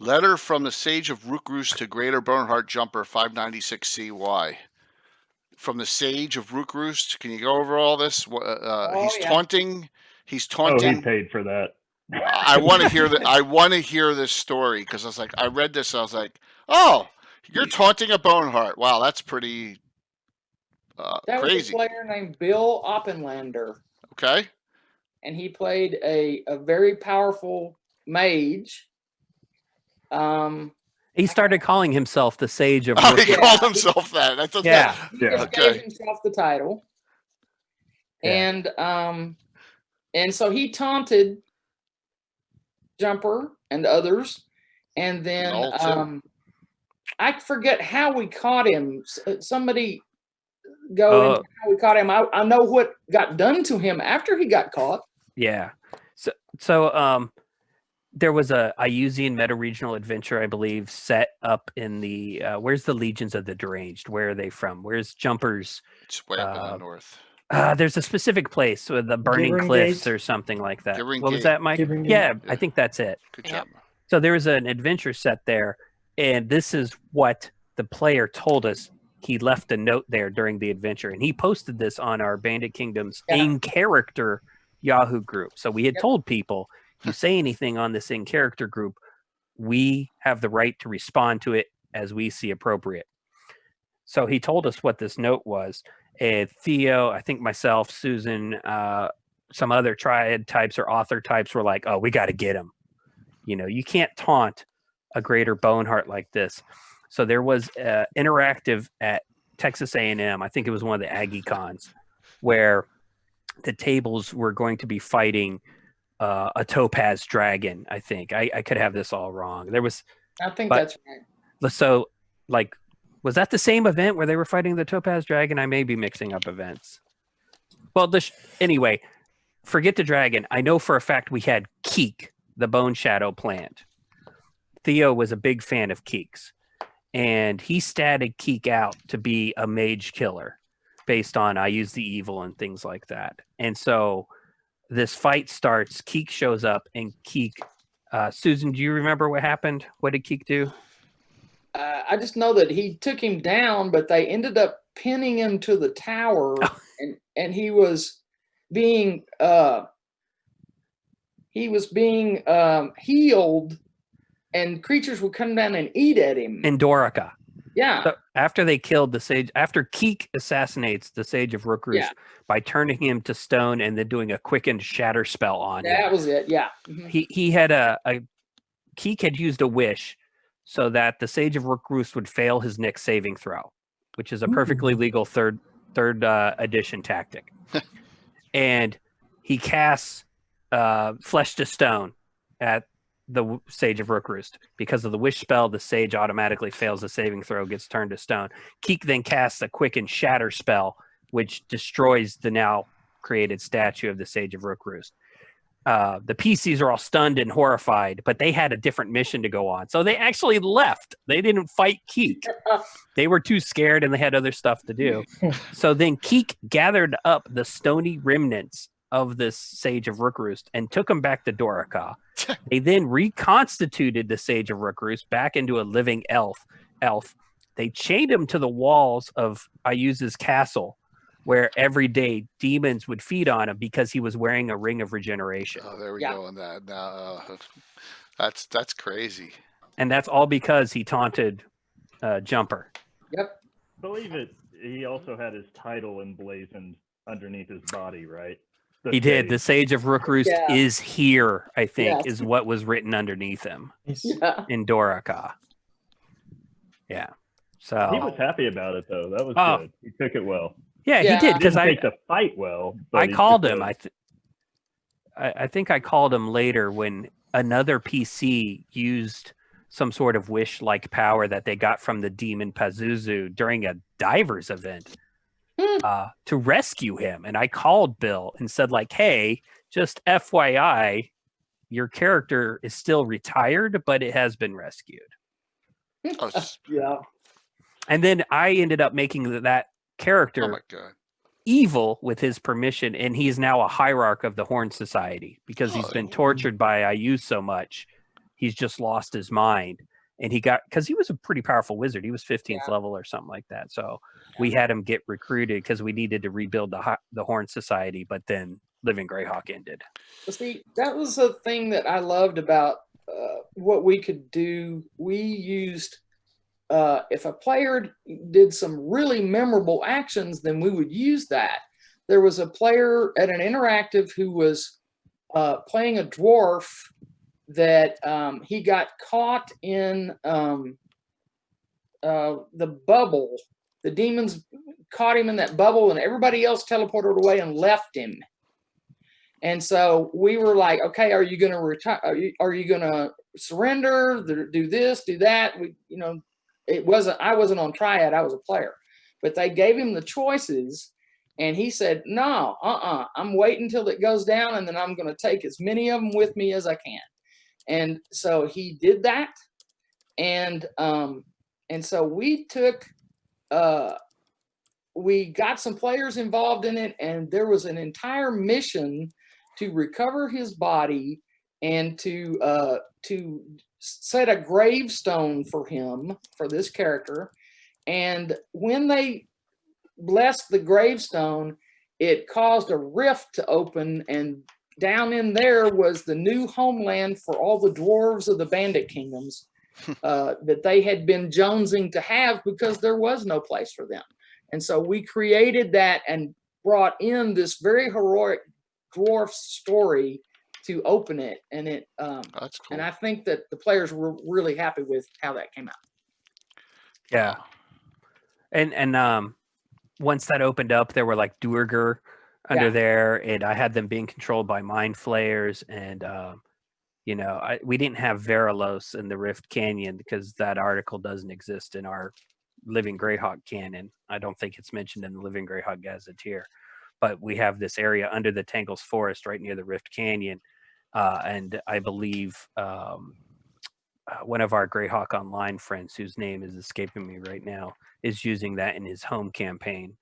[SPEAKER 2] Letter from the Sage of Rookroost to Greater Bernhardt Jumper 596CY. From the Sage of Rookroost, can you go over all this? He's taunting. He's taunting.
[SPEAKER 7] Oh, he paid for that.
[SPEAKER 2] I want to hear that. I want to hear this story because I was like, I read this. I was like, oh, you're taunting a Boneheart. Wow, that's pretty
[SPEAKER 3] that
[SPEAKER 2] crazy.
[SPEAKER 3] was a player named Bill Oppenlander.
[SPEAKER 2] Okay.
[SPEAKER 3] And he played a very powerful mage.
[SPEAKER 1] He started calling himself the Sage of
[SPEAKER 2] Rookroost. He called himself that. That's
[SPEAKER 3] he just gave himself the title. Yeah. And so he taunted Jumper and others. And then I forget how we caught him. Somebody go into how we caught him. I know what got done to him after he got caught.
[SPEAKER 1] Yeah. So there was a Iusian meta-regional adventure, I believe, set up in the where's the Legions of the Deranged? Where are they from? Where's Jumper's?
[SPEAKER 2] It's way up in the north.
[SPEAKER 1] There's a specific place with the Burning Cliffs or something like that. What was that, Mike? Yeah, I think that's it.
[SPEAKER 2] Good job.
[SPEAKER 1] So there was an adventure set there, and this is what the player told us. He left a note there during the adventure, and he posted this on our Bandit Kingdoms in-character Yahoo group. So we had told people, if you say anything on this in-character group, we have the right to respond to it as we see appropriate. So he told us what this note was. And Theo, I think myself, Susan, some other triad types or author types were like, oh, we got to get him. You know, you can't taunt a greater Boneheart like this. So there was interactive at Texas A&M. I think it was one of the Aggie cons where the tables were going to be fighting a topaz dragon. I think I could have this all wrong.
[SPEAKER 3] I think that's right.
[SPEAKER 1] So like, was that the same event where they were fighting the topaz dragon? I may be mixing up events. Well, anyway, forget the dragon. I know for a fact we had Keek, the Bone Shadow plant. Theo was a big fan of Keek's, and he statted Keek out to be a mage killer based on I use the evil and things like that. And so this fight starts, Keek shows up, and Keek, Susan, do you remember what happened? What did Keek do?
[SPEAKER 3] I just know that he took him down, but they ended up pinning him to the tower, and he was being healed, and creatures would come down and eat at him.
[SPEAKER 1] In Dorica.
[SPEAKER 3] Yeah.
[SPEAKER 1] So after they killed the Sage, after Keek assassinates the Sage of Rookroost by turning him to stone and then doing a quickened shatter spell on him.
[SPEAKER 3] That was it, yeah. Mm-hmm.
[SPEAKER 1] He had Keek had used a wish so that the Sage of Rookroost would fail his Nyx saving throw, which is a perfectly legal third edition tactic. And he casts Flesh to Stone at the Sage of Rookroost. Because of the wish spell, the Sage automatically fails the saving throw, gets turned to stone. Keek then casts a quicken shatter spell, which destroys the now created statue of the Sage of Rookroost. The PCs are all stunned and horrified, but they had a different mission to go on. So they actually left. They didn't fight Keek. They were too scared and they had other stuff to do. So then Keek gathered up the stony remnants of this Sage of Rookroost and took him back to Doraka. They then reconstituted the Sage of Rookroost back into a living elf. They chained him to the walls of Ayuza's castle, where every day demons would feed on him because he was wearing a ring of regeneration.
[SPEAKER 2] Oh, there we go on that. Now, that's crazy.
[SPEAKER 1] And that's all because he taunted Jumper.
[SPEAKER 3] Yep.
[SPEAKER 7] I believe it. He also had his title emblazoned underneath his body, right?
[SPEAKER 1] He did. The Sage of Rookroost is here, I think,
[SPEAKER 3] Yes.
[SPEAKER 1] is what was written underneath him
[SPEAKER 3] Yeah.
[SPEAKER 1] in Doraka. Yeah. So
[SPEAKER 7] he was happy about it, though. That was good. He took it well.
[SPEAKER 1] Yeah,
[SPEAKER 3] Yeah.
[SPEAKER 1] he did, because
[SPEAKER 7] Didn't take the fight well. But
[SPEAKER 1] I
[SPEAKER 7] he
[SPEAKER 1] called
[SPEAKER 7] took
[SPEAKER 1] him.
[SPEAKER 7] the-
[SPEAKER 1] I think I called him later when another PC used some sort of wish-like power that they got from the demon Pazuzu during a divers event to rescue him. And I called Bill and said, like, hey, just FYI, your character is still retired, but it has been rescued.
[SPEAKER 2] Oh,
[SPEAKER 3] Yeah.
[SPEAKER 1] And then I ended up making that character
[SPEAKER 2] oh my God.
[SPEAKER 1] evil with his permission, and he's now a hierarch of the Horn Society because he's been tortured by Ayuz so much. He's just lost his mind. And because he was a pretty powerful wizard. He was 15th level or something like that. So we had him get recruited because we needed to rebuild the Horn Society, but then Living Greyhawk ended.
[SPEAKER 3] Well, see, that was the thing that I loved about what we could do. We used, if a player did some really memorable actions, then we would use that. There was a player at an interactive who was playing a dwarf that he got caught in the bubble. The demons caught him in that bubble, and everybody else teleported away and left him. And so we were like, okay, are you going to retire? Are you going to surrender? Do this, do that? I wasn't on Triad. I was a player, but they gave him the choices, and he said, no, I'm waiting until it goes down, and then I'm going to take as many of them with me as I can. And so he did that. And so we got some players involved in it, and there was an entire mission to recover his body and to set a gravestone for him, for this character. And when they blessed the gravestone, it caused a rift to open, and down in there was the new homeland for all the dwarves of the Bandit kingdoms that they had been jonesing to have because there was no place for them. And so we created that and brought in this very heroic dwarf story to open it. And it
[SPEAKER 2] that's cool.
[SPEAKER 3] And I think that the players were really happy with how that came out.
[SPEAKER 1] Yeah. And once that opened up, there were like Duergar under there, and I had them being controlled by mind flayers, and we didn't have Veralos in the Rift Canyon because that article doesn't exist in our Living Greyhawk canon. I don't think it's mentioned in the Living Greyhawk Gazetteer, but we have this area under the Tangles Forest right near the Rift Canyon, and I believe one of our Greyhawk Online friends, whose name is escaping me right now, is using that in his home campaign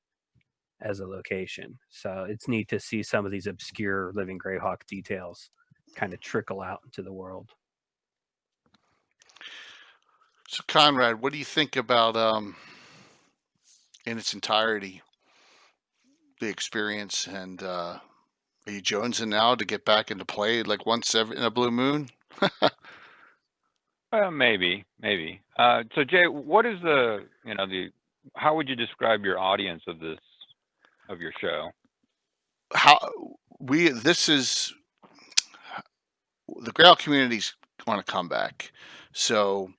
[SPEAKER 1] as a location. So it's neat to see some of these obscure Living Greyhawk details kind of trickle out into the world.
[SPEAKER 2] So Conrad, what do you think about in its entirety the experience, and are you jonesing now to get back into play like once in a blue moon?
[SPEAKER 6] Well, maybe. So Jay, what is how would you describe your audience of your show?
[SPEAKER 2] This is the Greyhawk communities want to come back. So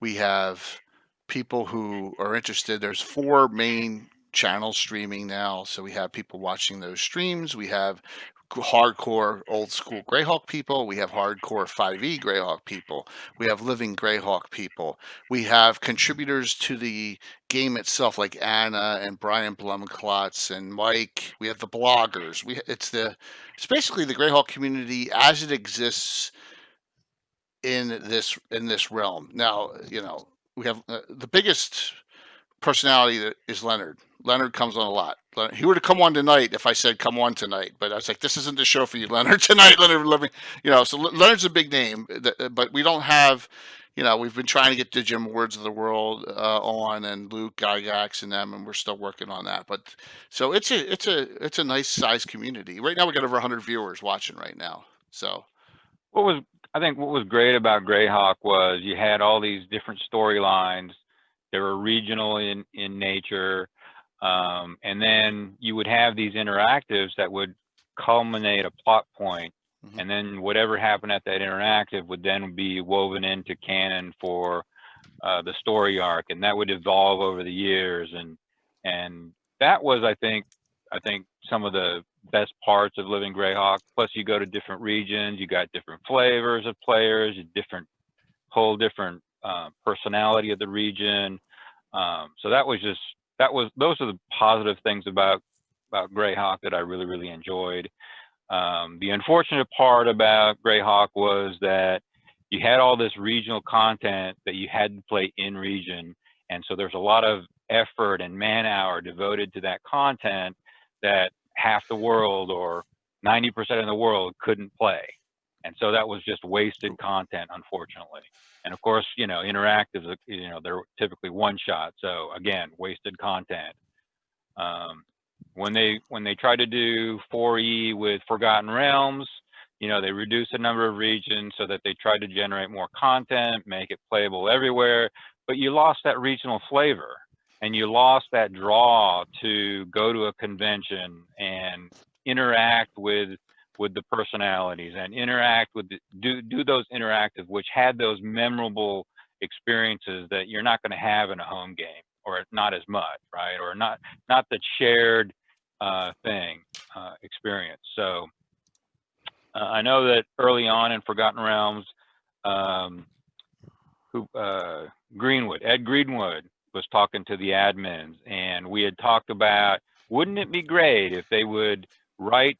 [SPEAKER 2] we have people who are interested. There's 4 main channels streaming now. So we have people watching those streams. We have hardcore old school Greyhawk people. We have hardcore 5e Greyhawk people. We have living Greyhawk people. We have contributors to the game itself, like Anna and Brian Blumklotz and Mike. We have the bloggers. It's basically the Greyhawk community as it exists in this realm. Now, we have the biggest personality that is Leonard. Leonard comes on a lot. He would have come on tonight if I said come on tonight. But I was like, this isn't the show for you, Leonard, tonight. Leonard Living, so Leonard's a big name, but we don't have, we've been trying to get the Jim Wards of the world on, and Luke Gygax and them, and we're still working on that. But so it's a nice sized community. Right now we got over 100 viewers watching right now. So
[SPEAKER 6] I think what was great about Greyhawk was you had all these different storylines. They were regional in nature. And then you would have these interactives that would culminate a plot point, and then whatever happened at that interactive would then be woven into canon for the story arc, and that would evolve over the years. And that was, I think some of the best parts of living Greyhawk. Plus, you go to different regions, you got different flavors of players, whole different personality of the region. So those are the positive things about Greyhawk that I really, really enjoyed. The unfortunate part about Greyhawk was that you had all this regional content that you had to play in region. And so there's a lot of effort and man hour devoted to that content that half the world or 90% of the world couldn't play. And so that was just wasted content, unfortunately. And of course, interactives, they're typically one shot. So again, wasted content. When they try to do 4E with Forgotten Realms, they reduce the number of regions so that they try to generate more content, make it playable everywhere. But you lost that regional flavor, and you lost that draw to go to a convention and interact with the personalities and interact with do those interactive, which had those memorable experiences that you're not going to have in a home game, or not as much, right? Or not the shared experience. So I know that early on in Forgotten Realms, Ed Greenwood was talking to the admins, and we had talked about, wouldn't it be great if they would write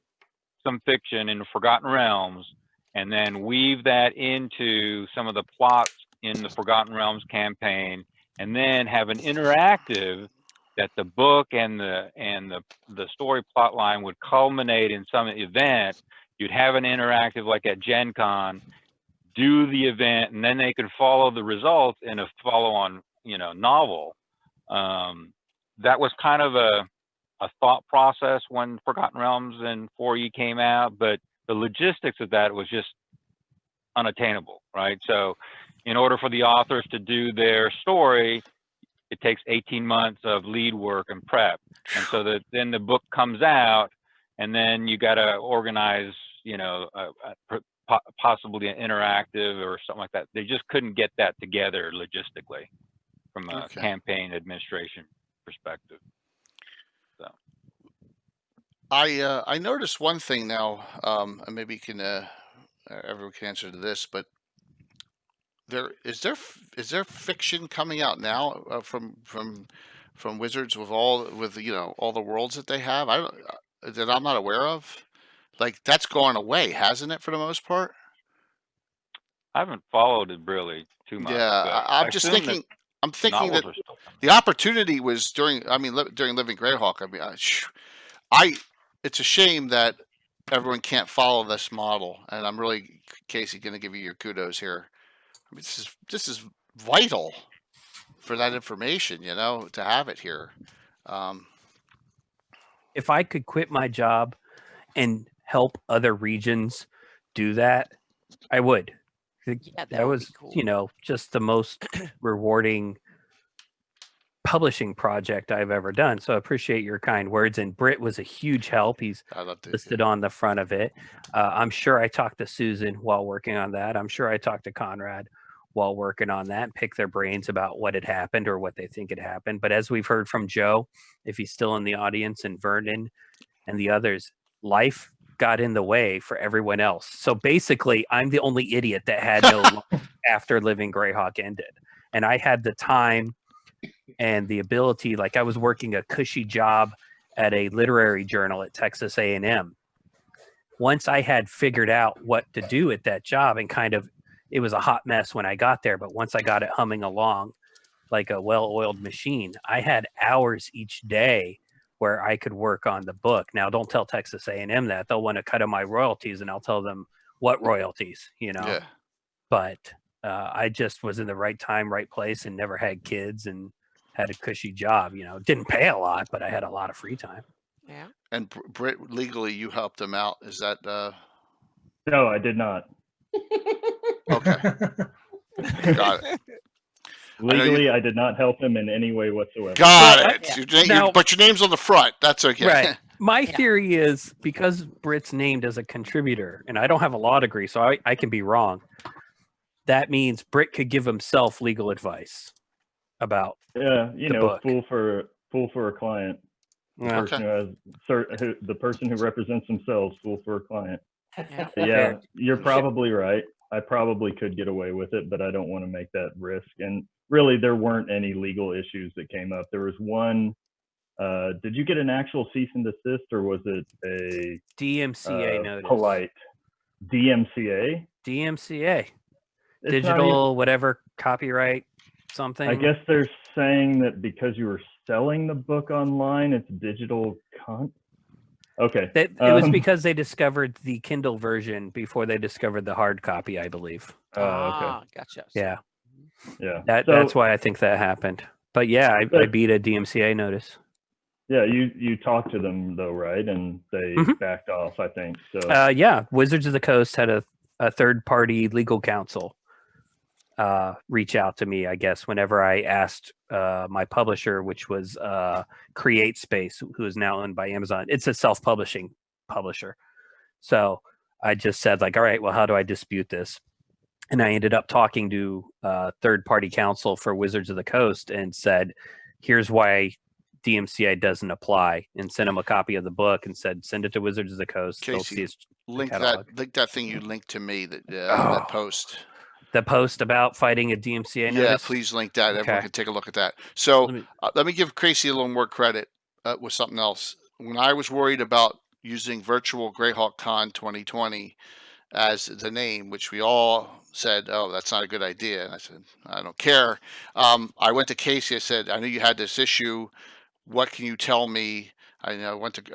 [SPEAKER 6] some fiction in the Forgotten Realms and then weave that into some of the plots in the Forgotten Realms campaign, and then have an interactive that the book and the story plot line would culminate in some event. You'd have an interactive like at Gen Con, do the event, and then they could follow the results in a follow-on novel. That was kind of a thought process when Forgotten Realms and 4E came out, but the logistics of that was just unattainable, right? So in order for the authors to do their story, it takes 18 months of lead work and prep. And so that then the book comes out, and then you got to organize, possibly an interactive or something like that. They just couldn't get that together logistically from a campaign administration perspective. So
[SPEAKER 2] I noticed one thing now, and maybe you can everyone can answer to this, but is there fiction coming out now from Wizards with all the worlds that they have? That I'm not aware of. Like, that's gone away, hasn't it, for the most part?
[SPEAKER 6] I haven't followed it really too much.
[SPEAKER 2] Yeah, I'm just thinking. I'm thinking that the opportunity was during Living Greyhawk. It's a shame that everyone can't follow this model, and I'm really, Casey, going to give you your kudos here. This is vital for that information, to have it here.
[SPEAKER 1] If I could quit my job and help other regions do that, I would.
[SPEAKER 4] Yeah,
[SPEAKER 1] that was cool. Just the most rewarding publishing project I've ever done. So I appreciate your kind words. And Britt was a huge help. He's listed on the front of it. I'm sure I talked to Susan while working on that. I'm sure I talked to Conrad while working on that and pick their brains about what had happened or what they think had happened. But as we've heard from Joe, if he's still in the audience, and Vernon and the others, life got in the way for everyone else. So basically, I'm the only idiot that had no life after Living Greyhawk ended. And I had the time and the ability, like I was working a cushy job at a literary journal at Texas A&M. Once I had figured out what to do at that job, and it was a hot mess when I got there, but once I got it humming along like a well-oiled machine, I had hours each day where I could work on the book. Now, don't tell Texas A&M that. They'll want to cut of my royalties, and I'll tell them what royalties,
[SPEAKER 2] Yeah.
[SPEAKER 1] But I just was in the right time, right place, and never had kids and had a cushy job. Didn't pay a lot, but I had a lot of free time.
[SPEAKER 4] Yeah.
[SPEAKER 2] And Britt, legally, you helped him out. Is that?
[SPEAKER 7] No, I did not.
[SPEAKER 2] Okay. Got it.
[SPEAKER 7] Legally, I did not help him in any way whatsoever.
[SPEAKER 2] Got it.
[SPEAKER 1] Now-
[SPEAKER 2] But your name's on the front. That's okay.
[SPEAKER 1] Right. My
[SPEAKER 4] Yeah.
[SPEAKER 1] theory is because Britt's named as a contributor, and I don't have a law degree, so I can be wrong. That means Britt could give himself legal advice about.
[SPEAKER 7] Yeah,
[SPEAKER 1] the book.
[SPEAKER 7] fool for a client.
[SPEAKER 1] Well,
[SPEAKER 2] Okay.
[SPEAKER 7] The person who represents themselves, fool for a client.
[SPEAKER 4] Yeah.
[SPEAKER 7] But yeah, you're probably right. I probably could get away with it, but I don't want to make that risk. And really, there weren't any legal issues that came up. There was one. Did you get an actual cease and desist, or was it a
[SPEAKER 1] DMCA notice.
[SPEAKER 7] polite DMCA?
[SPEAKER 1] DMCA.
[SPEAKER 7] It's
[SPEAKER 1] Digital, whatever, copyright, something.
[SPEAKER 7] I guess they're saying that because you were selling the book online, it's digital Okay.
[SPEAKER 1] It was because they discovered the Kindle version before they discovered the hard copy, I believe.
[SPEAKER 7] Okay.
[SPEAKER 4] Gotcha.
[SPEAKER 1] Yeah.
[SPEAKER 7] Yeah.
[SPEAKER 1] That's why I think that happened. But yeah, I beat a DMCA notice.
[SPEAKER 7] Yeah, you talked to them though, right? And they backed off, I think. So
[SPEAKER 1] yeah, Wizards of the Coast had a third-party legal counsel reach out to me, I guess, whenever I asked my publisher, which was Create Space, who is now owned by Amazon. It's a self-publishing publisher. So I just said, all right, well, how do I dispute this? And I ended up talking to third-party counsel for Wizards of the Coast and said, here's why DMCA doesn't apply, and sent him a copy of the book and said, send it to Wizards of the Coast.
[SPEAKER 2] Casey,
[SPEAKER 1] They'll see his
[SPEAKER 2] link
[SPEAKER 1] catalog.
[SPEAKER 2] that thing you linked to me, that post.
[SPEAKER 1] The post about fighting a DMCA notice?
[SPEAKER 2] Yeah, please link that.
[SPEAKER 1] Okay.
[SPEAKER 2] Everyone can take a look at that. So let me give Casey a little more credit with something else. When I was worried about using virtual Greyhawk Con 2020 as the name, which we all said, oh, that's not a good idea. And I said, I don't care. I went to Casey. I said, I knew you had this issue. What can you tell me? I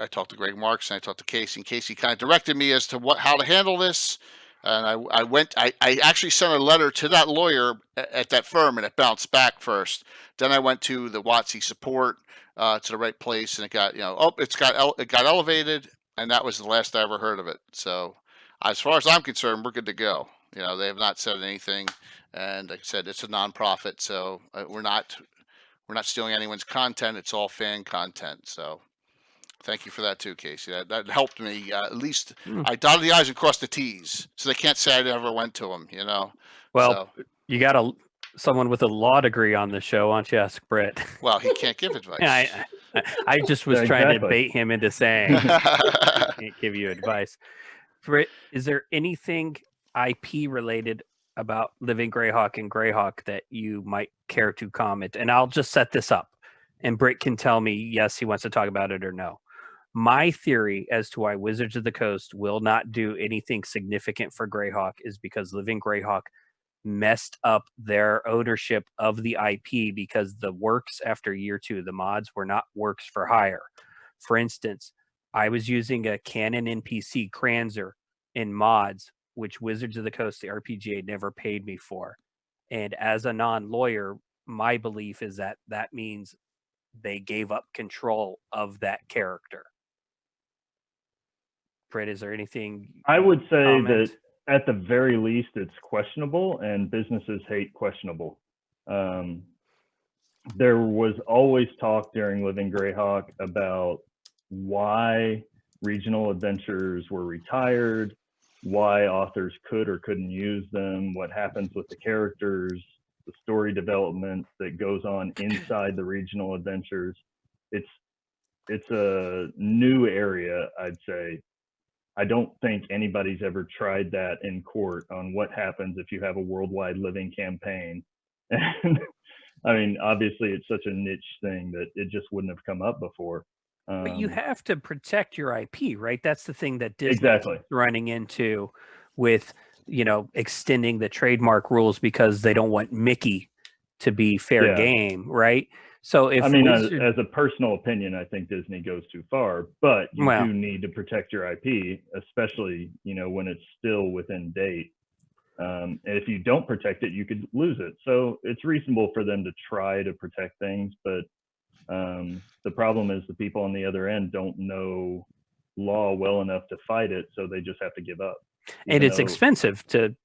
[SPEAKER 2] talked to Greg Marks and I talked to Casey, and Casey kind of directed me as to how to handle this. And I actually sent a letter to that lawyer at that firm, and it bounced back first. Then I went to the WotC support to the right place, and it got, it got elevated, and that was the last I ever heard of it. So as far as I'm concerned, we're good to go. They have not said anything, and like I said, it's a nonprofit, so we're not stealing anyone's content. It's all fan content. So thank you for that too, Casey. That helped me. At least I dotted the I's and crossed the T's, so they can't say I never went to them.
[SPEAKER 1] Well, you got someone with a law degree on the show. Why don't you ask Britt?
[SPEAKER 2] Well, he can't give advice.
[SPEAKER 1] I just was trying to bait him into saying I can't give you advice. Britt, is there anything IP related about Living Greyhawk and Greyhawk that you might care to comment? And I'll just set this up, and Britt can tell me yes, he wants to talk about it, or no. My theory as to why Wizards of the Coast will not do anything significant for Greyhawk is because Living Greyhawk messed up their ownership of the IP, because the works after year 2, the mods, were not works for hire. For instance, I was using a Canon NPC Kranzer in mods, which Wizards of the Coast, the RPGA, never paid me for. And as a non-lawyer, my belief is that means they gave up control of that character. Britt, is there anything?
[SPEAKER 7] I would say that at the very least, it's questionable, and businesses hate questionable. There was always talk during Living Greyhawk about why regional adventures were retired, why authors could or couldn't use them, what happens with the characters, the story development that goes on inside the regional adventures. It's a new area, I'd say. I don't think anybody's ever tried that in court on what happens if you have a worldwide living campaign. And I mean, obviously it's such a niche thing that it just wouldn't have come up before.
[SPEAKER 1] But you have to protect your IP, right? That's the thing that Disney's running into with, extending the trademark rules because they don't want Mickey to be fair game, right? So if
[SPEAKER 7] I mean,
[SPEAKER 1] Wizard,
[SPEAKER 7] as a personal opinion, I think Disney goes too far, but you
[SPEAKER 1] Well-
[SPEAKER 7] do need to protect your IP, especially, when it's still within date. And if you don't protect it, you could lose it. So it's reasonable for them to try to protect things, but the problem is the people on the other end don't know law well enough to fight it, so they just have to give up.
[SPEAKER 1] and it's expensive to,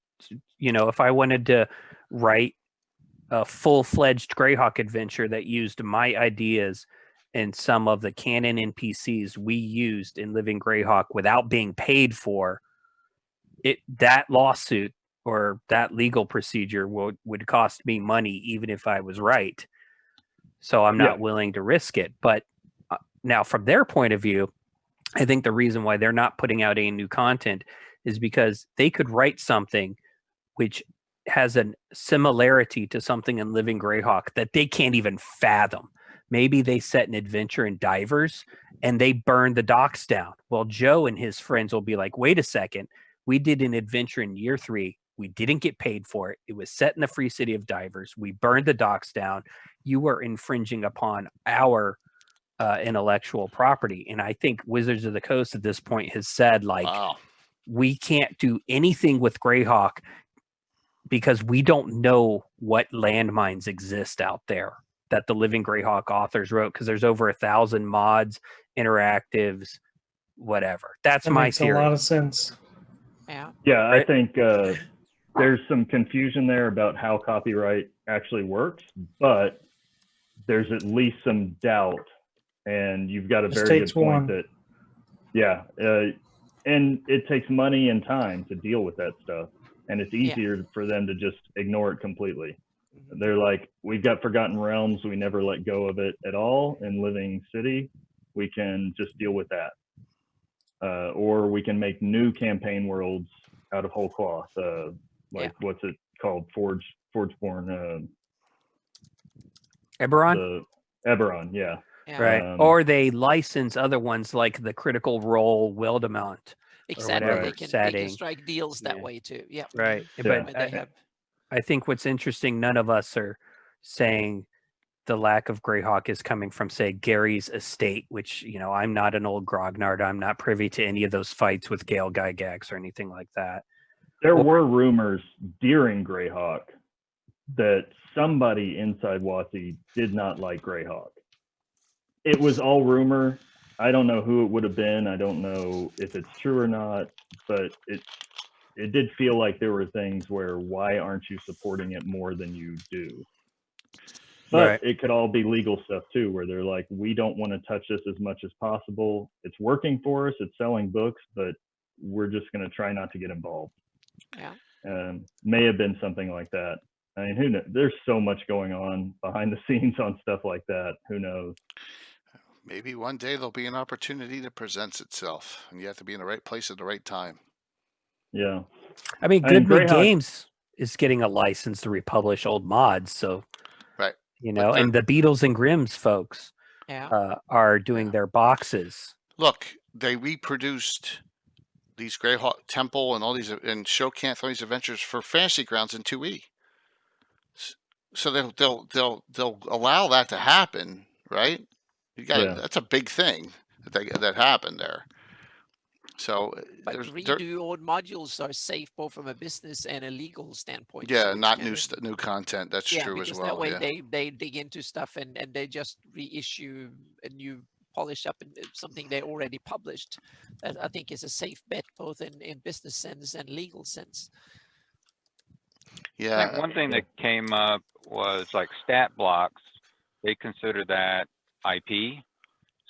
[SPEAKER 1] if I wanted to write a full-fledged Greyhawk adventure that used my ideas and some of the canon NPCs we used in Living Greyhawk without being paid for it, that lawsuit or that legal procedure would cost me money even if I was right. So I'm not willing to risk it. But now from their point of view, I think the reason why they're not putting out any new content is because they could write something which has a similarity to something in Living Greyhawk that they can't even fathom. Maybe they set an adventure in Divers and they burn the docks down. Well, Joe and his friends will be like, wait a second, we did an adventure in year 3. We didn't get paid for it. It was set in the free city of Divers. We burned the docks down. You were infringing upon our intellectual property. And I think Wizards of the Coast at this point has said, like,
[SPEAKER 2] Wow.
[SPEAKER 1] we can't do anything with Greyhawk because we don't know what landmines exist out there that the Living Greyhawk authors wrote, because there's over 1,000 mods, interactives, whatever. That my
[SPEAKER 8] makes
[SPEAKER 1] theory.
[SPEAKER 8] a lot of sense.
[SPEAKER 4] Yeah.
[SPEAKER 7] Yeah, I think there's some confusion there about how copyright actually works, but there's at least some doubt, and you've got a
[SPEAKER 8] Just
[SPEAKER 7] very
[SPEAKER 8] takes
[SPEAKER 7] good point
[SPEAKER 8] one.
[SPEAKER 7] and it takes money and time to deal with that stuff, and it's easier for them to just ignore it completely. They're like, we've got Forgotten Realms, we never let go of it at all in Living City, we can just deal with that. Or we can make new campaign worlds out of whole cloth. What's it called? Forgeborn.
[SPEAKER 1] Eberron?
[SPEAKER 7] Eberron, yeah.
[SPEAKER 1] Right. Or they license other ones like the Critical Role Wildemount.
[SPEAKER 4] Exactly.
[SPEAKER 1] Or whatever
[SPEAKER 4] They can strike deals that way too. Yeah.
[SPEAKER 1] Right.
[SPEAKER 7] Yeah.
[SPEAKER 1] But I think what's interesting, none of us are saying the lack of Greyhawk is coming from, say, Gary's estate, which, I'm not an old grognard. I'm not privy to any of those fights with Gale Gygax or anything like that.
[SPEAKER 7] There were rumors during Greyhawk that somebody inside WotC did not like Greyhawk. It was all rumor. I don't know who it would have been. I don't know if it's true or not, but it did feel like there were things where, why aren't you supporting it more than you do? But it could all be legal stuff too, where they're like, we don't want to touch this as much as possible. It's working for us. It's selling books, but we're just going to try not to get involved.
[SPEAKER 4] Yeah.
[SPEAKER 7] May have been something like that. I mean, who knows? There's so much going on behind the scenes on stuff like that. Who knows?
[SPEAKER 2] Maybe one day there'll be an opportunity that presents itself, and you have to be in the right place at the right time.
[SPEAKER 7] Yeah.
[SPEAKER 1] I mean, Goodman Games is getting a license to republish old mods, so and the Beatles and Grimm's folks are doing their boxes.
[SPEAKER 2] Look, they reproduced these Greyhawk Temple and all these and Show Can't Throw these adventures for Fantasy Grounds in 2E. So they'll allow that to happen, right? That's a big thing that happened there. So,
[SPEAKER 4] but redo old modules are safe both from a business and a legal standpoint.
[SPEAKER 2] Yeah,
[SPEAKER 4] so
[SPEAKER 2] not new content. That's true as well.
[SPEAKER 4] That way they dig into stuff and they just reissue a new polish up in something they already published. That I think is a safe bet both in business sense and legal sense.
[SPEAKER 2] Yeah.
[SPEAKER 6] I think one thing that came up was like stat blocks. They consider that IP.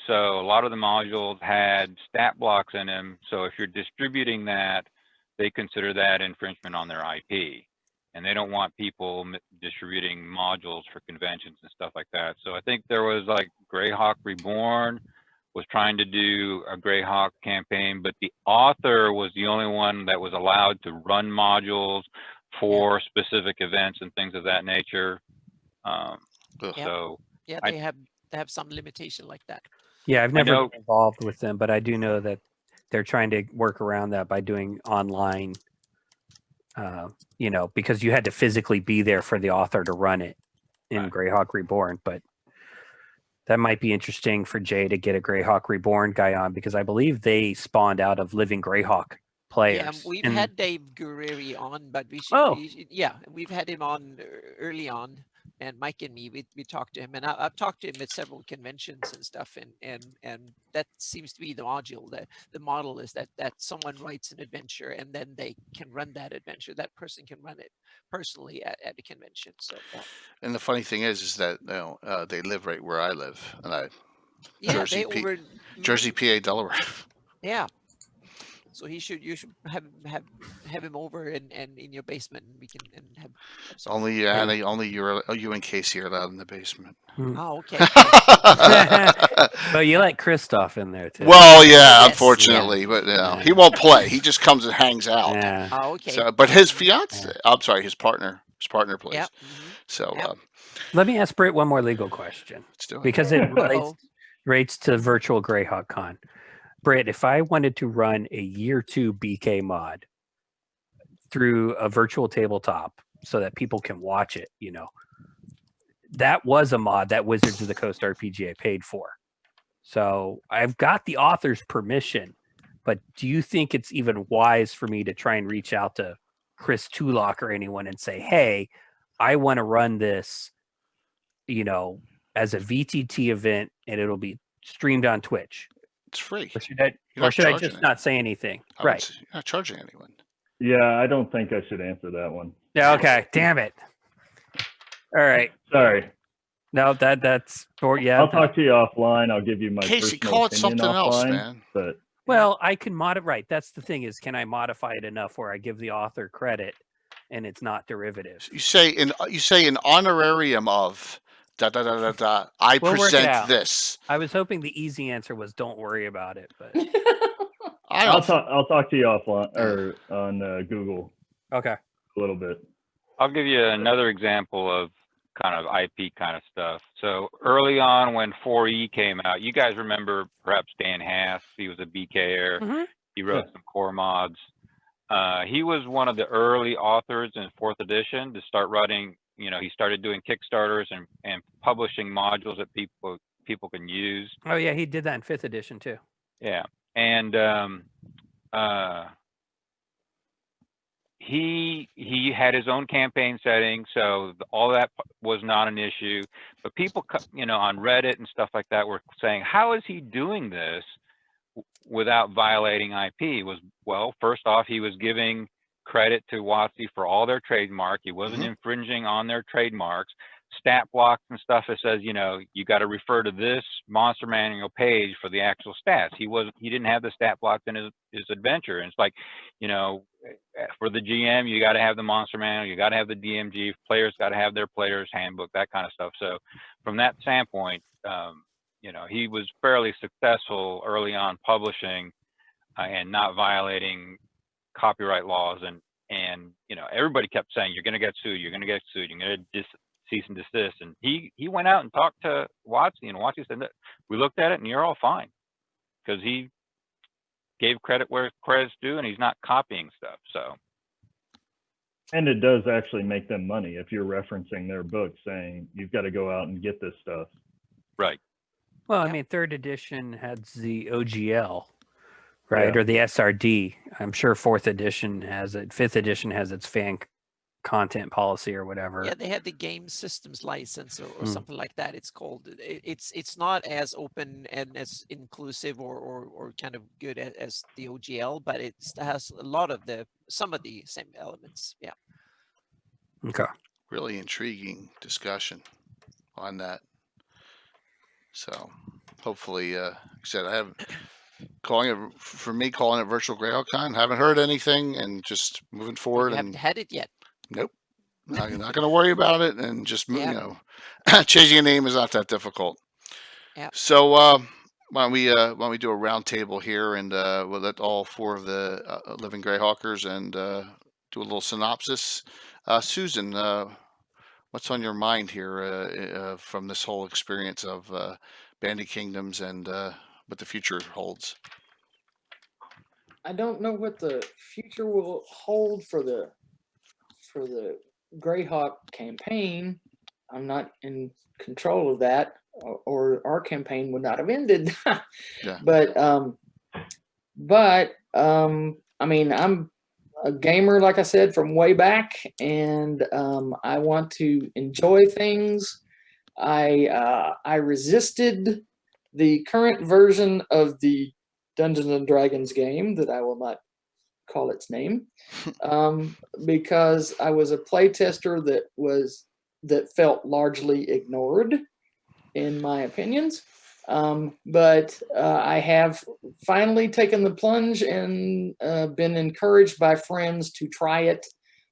[SPEAKER 6] So a lot of the modules had stat blocks in them. So if you're distributing that, they consider that infringement on their IP. And they don't want people distributing modules for conventions and stuff like that. So I think there was like Greyhawk Reborn was trying to do a Greyhawk campaign, but the author was the only one that was allowed to run modules for specific events and things of that nature. So
[SPEAKER 4] they have some limitation like that.
[SPEAKER 1] Yeah, I've never been involved with them, but I do know that they're trying to work around that by doing online, because you had to physically be there for the author to run it in Greyhawk Reborn. But That might be interesting for Jay to get a Greyhawk Reborn guy on, because I believe they spawned out of Living Greyhawk players.
[SPEAKER 4] Yeah, we've had Dave Guerreri on, but we've had him on early on, and Mike and me, we talked to him, and I've talked to him at several conventions and stuff, and that seems to be the module. The model is that someone writes an adventure, and then they can run that adventure. That person can run it personally at a convention. So yeah.
[SPEAKER 2] And the funny thing is that they live right where I live, and Jersey, PA, Delaware.
[SPEAKER 4] Yeah. So you should have him over and in your basement, and we can have
[SPEAKER 2] only you and Casey are allowed in the basement.
[SPEAKER 4] Oh, okay.
[SPEAKER 1] Well, you let Christoph in there too.
[SPEAKER 2] Well, yeah, unfortunately, but he won't play. He just comes and hangs out.
[SPEAKER 1] Yeah.
[SPEAKER 4] Oh, okay.
[SPEAKER 2] So, but his fiance, I'm sorry, his partner plays.
[SPEAKER 4] Yep.
[SPEAKER 2] So
[SPEAKER 1] let me ask Britt one more legal question, because it relates to virtual Greyhawk Con. Britt, if I wanted to run a year 2 BK mod through a virtual tabletop so that people can watch it, that was a mod that Wizards of the Coast RPGA paid for. So I've got the author's permission, but do you think it's even wise for me to try and reach out to Chris Tulloch or anyone and say, hey, I want to run this, as a VTT event, and it'll be streamed on Twitch?
[SPEAKER 2] It's free.
[SPEAKER 1] Or should I just not say anything? Right.
[SPEAKER 2] You're not charging anyone.
[SPEAKER 7] Yeah, I don't think I should answer that one.
[SPEAKER 1] Yeah. Okay. Damn it. All right.
[SPEAKER 7] Sorry.
[SPEAKER 1] No, that's for
[SPEAKER 7] I'll talk to you offline. I'll give you my
[SPEAKER 2] Casey,
[SPEAKER 7] personal
[SPEAKER 2] call it
[SPEAKER 7] opinion
[SPEAKER 2] something
[SPEAKER 7] offline,
[SPEAKER 2] else, man.
[SPEAKER 7] But
[SPEAKER 1] I can modify. Right. That's the thing is, can I modify it enough where I give the author credit and it's not derivative?
[SPEAKER 2] You say an honorarium of I present this.
[SPEAKER 1] I was hoping the easy answer was don't worry about it, but
[SPEAKER 7] I'll talk to you offline or on Google.
[SPEAKER 1] Okay.
[SPEAKER 7] A little bit.
[SPEAKER 6] I'll give you another example of kind of IP kind of stuff. So early on when 4E came out, you guys remember perhaps Dan Haas. He was a BKer.
[SPEAKER 1] Mm-hmm.
[SPEAKER 6] He wrote some core mods. He was one of the early authors in 4th edition to start writing. He started doing Kickstarters and publishing modules that people can use.
[SPEAKER 1] Oh yeah, he did that in 5th edition too.
[SPEAKER 6] Yeah, and he had his own campaign setting, so all that was not an issue. But people, on Reddit and stuff like that, were saying, "How is he doing this without violating IP?" Well, first off, he was giving credit to WotC for all their trademark. He wasn't infringing on their trademarks. Stat blocks and stuff that says, you got to refer to this monster manual page for the actual stats. He didn't have the stat blocks in his adventure. And it's like, for the GM, you got to have the monster manual, you got to have the DMG, players got to have their player's handbook, that kind of stuff. So from that standpoint, he was fairly successful early on publishing and not violating copyright laws, and everybody kept saying, you're going to get sued, you're going to cease and desist. And he went out and talked to WotC, and WotC said that we looked at it and you're all fine, because he gave credit where credit's due and he's not copying stuff. So,
[SPEAKER 7] and it does actually make them money if you're referencing their book saying you've got to go out and get this stuff.
[SPEAKER 6] Right.
[SPEAKER 1] Well, I mean, 3rd edition had the OGL, right? Or the SRD. I'm sure 4th edition has it. 5th edition has its fan content policy or whatever.
[SPEAKER 4] Yeah, they had the game systems license or something like that. It's called. It's not as open and as inclusive or kind of good as the OGL, but it has a lot of some of the same elements. Yeah.
[SPEAKER 1] Okay.
[SPEAKER 2] Really intriguing discussion on that. So hopefully, like I said, I haven't calling it virtual Greyhawk Con. Haven't heard anything, and just moving forward.
[SPEAKER 4] You haven't had it yet.
[SPEAKER 2] Nope. I'm not going to worry about it, and just changing a name is not that difficult.
[SPEAKER 4] Yeah.
[SPEAKER 2] So why don't we do a round table here, and we'll let all 4 of the living Greyhawkers and do a little synopsis. Susan, what's on your mind here from this whole experience of Bandit Kingdoms and what the future holds?
[SPEAKER 3] I don't know what the future will hold for the Greyhawk campaign. I'm not in control of that. or our campaign would not have ended.
[SPEAKER 2] Yeah.
[SPEAKER 3] But I mean, I'm a gamer, like I said, from way back, and I want to enjoy things. I resisted the current version of the Dungeons and Dragons game that I will not call its name, because I was a playtester that felt largely ignored, in my opinions. But I have finally taken the plunge and been encouraged by friends to try it.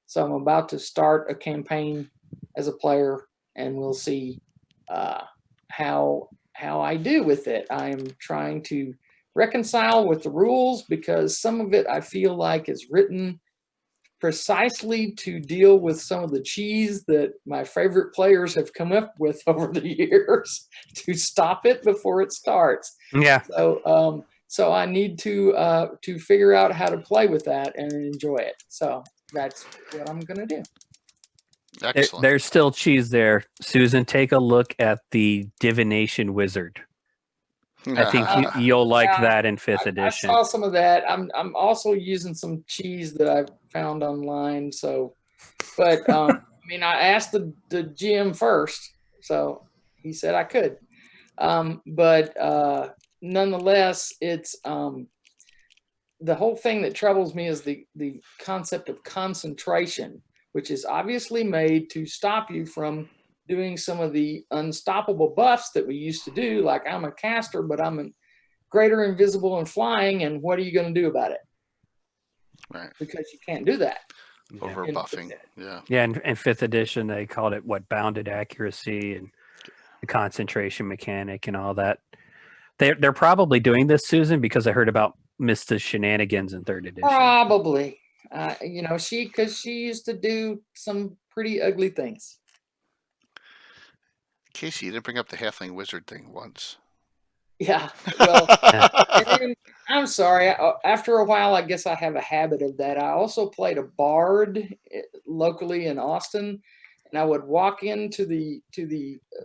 [SPEAKER 3] So I'm about to start a campaign as a player, and we'll see how I do with it. I'm trying to reconcile with the rules because some of it I feel like is written precisely to deal with some of the cheese that my favorite players have come up with over the years to stop it before it starts.
[SPEAKER 1] Yeah.
[SPEAKER 3] So I need to figure out how to play with that and enjoy it. So that's what I'm gonna do.
[SPEAKER 2] Excellent.
[SPEAKER 1] There's still cheese there. Susan, take a look at the Divination Wizard. I think you'll like that in 5th edition.
[SPEAKER 3] I saw some of that. I'm also using some cheese that I found online. So, but I mean, I asked the GM first, so he said I could. But nonetheless, it's the whole thing that troubles me is the concept of concentration, which is obviously made to stop you from doing some of the unstoppable buffs that we used to do. Like, I'm a caster, but I'm a greater, invisible, and flying, and what are you going to do about it?
[SPEAKER 2] Right.
[SPEAKER 3] Because you can't do that.
[SPEAKER 2] Over buffing. Yeah.
[SPEAKER 1] Yeah, in 5th edition, they called it bounded accuracy and the concentration mechanic and all that. They're probably doing this, Susan, because I heard about Mista's shenanigans in 3rd edition.
[SPEAKER 3] Probably. Because she used to do some pretty ugly things.
[SPEAKER 2] Casey, you didn't bring up the halfling wizard thing once.
[SPEAKER 3] Yeah. Well, and then, I'm sorry. After a while, I guess I have a habit of that. I also played a bard locally in Austin, and I would walk into the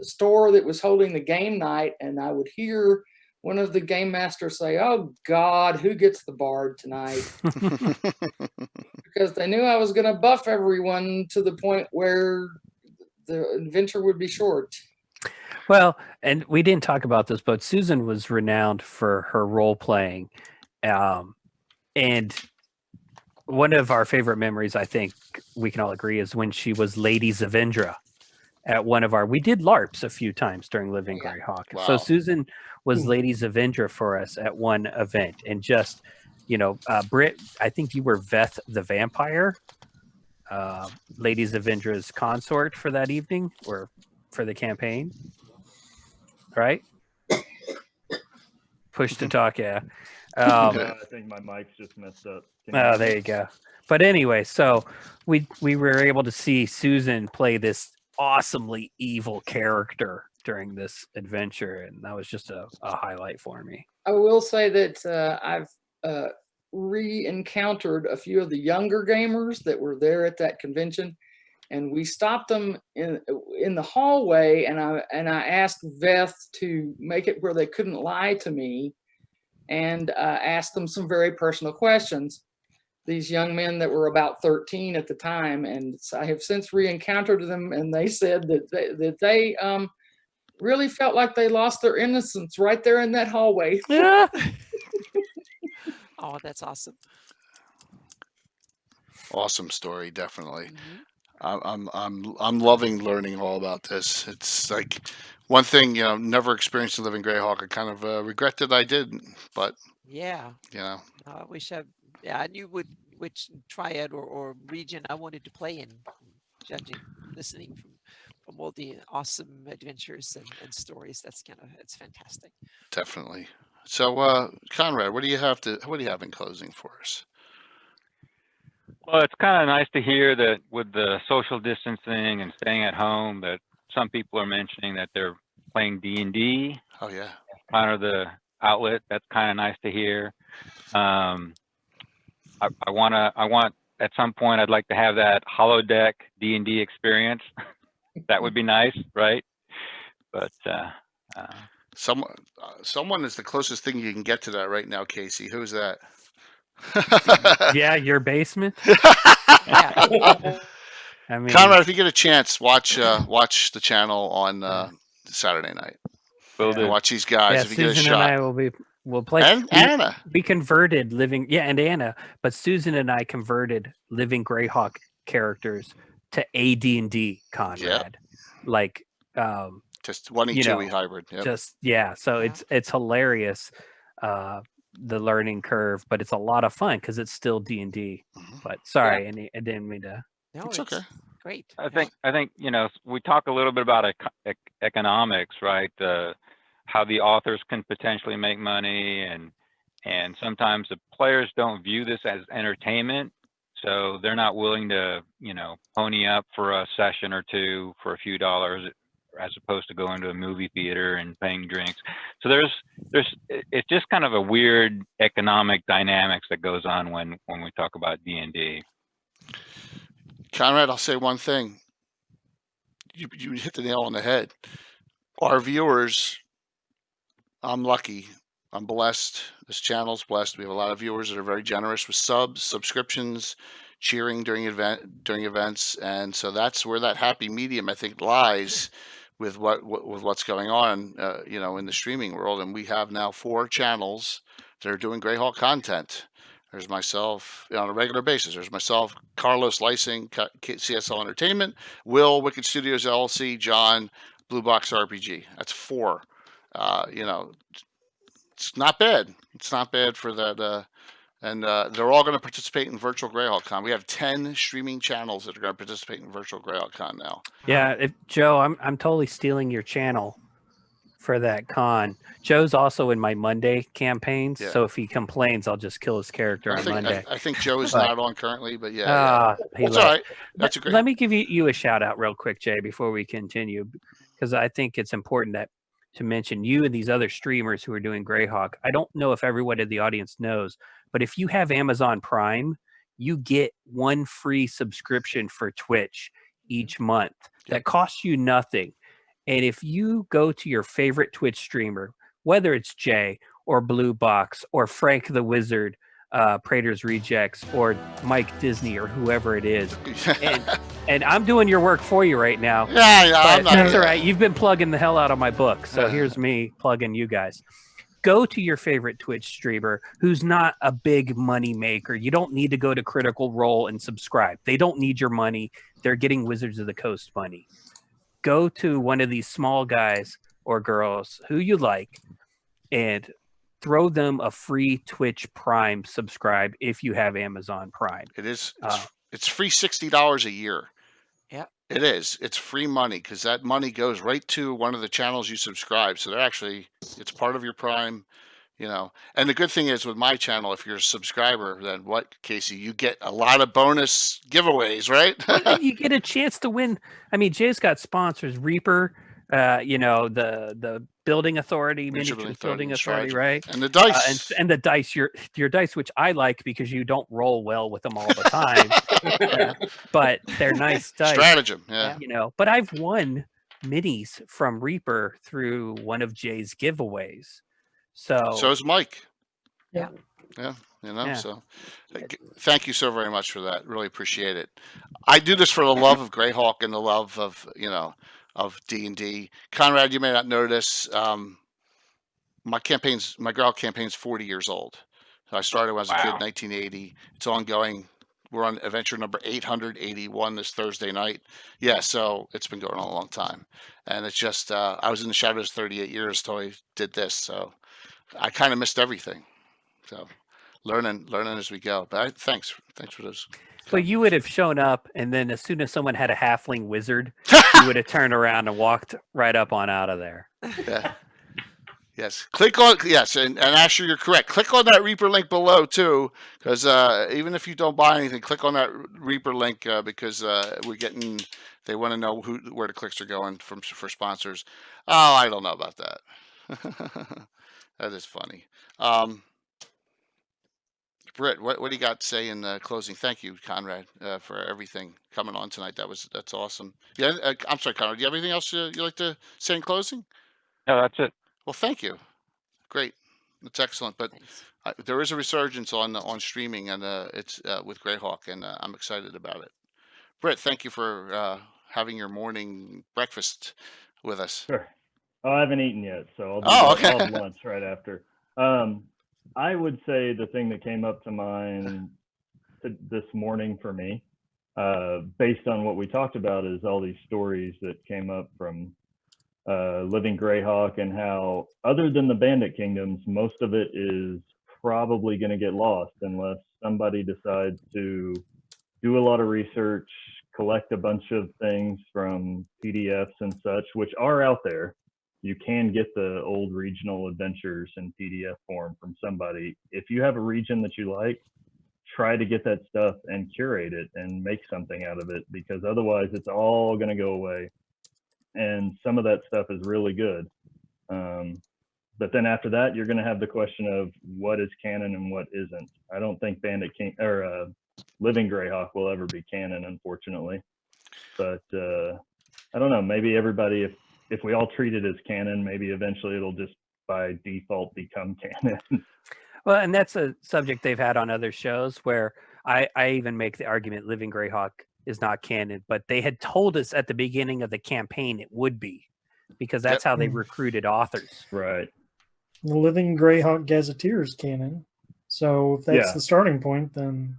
[SPEAKER 3] store that was holding the game night, and I would hear one of the game masters say, "Oh God, who gets the bard tonight?" Because they knew I was going to buff everyone to the point where the adventure would be short.
[SPEAKER 1] Well, and we didn't talk about this, but Susan was renowned for her role playing. And one of our favorite memories, I think we can all agree, is when she was Lady Zavindra at one of our, we did LARPs a few times during Living Greyhawk.
[SPEAKER 2] Wow.
[SPEAKER 1] So Susan was Lady Zavindra for us at one event. And just, Britt, I think you were Veth the Vampire, Lady Zavindra's consort for that evening or for the campaign. Right? Push to talk, yeah.
[SPEAKER 7] I think my mic's just messed up.
[SPEAKER 1] Oh, there you go. But anyway, so we were able to see Susan play this awesomely evil character during this adventure, and that was just a highlight for me.
[SPEAKER 3] I will say that I've re-encountered a few of the younger gamers that were there at that convention, and we stopped them in the hallway, and I asked Veth to make it where they couldn't lie to me, and asked them some very personal questions. These young men that were about 13 at the time, and I have since re-encountered them, and they said that they really felt like they lost their innocence right there in that hallway.
[SPEAKER 1] Yeah.
[SPEAKER 4] Oh, that's awesome.
[SPEAKER 2] Awesome story, definitely. I'm loving learning all about this. It's like one thing, never experienced in Living Greyhawk. I kind of regret that I didn't, but
[SPEAKER 4] yeah,
[SPEAKER 2] I
[SPEAKER 4] wish I knew which triad or region I wanted to play in, judging, listening from all the awesome adventures and stories. It's fantastic.
[SPEAKER 2] Definitely. So, Conrad, what do you have in closing for us?
[SPEAKER 6] Well, it's kind of nice to hear that with the social distancing and staying at home, that some people are mentioning that they're playing D&D.
[SPEAKER 2] Oh yeah.
[SPEAKER 6] Kind of the outlet. That's kind of nice to hear. I want at some point, I'd like to have that holodeck D&D experience. That would be nice, right? But
[SPEAKER 2] Someone is the closest thing you can get to that right now, Casey. Who's that?
[SPEAKER 1] Yeah, your basement.
[SPEAKER 4] Yeah.
[SPEAKER 1] I mean,
[SPEAKER 2] Conrad, if you get a chance, watch the channel on Saturday night.
[SPEAKER 6] Will
[SPEAKER 2] And
[SPEAKER 6] do.
[SPEAKER 2] watch these guys
[SPEAKER 1] yeah,
[SPEAKER 2] if you get a
[SPEAKER 1] Susan and
[SPEAKER 2] shot.
[SPEAKER 1] I will play.
[SPEAKER 2] And Anna.
[SPEAKER 1] We converted and Anna, but Susan and I converted living Greyhawk characters to AD&D, Conrad. Like
[SPEAKER 2] just 1E2E hybrid. Yep.
[SPEAKER 1] Just so it's hilarious, the learning curve, but it's a lot of fun because it's still D&D. But sorry, I didn't mean to.
[SPEAKER 4] No,
[SPEAKER 2] it's okay.
[SPEAKER 4] Great.
[SPEAKER 6] I think we talk a little bit about economics, right? How the authors can potentially make money, and sometimes the players don't view this as entertainment, so they're not willing to pony up for a session or two for a few dollars, as opposed to going to a movie theater and paying drinks. So it's just kind of a weird economic dynamics that goes on when we talk about D&D.
[SPEAKER 2] Conrad, I'll say one thing. You hit the nail on the head. Our viewers, I'm lucky. I'm blessed. This channel's blessed. We have a lot of viewers that are very generous with subs, subscriptions, cheering during events, and so that's where that happy medium, I think, lies with what's going on, in the streaming world. And we have now 4 channels that are doing Greyhawk content. There's myself on a regular basis. There's myself, Carlos Lysing, CSL Entertainment, Will, Wicked Studios LLC, John, Blue Box RPG. That's 4. It's not bad. It's not bad for that. And they're all going to participate in Virtual Greyhawk Con. We have 10 streaming channels that are going to participate in Virtual Greyhawk Con now.
[SPEAKER 1] Yeah, Joe, I'm totally stealing your channel for that con. Joe's also in my Monday campaigns, so if he complains, I'll just kill his character on Monday.
[SPEAKER 2] I think Joe is not on currently, but
[SPEAKER 1] that's
[SPEAKER 2] all right. That's a great.
[SPEAKER 1] Let me give you a shout out real quick, Jay, before we continue, because I think it's important to mention you and these other streamers who are doing Greyhawk. I don't know if everyone in the audience knows, but if you have Amazon Prime, you get 1 free subscription for Twitch each month. That costs you nothing. And if you go to your favorite Twitch streamer, whether it's Jay or Blue Box or Frank the Wizard, Prater's Rejects, or Mike Disney, or whoever it is, and I'm doing your work for you right now.
[SPEAKER 2] Yeah,
[SPEAKER 1] that's all right. You've been plugging the hell out of my book, so here's me plugging you guys. Go to your favorite Twitch streamer who's not a big money maker. You don't need to go to Critical Role and subscribe. They don't need your money. They're getting Wizards of the Coast money. Go to one of these small guys or girls who you like and throw them a free Twitch Prime subscribe if you have Amazon Prime.
[SPEAKER 2] It is. It's free $60 a year.
[SPEAKER 4] Yeah.
[SPEAKER 2] It is. It's free money because that money goes right to one of the channels you subscribe. So it's part of your Prime. And the good thing is with my channel, if you're a subscriber, then what, Casey, you get a lot of bonus giveaways, right?
[SPEAKER 1] You get a chance to win. I mean, Jay's got sponsors, Reaper, the Building Authority, Miniatures Building Authority, right?
[SPEAKER 2] And the dice.
[SPEAKER 1] And the dice, your dice, which I like because you don't roll well with them all the time. But they're nice dice.
[SPEAKER 2] Stratagem, yeah.
[SPEAKER 1] But I've won minis from Reaper through one of Jay's giveaways. So
[SPEAKER 2] is Mike.
[SPEAKER 1] Yeah.
[SPEAKER 2] So thank you so very much for that. Really appreciate it. I do this for the love of Greyhawk and the love of D&D. Conrad, you may not know this. My Greyhawk campaign's 40 years old. So I started when I was a kid in 1980. It's ongoing. We're on adventure number 881 this Thursday night. Yeah, so it's been going on a long time. And it's just, I was in the Shadows 38 years till I did this. So I kind of missed everything. So learning as we go. But thanks for those.
[SPEAKER 1] But you would have shown up, and then as soon as someone had a halfling wizard, you would have turned around and walked right up on out of there.
[SPEAKER 2] Yeah. Yes. And Asher, you're correct. Click on that Reaper link below too, because even if you don't buy anything, click on that Reaper link because they want to know where the clicks are going for sponsors. Oh, I don't know about that. That is funny. Britt, what do you got to say in closing? Thank you, Conrad, for everything coming on tonight. That's awesome. Yeah, I'm sorry, Conrad. Do you have anything else you'd like to say in closing?
[SPEAKER 6] No, that's it.
[SPEAKER 2] Well, thank you. Great. That's excellent. But
[SPEAKER 4] Thanks.
[SPEAKER 2] there is a resurgence on streaming, and it's with Greyhawk, and I'm excited about it. Britt, thank you for having your morning breakfast with us.
[SPEAKER 7] Sure. Oh, I haven't eaten yet, so
[SPEAKER 2] Oh,
[SPEAKER 7] I'll
[SPEAKER 2] okay.
[SPEAKER 7] have lunch right after. I would say the thing that came up to mind this morning for me, based on what we talked about, is all these stories that came up from living Greyhawk, and how, other than the Bandit Kingdoms, most of it is probably going to get lost unless somebody decides to do a lot of research, collect a bunch of things from PDFs and such, which are out there. You can get the old regional adventures in PDF form from somebody. If you have a region that you like, try to get that stuff and curate it and make something out of it, because otherwise it's all going to go away. And some of that stuff is really good. But then after that, you're going to have the question of what is canon and what isn't. I don't think Bandit King or Living Greyhawk will ever be canon, unfortunately. But I don't know. Maybe everybody, if we all treat it as canon, maybe eventually it'll just by default become canon.
[SPEAKER 1] Well, and that's a subject they've had on other shows where I even make the argument Living Greyhawk is not canon, but they had told us at the beginning of the campaign it would be, because that's how they recruited authors.
[SPEAKER 7] Right.
[SPEAKER 8] The Living Greyhawk Gazetteer is canon. So if that's the starting point, then...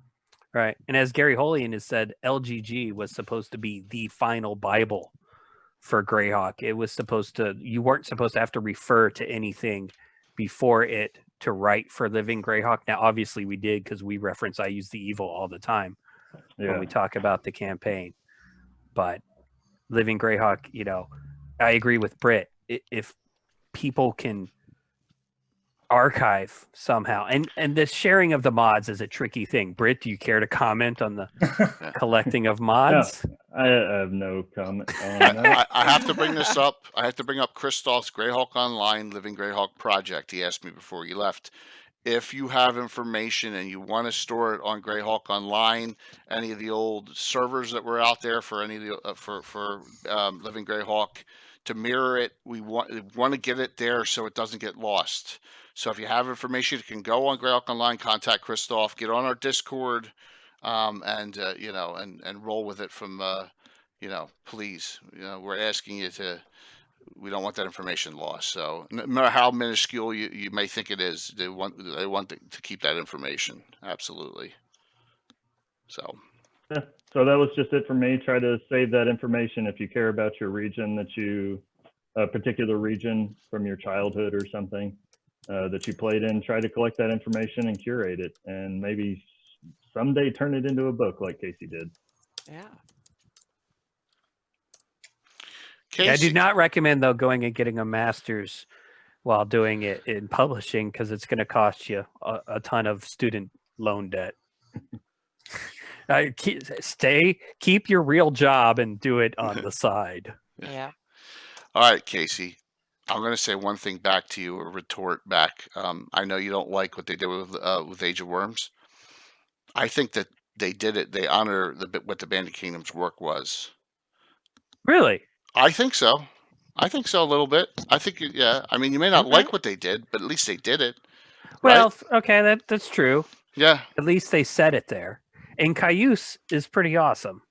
[SPEAKER 1] Right. And as Gary Holian has said, LGG was supposed to be the final Bible for Greyhawk. It was supposed to, you weren't supposed to have to refer to anything before it to write for Living Greyhawk. Now, obviously we did, because we reference I Use the Evil all the time when we talk about the campaign. But Living Greyhawk, you know, I agree with Britt. If people can archive somehow, and the sharing of the mods is a tricky thing. Britt, do you care to comment on the collecting of mods?
[SPEAKER 7] No, I have no comment on that.
[SPEAKER 2] I have to bring this up. I have to bring up Christoph's Greyhawk Online Living Greyhawk project. He asked me before he left, if you have information and you want to store it on Greyhawk Online, any of the old servers that were out there for any of the for Living Greyhawk, to mirror it, we want to get it there so it doesn't get lost. So if you have information, you can go on Greyhawk Online, contact Christoph, get on our Discord, and you know, and roll with it from you know, please, you know, we're asking you to. We don't want that information lost. So no matter how minuscule you may think it is, they want to keep that information. Absolutely. So.
[SPEAKER 7] Yeah. So that was just it for me. Try to save that information if you care about your region, a particular region from your childhood or something that you played in. Try to collect that information and curate it, and maybe someday turn it into a book like Casey did.
[SPEAKER 4] Yeah.
[SPEAKER 2] Casey.
[SPEAKER 1] I do not recommend, though, going and getting a master's while doing it in publishing, because it's going to cost you a ton of student loan debt. Keep your real job and do it on the side.
[SPEAKER 4] Yeah.
[SPEAKER 2] All right, Casey. I'm going to say one thing back to you, or retort back. I know you don't like what they did with Age of Worms. I think that they did it. They honor what the Bandit Kingdom's work was.
[SPEAKER 1] Really?
[SPEAKER 2] I think so. I think so a little bit. I think, yeah. I mean, you may not like what they did, but at least they did it.
[SPEAKER 1] Well,
[SPEAKER 2] right?
[SPEAKER 1] Okay, that's true.
[SPEAKER 2] Yeah.
[SPEAKER 1] At least they said it there. And Cayuse is pretty awesome.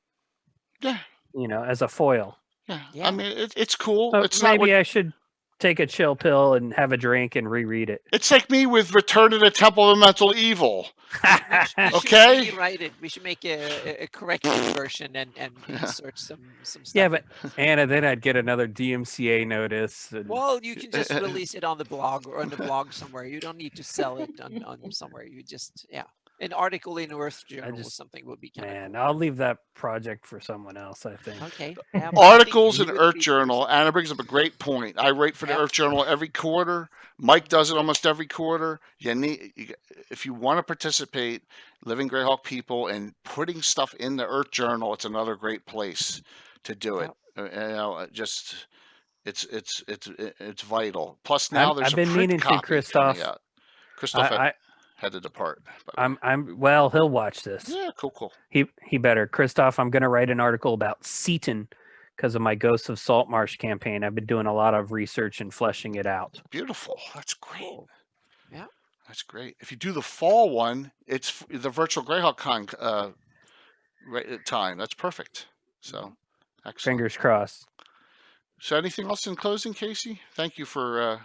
[SPEAKER 2] Yeah.
[SPEAKER 1] You know, as a foil.
[SPEAKER 2] Yeah. I mean, it's cool.
[SPEAKER 1] So
[SPEAKER 2] it's
[SPEAKER 1] maybe I should take a chill pill and have a drink and reread it.
[SPEAKER 2] It's like me with Return to the Temple of Mental Evil. Okay.
[SPEAKER 4] Rewrite it. We should make a corrected version and insert some stuff.
[SPEAKER 1] Yeah, but Anna, then I'd get another DMCA notice. And...
[SPEAKER 4] Well, you can just release it on the blog or on the blog somewhere. You don't need to sell it on somewhere. You just an article in Earth Journal or something would be kind of cool.
[SPEAKER 1] I'll leave that project for someone else, I think.
[SPEAKER 4] Okay.
[SPEAKER 2] Articles in Earth Journal. Anna brings up a great point. I write for the Earth Journal every quarter. Mike does it almost every quarter. If you want to participate, Living Greyhawk people, and putting stuff in the Earth Journal, it's another great place to do it. You know, just it's vital. Plus now there's
[SPEAKER 1] I've been
[SPEAKER 2] a print
[SPEAKER 1] meaning to,
[SPEAKER 2] copy
[SPEAKER 1] Christoph.
[SPEAKER 2] coming out. Christoph had to depart.
[SPEAKER 1] Well, he'll watch this.
[SPEAKER 2] Yeah, cool.
[SPEAKER 1] He better. Christoph, I'm going to write an article about Seaton because of my Ghosts of Saltmarsh campaign. I've been doing a lot of research and fleshing it out.
[SPEAKER 2] Beautiful. That's great.
[SPEAKER 4] Cool. Yeah.
[SPEAKER 2] That's great. If you do the fall one, it's the virtual Greyhawk Con time. That's perfect. So, excellent.
[SPEAKER 1] Fingers crossed.
[SPEAKER 2] So, anything else in closing, Casey? Thank you for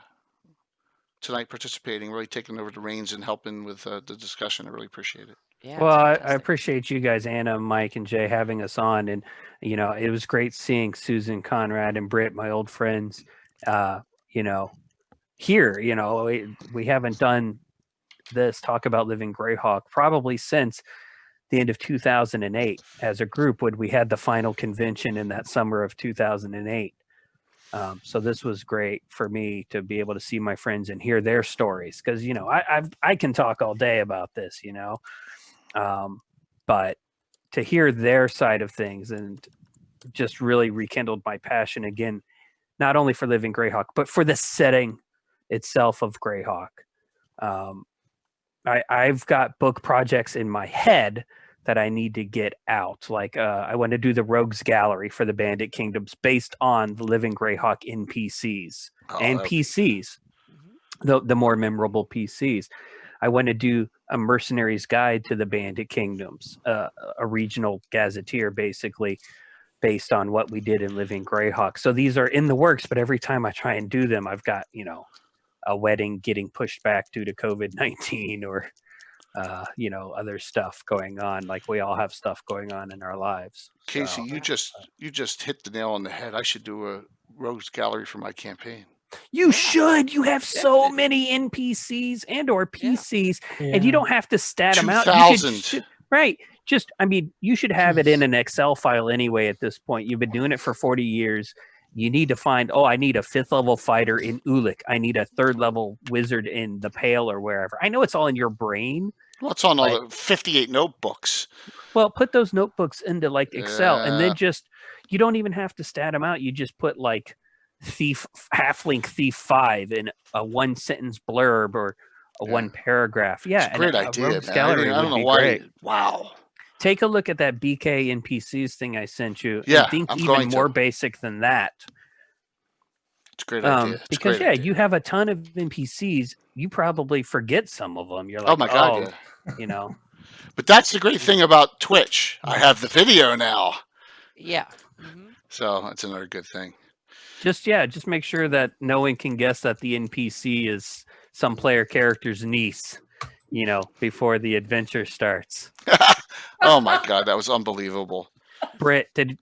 [SPEAKER 2] tonight participating, really taking over the reins and helping with the discussion. I really appreciate it.
[SPEAKER 4] Yeah.
[SPEAKER 1] Well, I appreciate you guys, Anna, Mike, and Jay, having us on. And, you know, it was great seeing Susan, Conrad, and Britt, my old friends, you know, here. You know, we haven't done this talk about living Greyhawk probably since the end of 2008 as a group when we had the final convention in that summer of 2008. So this was great for me to be able to see my friends and hear their stories, because, you know, I can talk all day about this, you know, but to hear their side of things and just really rekindled my passion again, not only for living Greyhawk, but for the setting itself of Greyhawk. I've got book projects in my head that I need to get out. Like I want to do the Rogues Gallery for the Bandit Kingdoms based on the living Greyhawk NPCs and PCs, the more memorable PCs. I want to do a Mercenary's Guide to the Bandit Kingdoms, a regional gazetteer basically based on what we did in living Greyhawk. So these are in the works, but every time I try and do them, I've got, you know, a wedding getting pushed back due to COVID-19 or you know, other stuff going on. Like we all have stuff going on in our lives.
[SPEAKER 2] Casey,
[SPEAKER 1] So,
[SPEAKER 2] you just hit the nail on the head. I should do a Rogues Gallery for my campaigin.
[SPEAKER 1] you should. You have so many NPCs and or PCs, and you don't have to stat them out.
[SPEAKER 2] 2,000.
[SPEAKER 1] Right. Just, I mean, you should have it in an Excel file anyway at this point. You've been doing it for 40 years. You need to find, I need a 5th level fighter in Ulik. I need a 3rd level wizard in the Pale or wherever. I know it's all in your brain.
[SPEAKER 2] Well, it's on all the 58 notebooks.
[SPEAKER 1] Well, put those notebooks into like Excel, and then just, you don't even have to stat them out. You just put like Halfling Thief 5 in a 1-sentence blurb or a 1 paragraph. Yeah.
[SPEAKER 2] It's a great idea,
[SPEAKER 1] Rogues
[SPEAKER 2] man.
[SPEAKER 1] Gallery
[SPEAKER 2] I don't know
[SPEAKER 1] would be
[SPEAKER 2] why.
[SPEAKER 1] great.
[SPEAKER 2] Wow.
[SPEAKER 1] Take a look at that BK NPCs thing I sent you.
[SPEAKER 2] Yeah,
[SPEAKER 1] and think
[SPEAKER 2] I'm
[SPEAKER 1] even
[SPEAKER 2] going
[SPEAKER 1] more
[SPEAKER 2] to.
[SPEAKER 1] base than that.
[SPEAKER 2] It's a great idea.
[SPEAKER 1] Because you have a ton of NPCs. You probably forget some of them. You're like,
[SPEAKER 2] oh my God, yeah.
[SPEAKER 1] You know.
[SPEAKER 2] But that's the great thing about Twitch. I have the video now.
[SPEAKER 4] Yeah.
[SPEAKER 2] So that's another good thing.
[SPEAKER 1] Just make sure that no one can guess that the NPC is some player character's niece, you know, before the adventure starts.
[SPEAKER 2] Oh my God, that was unbelievable.
[SPEAKER 1] Britt, did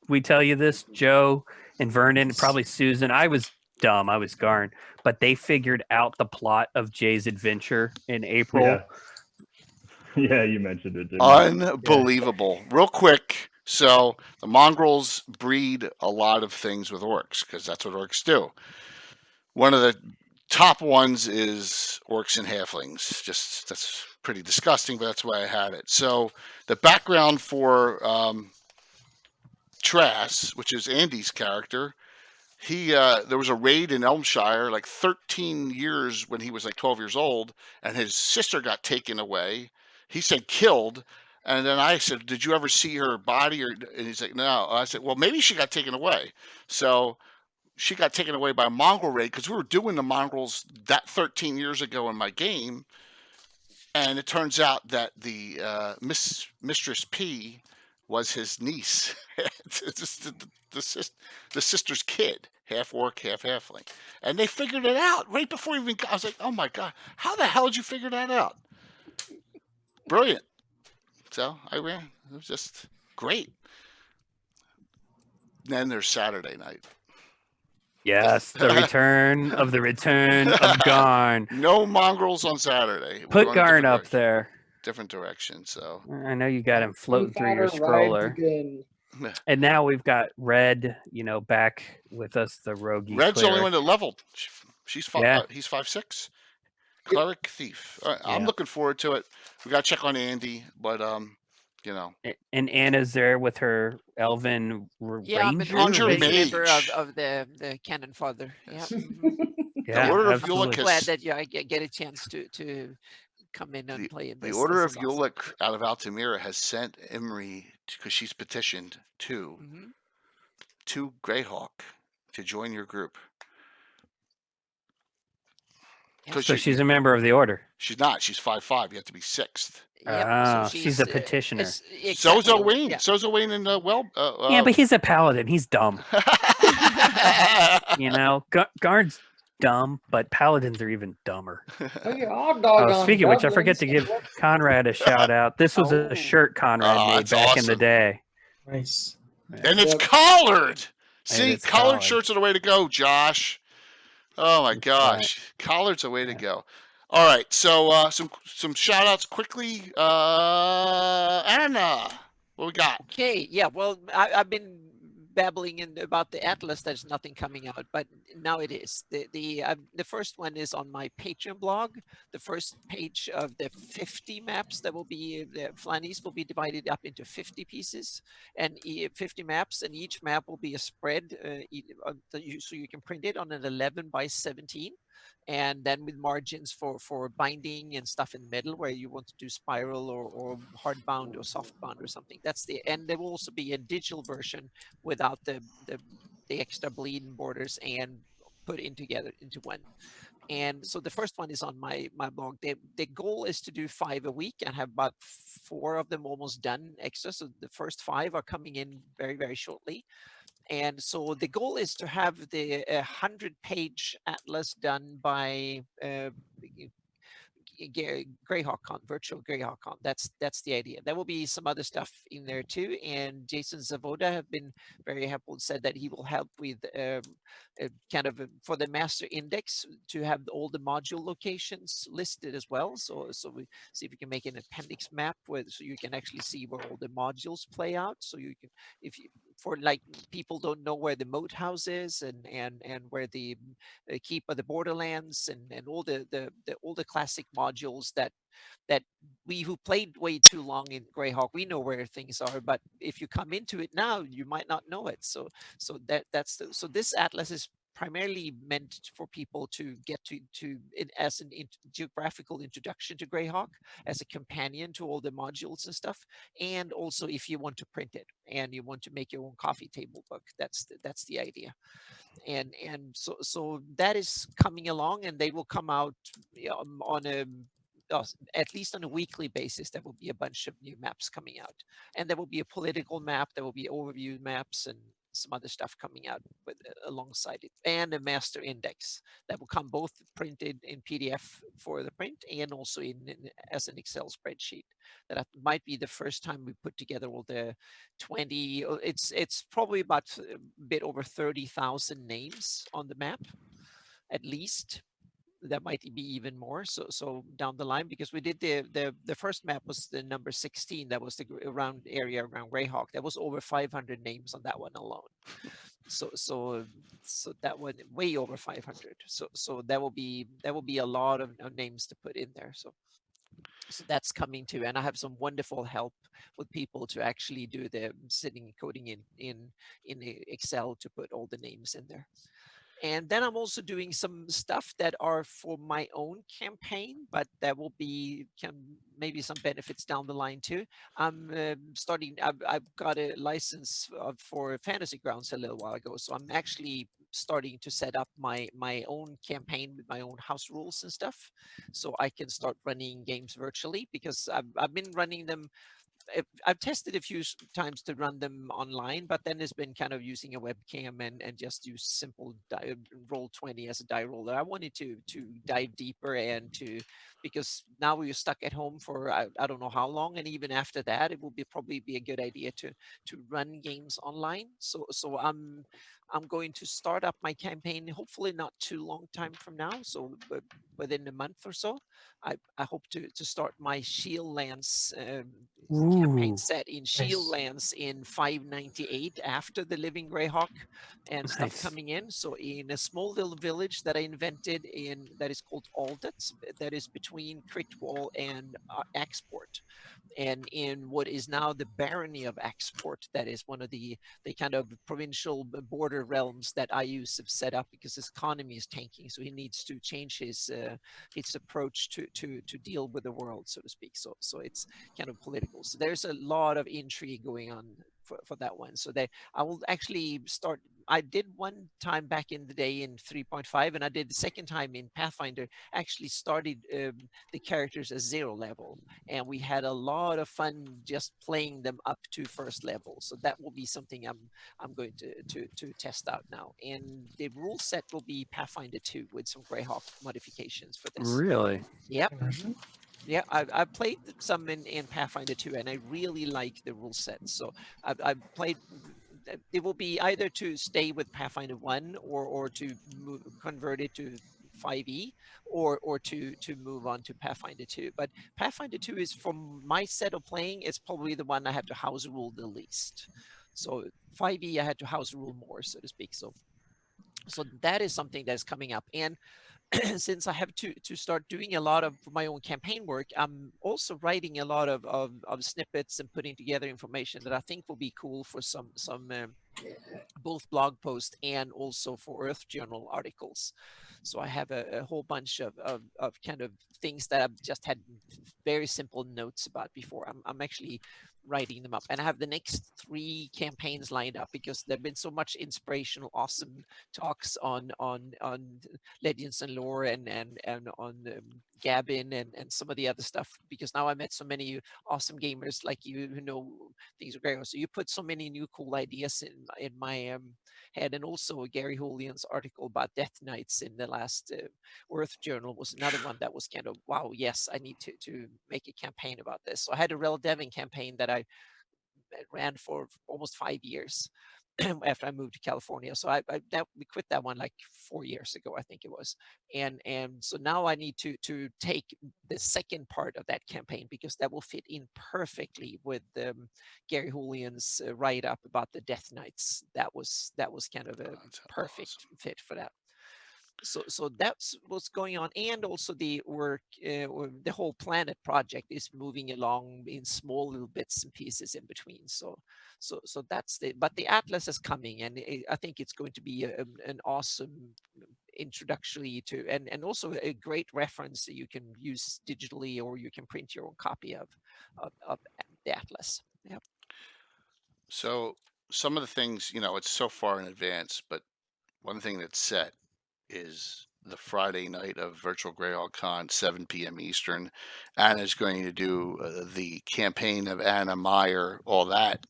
[SPEAKER 1] we tell you this? Joe and Vernon, probably Susan. I was dumb. I was Garn. But they figured out the plot of Jay's adventure in April.
[SPEAKER 7] Yeah. Yeah, you mentioned it. Didn't
[SPEAKER 2] Unbelievable. Yeah. Real quick. So the mongrels breed a lot of things with orcs because that's what orcs do. One of the top ones is orcs and halflings. Just that's pretty disgusting, but that's why I had it. So the background for Trass, which is Andy's character, there was a raid in Elmshire like 13 years when he was like 12 years old, and his sister got taken away. He said killed, and then I said, "Did you ever see her body?" And he's like, "No." I said, "Well, maybe she got taken away." So she got taken away by a mongrel raid because we were doing the mongrels that 13 years ago in my game, and it turns out that the Mistress P was his niece, the sister's kid, half orc, half halfling, and they figured it out right before even. I was like, "Oh my God, how the hell did you figure that out?" Brilliant. So I ran. It was just great. Then there's Saturday night.
[SPEAKER 1] Yes, the return of Garn.
[SPEAKER 2] No mongrels on Saturday.
[SPEAKER 1] Put Garn up there.
[SPEAKER 2] Different direction. So
[SPEAKER 1] I know you got him floating through your scroller. And now we've got Red, you know, back with us, the rogue.
[SPEAKER 2] Red's the only one that leveled. She's 5. Yeah. He's 5'6". Cleric Thief. I'm looking forward to it. We got to check on Andy, but you know.
[SPEAKER 1] And Anna's there with her elven ranger.
[SPEAKER 4] I'm an member of the Cannon Father. Yeah.
[SPEAKER 2] Yeah. The Order of Ulick
[SPEAKER 4] I'm glad that I get a chance to come in and play in this.
[SPEAKER 2] The Order of Ulick out of Altamira has sent Imri because she's petitioned too. to Greyhawk to join your group.
[SPEAKER 1] So she's a member of the order.
[SPEAKER 2] She's not. She's 5'5". You have to be 6th.
[SPEAKER 1] Yeah, so she's a petitioner.
[SPEAKER 2] So's Owain. So's Owain and
[SPEAKER 1] yeah, but he's a paladin. He's dumb. You know, Guard's dumb, but paladins are even dumber. Speaking of which, I forget to give Conrad a shout out. This was a shirt Conrad made back in the day.
[SPEAKER 8] Nice.
[SPEAKER 2] And it's collared. See, collared shirts are the way to go, Josh. Oh my gosh, collards a way to go. All right, so some shout outs quickly. Anna, what we got?
[SPEAKER 4] Okay, yeah, well, I've been babbling about the Atlas. There's nothing coming out, but now it is. The first one is on my Patreon blog. The first page of the 50 maps that will be, the Flannies will be divided up into 50 pieces and 50 maps, and each map will be a spread, so you can print it on an 11 by 17. And then with margins for binding and stuff in the middle where you want to do spiral or hardbound or softbound or something. That's the, and there will also be a digital version without the extra bleeding borders and put in together into one. And so the first one is on my blog. The goal is to do 5 a week and have about 4 of them almost done extra. So the first 5 are coming in very, very shortly. And so the goal is to have the 100-page atlas done by Greyhawk virtual Greyhawk. That's the idea. There will be some other stuff in there too. And Jason Zavoda have been very helpful and said that he will help with for the master index to have all the module locations listed as well. So we see if we can make an appendix map so you can actually see where all the modules play out. So you can, for like people don't know where the moat house is and where the keep of the borderlands and all the classic modules that we who played way too long in Greyhawk, we know where things are, but if you come into it now, you might not know it. So this atlas is primarily meant for people to get to as an geographical introduction to Greyhawk, as a companion to all the modules and stuff, and also if you want to print it and you want to make your own coffee table book, that's the idea. And so that is coming along, and they will come out on a at least on a weekly basis. There will be a bunch of new maps coming out, and there will be a political map, there will be overview maps and some other stuff coming out alongside it, and a master index that will come both printed in PDF for the print and also as an Excel spreadsheet. That might be the first time we put together all the 20. It's probably about a bit over 30,000 names on the map, at least. That might be even more so down the line, because we did the first map was the number 16. That was the area around Greyhawk. That was over 500 names on that one alone. So that one way over 500. So that will be a lot of names to put in there. So that's coming too, and I have some wonderful help with people to actually do the sitting coding in Excel to put all the names in there. And then I'm also doing some stuff that are for my own campaign, but that will be maybe some benefits down the line too. I'm starting. I've got a license for Fantasy Grounds a little while ago, so I'm actually starting to set up my own campaign with my own house rules and stuff, so I can start running games virtually, because I've been running them. I've tested a few times to run them online, but then it's been kind of using a webcam and just use simple Roll20 as a die roller. I wanted to dive deeper because now we're stuck at home for I don't know how long, and even after that, it will probably be a good idea to run games online. So I'm going to start up my campaign, hopefully not too long time from now. So within a month or so, I hope to start my Shield Lands campaign set in Shield Lands in 598 after the Living Greyhawk and stuff coming in. So in a small little village that I invented that is called Aldet, that is between Critwall and Axport, and in what is now the barony of Axport, that is one of the kind of provincial border realms that IUs have set up because his economy is tanking, so he needs to change his approach to deal with the world, so to speak. So it's kind of political. So there's a lot of intrigue going on for that one. So I will actually start. I did one time back in the day in 3.5, and I did the second time in Pathfinder. Actually started the characters at 0 level, and we had a lot of fun just playing them up to first level. So that will be something I'm going to test out now. And the rule set will be Pathfinder 2 with some Greyhawk modifications for this.
[SPEAKER 1] Really?
[SPEAKER 4] Yep. Yeah, I played some in Pathfinder 2, and I really like the rule set. So I've played. It will be either to stay with Pathfinder 1 or to convert it to 5e, or to move on to Pathfinder 2. But Pathfinder 2 is, from my set of playing, it's probably the one I have to house rule the least. So 5e I had to house rule more, so to speak. So that is something that's coming up. And since I have to start doing a lot of my own campaign work, I'm also writing a lot of snippets and putting together information that I think will be cool for some both blog posts and also for Earth Journal articles. So I have a whole bunch of kind of things that I've just had very simple notes about before. I'm actually writing them up, and I have the next 3 campaigns lined up because there've been so much inspirational, awesome talks on Legends and Lore and on Gabin and some of the other stuff, because now I met so many awesome gamers like you who know things are great. So you put so many new cool ideas in my head. And also Gary Julian's article about Death Knights in the last Earth Journal was another one that was kind of, wow, yes, I need to make a campaign about this. So I had a Rel Devin campaign that I ran for almost 5 years after I moved to California. So we quit that one like 4 years ago, I think it was. And so now I need to take the second part of that campaign, because that will fit in perfectly with Gary Julian's write-up about the Death Knights. That was kind of a perfect fit for that. So that's what's going on. And also the work, the whole planet project is moving along in small little bits and pieces in between. So that's but the Atlas is coming, and I think it's going to be an awesome introductory to, and also a great reference that you can use digitally, or you can print your own copy of the Atlas. Yep.
[SPEAKER 2] So some of the things, it's so far in advance, but one thing that's set is the Friday night of Virtual Greyhawk Con, 7 p.m. Eastern. Anna's going to do the campaign of Anna Meyer, all that,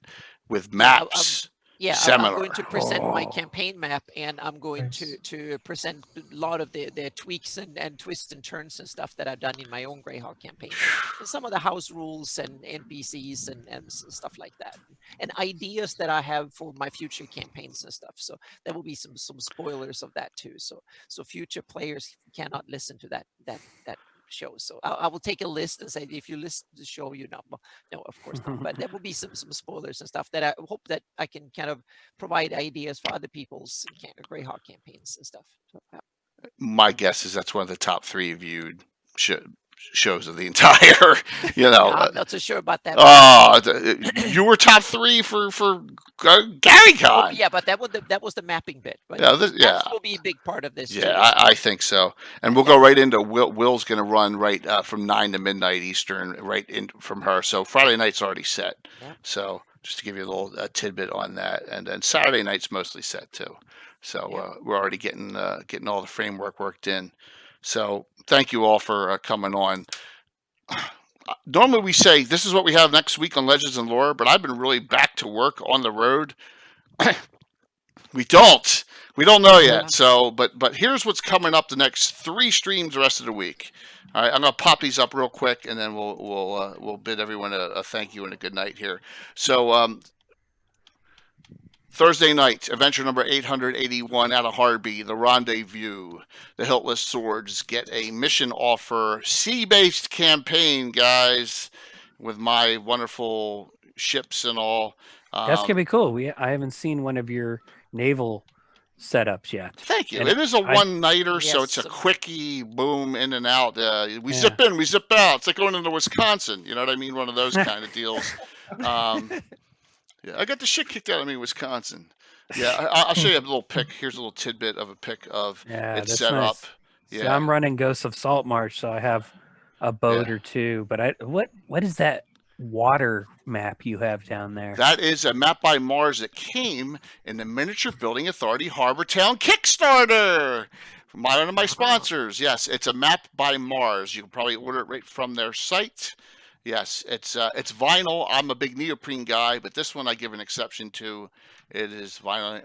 [SPEAKER 2] with maps.
[SPEAKER 4] I'm going to present my campaign map, and I'm going to present a lot of the tweaks and twists and turns and stuff that I've done in my own Greyhawk campaign, and some of the house rules and NPCs and stuff like that, and ideas that I have for my future campaigns and stuff. So there will be some spoilers of that too. So future players cannot listen to that show. So I will take a list and say, if you listen to the show, no, of course not. But there will be some spoilers and stuff that I hope that I can kind of provide ideas for other people's Greyhawk campaigns and stuff. So, yeah.
[SPEAKER 2] My guess is that's one of the top 3 viewed shows of the entire,
[SPEAKER 4] I'm not so sure about that.
[SPEAKER 2] You were top 3 for GaryCon.
[SPEAKER 4] Oh, yeah, but that was the mapping bit. But that will be a big part of this.
[SPEAKER 2] Yeah, I think so. And we'll go right into Will's going to run right from 9 to midnight Eastern, right in from her. So Friday night's already set.
[SPEAKER 4] Yeah.
[SPEAKER 2] So just to give you a little tidbit on that, and then Saturday night's mostly set too. So we're already getting all the framework worked in. So thank you all for coming on. Normally we say this is what we have next week on Legends and Lore, but I've been really back to work on the road. We don't know yet. So, but here's what's coming up the next 3 streams the rest of the week. All right, I'm gonna pop these up real quick, and then we'll bid everyone a thank you and a good night here. So Thursday night, adventure number 881 out of Harby, the Rendezvous, the Hiltless Swords get a mission offer, sea-based campaign, guys, with my wonderful ships and all.
[SPEAKER 1] That's gonna be cool. I haven't seen one of your naval setups yet.
[SPEAKER 2] Thank you. And it is a one-nighter, so it's a quickie, boom, in and out. We zip in, we zip out. It's like going into Wisconsin. You know what I mean? One of those kind of deals. Yeah, I got the shit kicked out of me in Wisconsin. Yeah, I'll show you a little pic. Here's a little tidbit of a pic of it set up.
[SPEAKER 1] Yeah, so I'm running Ghosts of Saltmarsh, so I have a boat or two. But what is that water map you have down there?
[SPEAKER 2] That is a map by Mars that came in the Miniature Building Authority Harbortown Kickstarter. From one of my sponsors. Yes, it's a map by Mars. You can probably order it right from their site. Yes, it's vinyl. I'm a big neoprene guy, but this one I give an exception to. It is vinyl,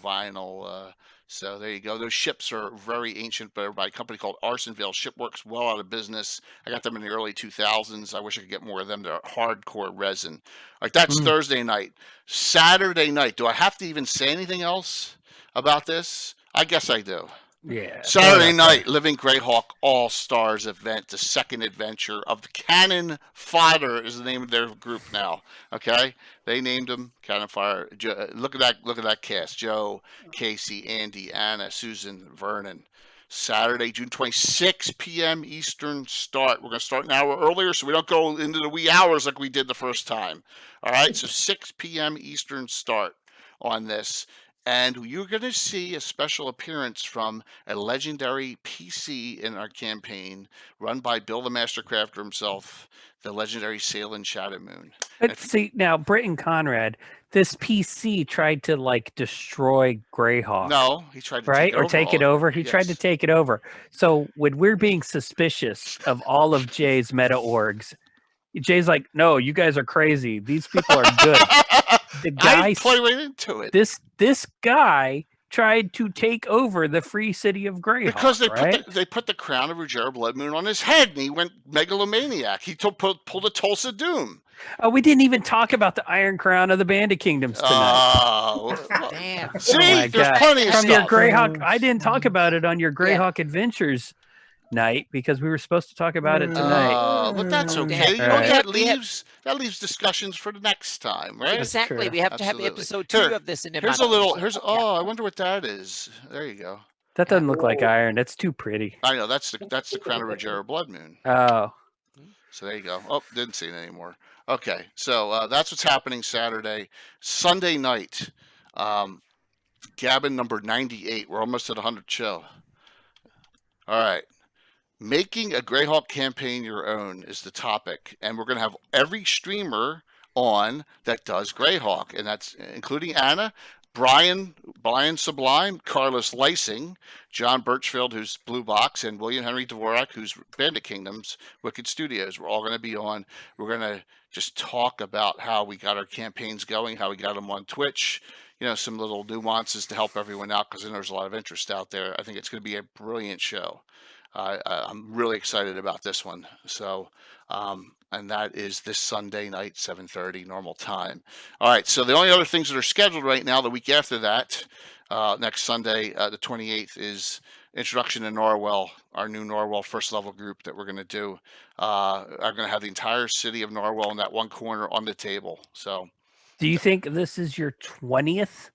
[SPEAKER 2] vinyl. So there you go. Those ships are very ancient, but by a company called Arsonville. Shipworks, well out of business. I got them in the early 2000s. I wish I could get more of them. They're hardcore resin. All right, that's Thursday night. Saturday night. Do I have to even say anything else about this? I guess I do.
[SPEAKER 1] Yeah.
[SPEAKER 2] Saturday night, Living Greyhawk All-Stars event, the second adventure of Cannon Fodder is the name of their group now. Okay, they named them Cannon Fodder. Look at that cast: Joe, Casey, Andy, Anna, Susan, Vernon. Saturday, June 26, p.m. Eastern start. We're going to start an hour earlier so we don't go into the wee hours like we did the first time. All right, so 6 p.m. Eastern start on this. And you're going to see a special appearance from a legendary PC in our campaign run by Bill the Master Crafter himself, the legendary Sailing Shadow Moon.
[SPEAKER 1] But see, now, Britton Conrad, this PC tried to, like, destroy Greyhawk.
[SPEAKER 2] No, he tried to
[SPEAKER 1] right? Or take it over. He tried to take it over. So when we're being suspicious of all of Jay's meta orgs, Jay's like, no, you guys are crazy. These people are good. The guy
[SPEAKER 2] I play right into it.
[SPEAKER 1] This guy tried to take over the free city of Greyhawk.
[SPEAKER 2] Because they put the crown of Ruggiero Bloodmoon on his head, and he went megalomaniac. He pulled a Tulsa Doom.
[SPEAKER 1] Oh, we didn't even talk about the Iron Crown of the Bandit Kingdoms tonight.
[SPEAKER 2] Oh,
[SPEAKER 4] damn!
[SPEAKER 2] See, there's plenty of
[SPEAKER 1] from
[SPEAKER 2] stuff.
[SPEAKER 1] Your Greyhawk. I didn't talk about it on your Greyhawk Adventures night because we were supposed to talk about it tonight.
[SPEAKER 2] But that's okay. That leaves discussions for the next time, right?
[SPEAKER 4] Exactly. We have to have episode 2 of this in
[SPEAKER 2] Here's a little. I wonder what that is. There you go.
[SPEAKER 1] That doesn't look like iron. That's too pretty.
[SPEAKER 2] I know. That's the crown of Ruggiero Bloodmoon.
[SPEAKER 1] Oh.
[SPEAKER 2] So there you go. Oh, didn't see it anymore. Okay, so that's what's happening Saturday. Sunday night, Gabbin number 98. We're almost at 100 show. All right. Making a Greyhawk campaign your own is the topic, and we're going to have every streamer on that does Greyhawk, and that's including Anna, Brian Sublime, Carlos Lysing, John Birchfield, who's Blue Box, and William Henry Dvorak, who's Bandit Kingdoms, Wicked Studios. We're all going to be on. We're going to just talk about how we got our campaigns going, how we got them on Twitch, some little nuances to help everyone out because there's a lot of interest out there. I think it's going to be a brilliant show. I'm really excited about this one. So, and that is this Sunday night, 7:30 normal time. All right. So the only other things that are scheduled right now, the week after that, next Sunday, the 28th, is Introduction to Norwell, our new Norwell first level group that we're going to do. I'm going to have the entire city of Norwell in that one corner on the table. So,
[SPEAKER 1] do you think this is your 20th?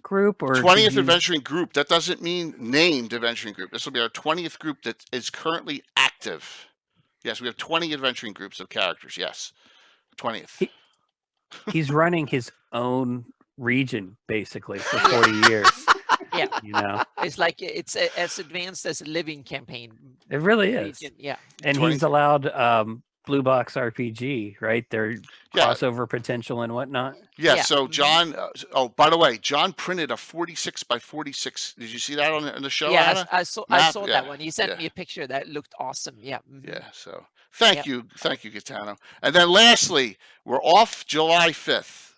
[SPEAKER 1] Group or
[SPEAKER 2] 20th adventuring group? That doesn't mean named adventuring group. This will be our 20th group that is currently active. Yes, we have 20 adventuring groups of characters. Yes, 20th.
[SPEAKER 1] He's running his own region basically for 40 years.
[SPEAKER 4] Yeah, it's like it's as advanced as a living campaign.
[SPEAKER 1] It really is.
[SPEAKER 4] Region. Yeah,
[SPEAKER 1] and he's allowed Blue Box RPG, right? Their crossover potential and whatnot.
[SPEAKER 2] Yeah. So John. By the way, John printed a 46 by 46. Did you see that on the show?
[SPEAKER 4] Yeah,
[SPEAKER 2] Anna?
[SPEAKER 4] I saw that one. He sent me a picture that looked awesome. Yeah.
[SPEAKER 2] Yeah. So thank you, Gaetano. And then lastly, we're off July 5th,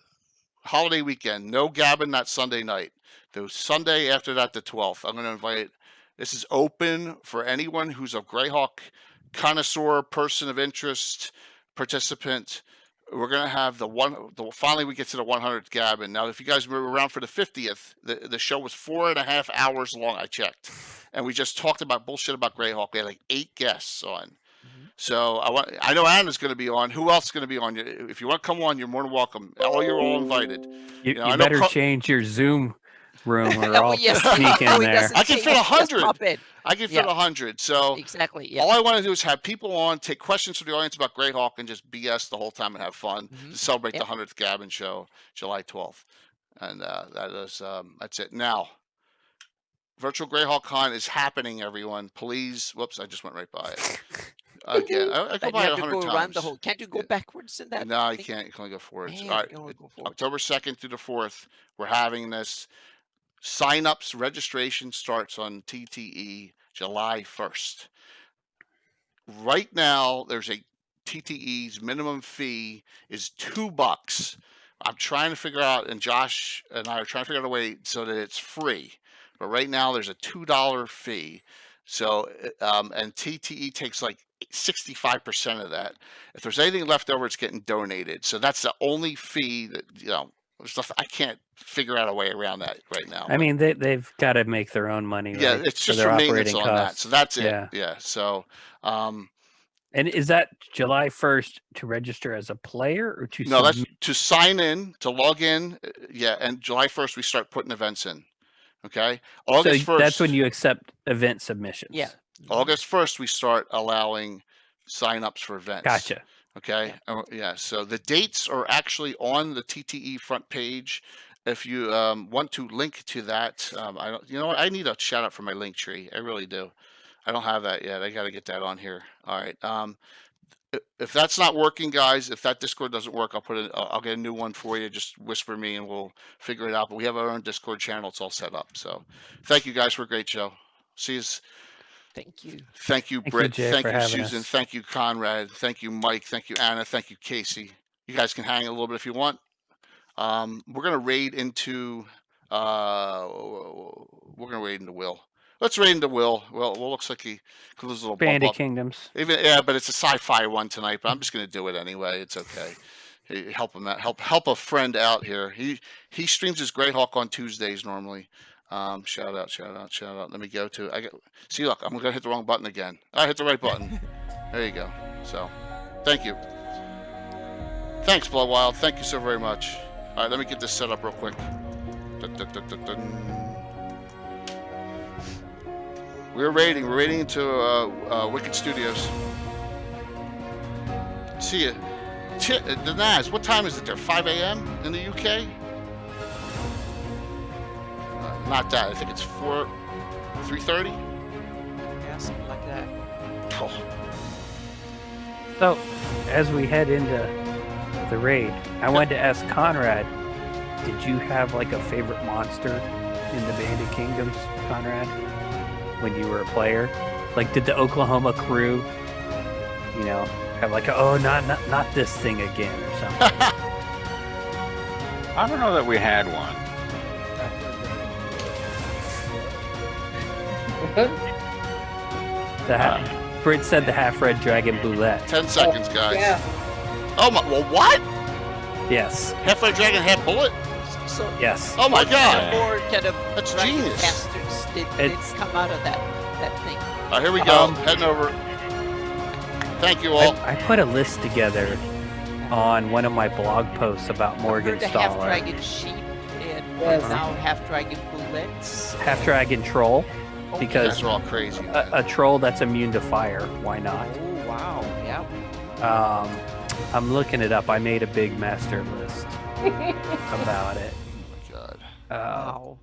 [SPEAKER 2] holiday weekend. No Gabbin that Sunday night. The Sunday after that, the 12th. I'm going to invite. This is open for anyone who's a Greyhawk connoisseur, person of interest, participant. We're going to have finally we get to the 100th Gabbin. Now, if you guys were around for the 50th, the show was 4.5 hours long, I checked. And we just talked about bullshit about Greyhawk. We had like 8 guests on. So I know Anna's going to be on. Who else is going to be on? If you want to come on, you're more than welcome. You're all invited.
[SPEAKER 1] You better change your Zoom room or I'll sneak in there.
[SPEAKER 2] I can fit 100. I can fit 100. So
[SPEAKER 4] exactly. Yeah.
[SPEAKER 2] All I want to do is have people on, take questions from the audience about Greyhawk, and just BS the whole time and have fun to celebrate the 100th Gabbin show, July 12th. And that's it. Now, Virtual Greyhawk Con is happening, everyone. Please, whoops, I just went right by it. Again, I go
[SPEAKER 4] And you
[SPEAKER 2] by
[SPEAKER 4] have
[SPEAKER 2] 100
[SPEAKER 4] to go
[SPEAKER 2] times.
[SPEAKER 4] around the whole. Can't you go
[SPEAKER 2] Yeah.
[SPEAKER 4] backwards in that?
[SPEAKER 2] No, you
[SPEAKER 4] thing?
[SPEAKER 2] can't. You can only go forwards.
[SPEAKER 4] Man,
[SPEAKER 2] All right.
[SPEAKER 4] you can only go forward.
[SPEAKER 2] October 2nd through the 4th, we're having this. Sign-ups, registration starts on TTE July 1st. Right now, there's a TTE's minimum fee is $2. I'm trying to figure out, and Josh and I are trying to figure out a way so that it's free. But right now, there's a $2 fee. So, and TTE takes like 65% of that. If there's anything left over, it's getting donated. So that's the only fee that, stuff I can't figure out a way around that right now.
[SPEAKER 1] I mean, they've got to make their own money,
[SPEAKER 2] Yeah,
[SPEAKER 1] right?
[SPEAKER 2] it's just
[SPEAKER 1] their
[SPEAKER 2] for maintenance
[SPEAKER 1] operating
[SPEAKER 2] on that.
[SPEAKER 1] costs.
[SPEAKER 2] So that's it.
[SPEAKER 1] Yeah.
[SPEAKER 2] Yeah. So,
[SPEAKER 1] And is that July 1st to register as a player or to
[SPEAKER 2] no, that's
[SPEAKER 1] submit?
[SPEAKER 2] to sign in, to log in. Yeah, and July 1st we start putting events in. Okay, August 1st.
[SPEAKER 1] That's when you accept event submissions.
[SPEAKER 4] Yeah.
[SPEAKER 2] August 1st we start allowing sign-ups for events.
[SPEAKER 1] Gotcha.
[SPEAKER 2] Okay. Yeah. So the dates are actually on the TTE front page. If you want to link to that, I don't. You know what? I need a shout out for my link tree. I really do. I don't have that yet. I got to get that on here. All right. If that's not working, guys, if that Discord doesn't work, I'll get a new one for you. Just whisper me and we'll figure it out. But we have our own Discord channel. It's all set up. So thank you guys for a great show. See you.
[SPEAKER 4] Thank you.
[SPEAKER 2] Thank you,
[SPEAKER 1] Thank you,
[SPEAKER 2] Britt.
[SPEAKER 1] Jay,
[SPEAKER 2] Thank
[SPEAKER 1] for
[SPEAKER 2] you,
[SPEAKER 1] having
[SPEAKER 2] Susan.
[SPEAKER 1] us.
[SPEAKER 2] Thank you, Conrad. Thank you, Mike. Thank you, Anna. Thank you, Casey. You guys can hang a little bit if you want. We're gonna raid into Will. Let's raid into Will. Well, looks like he there's a little bump
[SPEAKER 1] Bandit
[SPEAKER 2] up.
[SPEAKER 1] Kingdoms.
[SPEAKER 2] Yeah, but it's a sci-fi one tonight. But I'm just gonna do it anyway. It's okay. Help him out. Help a friend out here. He streams his Greyhawk on Tuesdays normally. Shout out. Let me go to. See, look, I'm gonna hit the wrong button again. I hit the right button. There you go. So, thank you. Thanks, Bloodwild. Thank you so very much. All right, let me get this set up real quick. We're raiding. We're raiding into Wicked Studios. See ya. The Naz, what time is it there? 5 a.m. in the UK? Not that. I think it's 3:30.
[SPEAKER 4] Yeah, something like that.
[SPEAKER 2] Oh.
[SPEAKER 1] So, as we head into the raid, I wanted to ask Conrad, did you have like a favorite monster in the Bandit Kingdoms, Conrad, when you were a player? Like, did the Oklahoma crew, have like, not this thing again or something?
[SPEAKER 6] I don't know that we had one.
[SPEAKER 1] Britt said the half-red dragon boulette.
[SPEAKER 2] 10 seconds, guys.
[SPEAKER 3] Yeah.
[SPEAKER 2] Oh my! Well, what?
[SPEAKER 1] Yes.
[SPEAKER 2] Half-red dragon, half bullet.
[SPEAKER 4] So
[SPEAKER 1] Yes.
[SPEAKER 2] Oh my God!
[SPEAKER 4] more kind of
[SPEAKER 2] That's
[SPEAKER 4] dragon
[SPEAKER 2] genius.
[SPEAKER 4] bastards did come out of that thing.
[SPEAKER 2] All right, here we go. Heading over. Thank you all.
[SPEAKER 1] I put a list together on one of my blog posts about
[SPEAKER 4] The half
[SPEAKER 1] Morgenstauler.
[SPEAKER 4] dragon sheep and
[SPEAKER 3] Yes.
[SPEAKER 4] now half dragon bullets.
[SPEAKER 1] Half-dragon troll,
[SPEAKER 4] Okay.
[SPEAKER 1] because
[SPEAKER 2] Guys are all crazy.
[SPEAKER 1] a troll that's immune to fire. Why not?
[SPEAKER 4] Oh wow! Yeah.
[SPEAKER 1] I'm looking it up. I made a big master list about it.
[SPEAKER 2] Oh my God.
[SPEAKER 4] Wow.